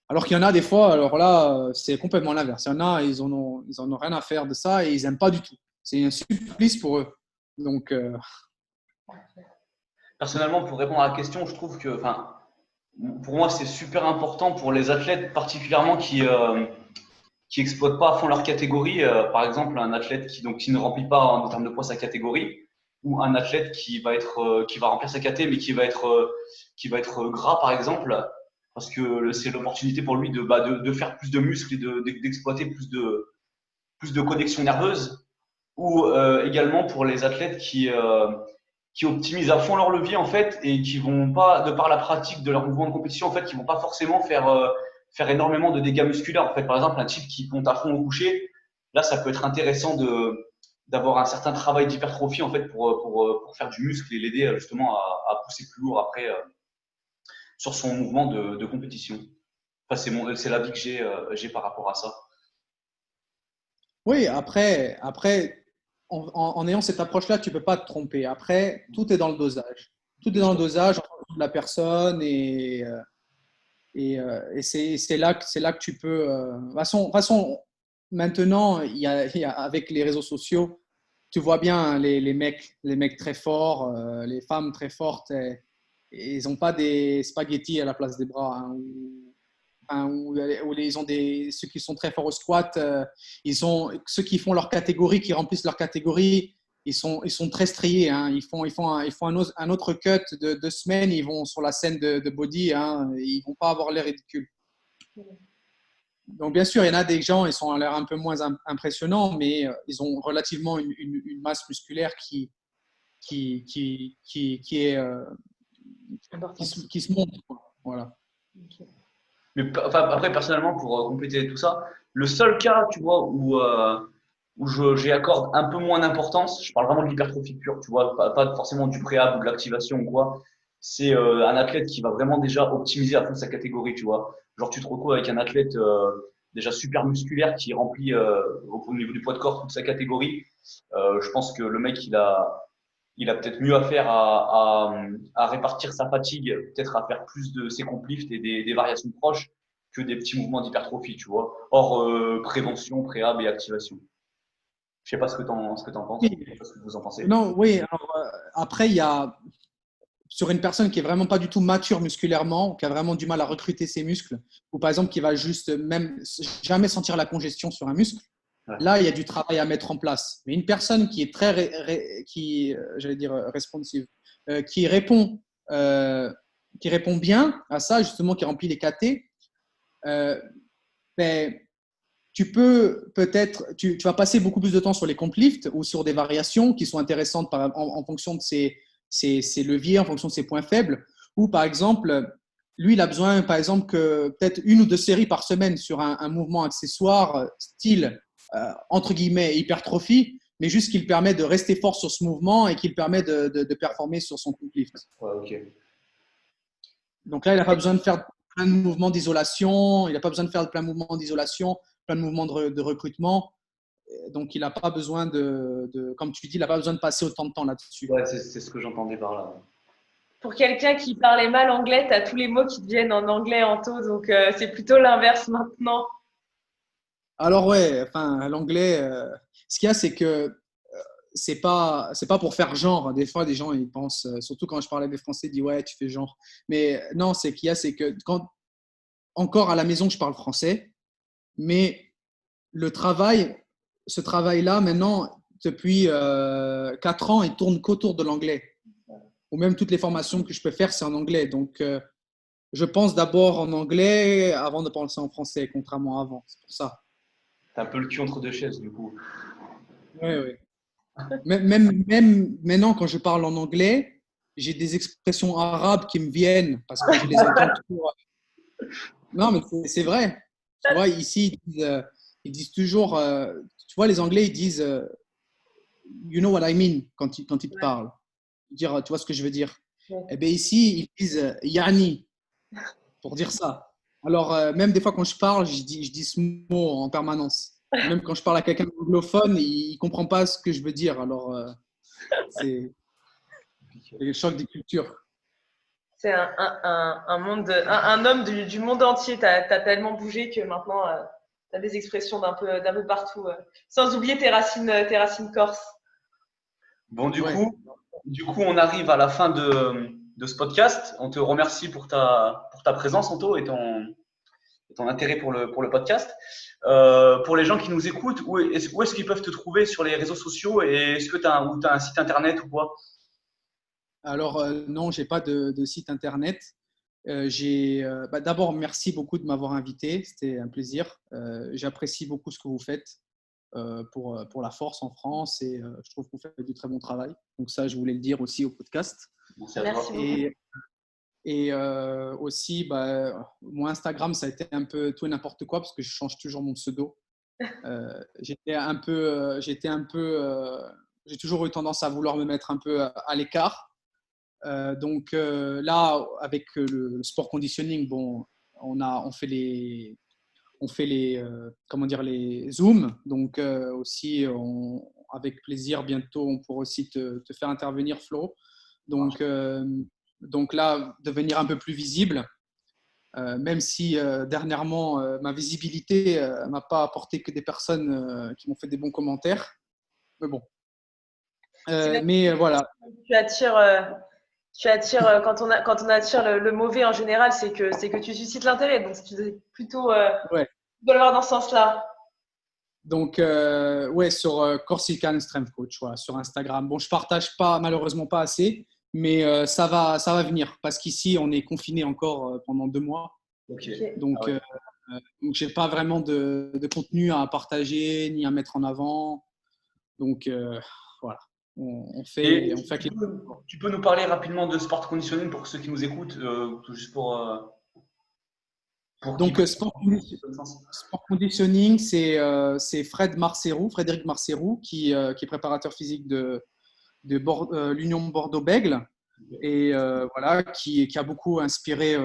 Alors qu'il y en a des fois, alors là, c'est complètement l'inverse. Il y en a, ils en ont rien à faire de ça et ils n'aiment pas du tout. C'est un supplice pour eux. Donc, Personnellement, pour répondre à la question, je trouve que, enfin, pour moi, c'est super important pour les athlètes, particulièrement qui exploitent pas à fond leur catégorie. Par exemple, un athlète qui ne remplit pas en termes de poids sa catégorie, ou un athlète qui va remplir sa caté, mais qui va être gras, par exemple, parce que c'est l'opportunité pour lui de faire plus de muscles et d'exploiter plus de connexions nerveuses, ou également pour les athlètes qui optimisent à fond leur levier en fait et qui vont pas, de par la pratique de leur mouvement de compétition en fait, qui vont pas forcément faire énormément de dégâts musculaires. En fait, par exemple, un type qui monte à fond au coucher, là, ça peut être intéressant d'avoir un certain travail d'hypertrophie en fait pour faire du muscle et l'aider justement à pousser plus lourd après sur son mouvement de compétition. Enfin, c'est l'avis que j'ai par rapport à ça. oui, après en ayant cette approche-là, tu ne peux pas te tromper. Après, tout est dans le dosage. Tout est dans le dosage en fonction de la personne et c'est là que tu peux. De toute façon, maintenant, avec les réseaux sociaux, tu vois bien les mecs très forts, les femmes très fortes, et ils n'ont pas des spaghettis à la place des bras. Hein, ils ont ceux qui sont très forts au squat, ceux qui font leur catégorie, qui remplissent leur catégorie, ils sont très striés. Hein. Ils font un autre cut de 2 semaines, ils vont sur la scène de body, hein, ils ne vont pas avoir l'air ridicule. Donc bien sûr, il y en a des gens, ils sont à l'air un peu moins impressionnants, mais ils ont relativement une masse musculaire qui est qui se montre. Voilà. Okay. Mais enfin, après, personnellement, pour compléter tout ça, le seul cas, tu vois, où j'y accorde un peu moins d'importance, je parle vraiment de l'hypertrophie pure, tu vois, pas forcément du préhab ou de l'activation ou quoi, c'est un athlète qui va vraiment déjà optimiser à fond sa catégorie, tu vois. Genre, tu te retrouves avec un athlète déjà super musculaire qui remplit au niveau du poids de corps toute sa catégorie. Je pense que le mec, il a peut-être mieux à faire à répartir sa fatigue, peut-être à faire plus de ses complift et des variations proches que des petits mouvements d'hypertrophie, tu vois. Hors prévention, préhab et activation. Je sais pas ce que t'en penses, Oui. je sais pas ce que vous en pensez. Non, oui. Alors, après, il y a sur une personne qui est vraiment pas du tout mature musculairement, qui a vraiment du mal à recruter ses muscles, ou par exemple qui va juste même jamais sentir la congestion sur un muscle, là il y a du travail à mettre en place. Mais une personne qui est très, j'allais dire responsive, qui répond bien à ça, justement, qui remplit les KT, ben, tu peux peut-être, tu vas passer beaucoup plus de temps sur les comp lifts ou sur des variations qui sont intéressantes en fonction de ses leviers, en fonction de ses points faibles. Ou par exemple, lui, il a besoin, par exemple, que peut-être 1 ou 2 séries par semaine sur un mouvement accessoire style, entre guillemets, hypertrophie, mais juste qu'il permet de rester fort sur ce mouvement et qu'il permet de performer sur son comp lift. Ouais, ok. Donc là, il n'a pas besoin de faire plein de mouvements d'isolation, il n'a pas besoin de faire plein de mouvements d'isolation, plein de mouvements de recrutement. Donc, il n'a pas besoin comme tu dis, il n'a pas besoin de passer autant de temps là-dessus. Ouais, c'est ce que j'entendais par là. Pour quelqu'un qui parlait mal anglais, tu as tous les mots qui te viennent en anglais, Anto, donc c'est plutôt l'inverse maintenant. Alors ouais, enfin l'anglais, ce qu'il y a, c'est que c'est pas pour faire genre. Des fois, des gens ils pensent, surtout quand je parlais des Français, ils disent ouais, tu fais genre. Mais non, c'est qu'il y a, c'est que quand encore à la maison, je parle français, mais ce travail-là, maintenant, depuis 4 ans, il tourne qu'autour de l'anglais. Ou même toutes les formations que je peux faire, c'est en anglais. Donc, je pense d'abord en anglais avant de penser en français, contrairement à avant. C'est pour ça. T'as un peu le cul entre 2 chaises, du coup. Oui, oui. Même maintenant, quand je parle en anglais, j'ai des expressions arabes qui me viennent parce que je les entends toujours. Non, mais c'est vrai. Tu vois, ici, ils disent toujours, tu vois, les Anglais, ils disent you know what I mean quand ils te parlent. Dire, tu vois ce que je veux dire. Ouais. Eh bien, ici, ils disent yani pour dire ça. Alors, même des fois, quand je parle, je dis ce mot en permanence. Même quand je parle à quelqu'un d'anglophone, il ne comprend pas ce que je veux dire. Alors, c'est le choc des cultures. C'est un homme du monde entier. Tu as tellement bougé que maintenant, tu as des expressions d'un peu partout. Sans oublier tes racines corses. Bon, du Ouais. coup, on arrive à la fin de ce podcast. On te remercie pour ta présence, Anto, et ton intérêt pour le podcast. Pour les gens qui nous écoutent, où est-ce qu'ils peuvent te trouver sur les réseaux sociaux et est-ce que tu as un site internet ou quoi? Alors, non, je n'ai pas de site internet. D'abord, merci beaucoup de m'avoir invité. C'était un plaisir. J'apprécie beaucoup ce que vous faites pour la force en France et je trouve que vous faites du très bon travail. Donc ça, je voulais le dire aussi au podcast. Merci à Merci toi. beaucoup. Et aussi, mon Instagram, ça a été un peu tout et n'importe quoi parce que je change toujours mon pseudo. J'ai toujours eu tendance à vouloir me mettre un peu à l'écart. Donc là, avec le sport conditioning, bon, on fait les comment dire, les Zooms. Donc aussi, avec plaisir, bientôt, on pourra aussi te faire intervenir, Flo. Donc là, devenir un peu plus visible, même si dernièrement, ma visibilité m'a pas apporté que des personnes qui m'ont fait des bons commentaires. Mais bon. Mais voilà. Tu attires quand on attire le mauvais en général, c'est que tu suscites l'intérêt. Donc c'est plutôt Ouais. tu dois le voir dans ce sens-là. Donc, ouais, sur Corsican Strength Coach, voilà, sur Instagram. Bon, je partage malheureusement pas assez, mais ça va venir parce qu'ici, on est confiné encore pendant 2 mois. Ok. Donc, Ah ouais. donc j'ai pas vraiment de contenu à partager ni à mettre en avant. Donc, voilà, on fait Et avec tu peux nous parler rapidement de sport conditioning pour ceux qui nous écoutent, juste pour Donc, sport conditioning, c'est Frédéric Marcerou, qui est préparateur physique de l'Union Bordeaux-Bègles et voilà, qui a beaucoup inspiré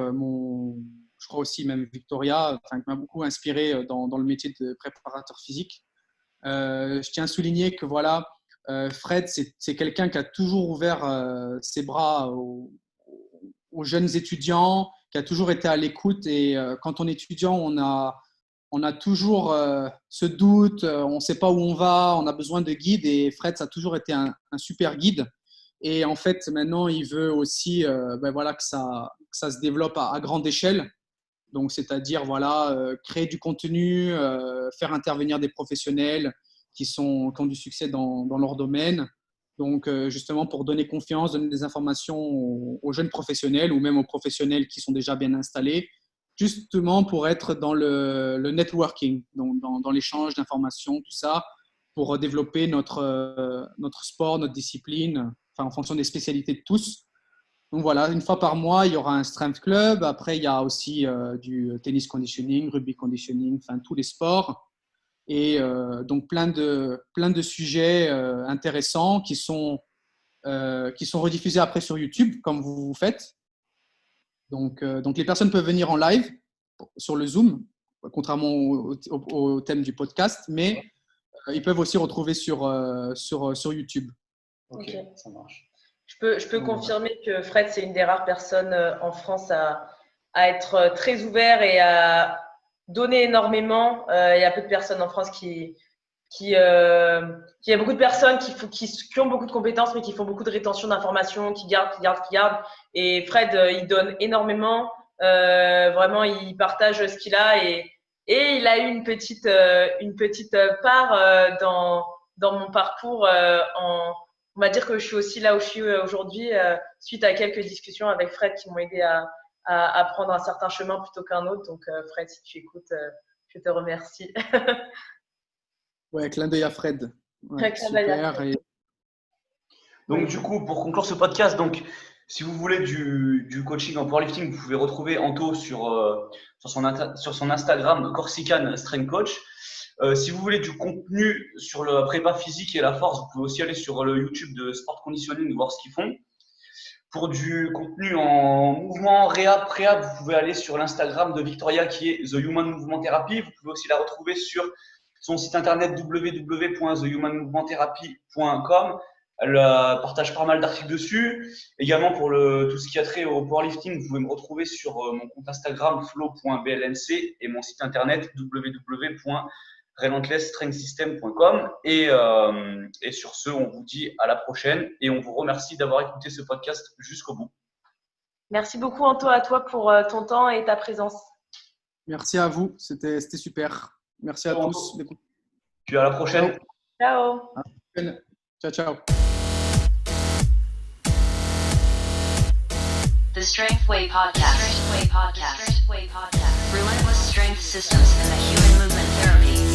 je crois aussi même Victoria, qui m'a beaucoup inspiré dans le métier de préparateur physique. Je tiens à souligner que voilà, Fred, c'est quelqu'un qui a toujours ouvert ses bras aux jeunes étudiants, qui a toujours été à l'écoute. Et quand on est étudiant, on a toujours ce doute, on ne sait pas où on va, on a besoin de guide. Et Fred, ça a toujours été un super guide Et en fait, maintenant, il veut aussi voilà, que ça se développe à grande échelle. Donc, c'est-à-dire créer du contenu, faire intervenir des professionnels qui ont du succès dans leur domaine. Donc, justement, pour donner confiance, donner des informations aux jeunes professionnels ou même aux professionnels qui sont déjà bien installés, justement pour être dans le networking, donc dans l'échange d'informations, tout ça, pour développer notre sport, notre discipline, en fonction des spécialités de tous. Donc voilà, une fois par mois, il y aura un strength club. Après, il y a aussi du tennis conditioning, rugby conditioning, tous les sports. Et donc plein de sujets intéressants qui sont rediffusés après sur YouTube, comme vous faites. Donc les personnes peuvent venir en live sur le Zoom, contrairement au thème du podcast, mais ils peuvent aussi retrouver sur YouTube. Ok, ça marche. Je peux confirmer que Fred, c'est une des rares personnes en France à être très ouvert et à donner énormément. Il y a peu de personnes en France il y a beaucoup de personnes qui ont beaucoup de compétences, mais qui font beaucoup de rétention d'informations, qui gardent. Et Fred, il donne énormément. Vraiment, il partage ce qu'il a et il a eu une petite part dans mon parcours. On va dire que je suis aussi là où je suis aujourd'hui suite à quelques discussions avec Fred qui m'ont aidé à prendre un certain chemin plutôt qu'un autre. Donc, Fred, si tu écoutes, je te remercie. Ouais, clin d'œil à Fred. Ouais, super. Donc, du coup, pour conclure ce podcast, donc, si vous voulez du coaching en powerlifting, vous pouvez retrouver Anto sur son Instagram, Corsican Strength Coach. Si vous voulez du contenu sur la prépa physique et la force, vous pouvez aussi aller sur le YouTube de Sport Conditioning, voir ce qu'ils font. Pour du contenu en mouvement, réhab, préhab, vous pouvez aller sur l'Instagram de Victoria qui est The Human Movement Therapy. Vous pouvez aussi la retrouver sur son site internet www.thehumanmovementtherapy.com. Elle partage pas mal d'articles dessus. Également pour tout ce qui a trait au powerlifting, vous pouvez me retrouver sur mon compte Instagram flow.blnc et mon site internet www.relentlessstrengthsystem.com et sur ce, on vous dit à la prochaine et on vous remercie d'avoir écouté ce podcast jusqu'au bout. Merci beaucoup Anto, à toi pour ton temps et ta présence. Merci à vous, c'était super. Merci à tous. Puis à la prochaine. Ciao. Ciao, ciao. The Strength Way Podcast. Relentless Strength Systems and the Human Movement Therapy.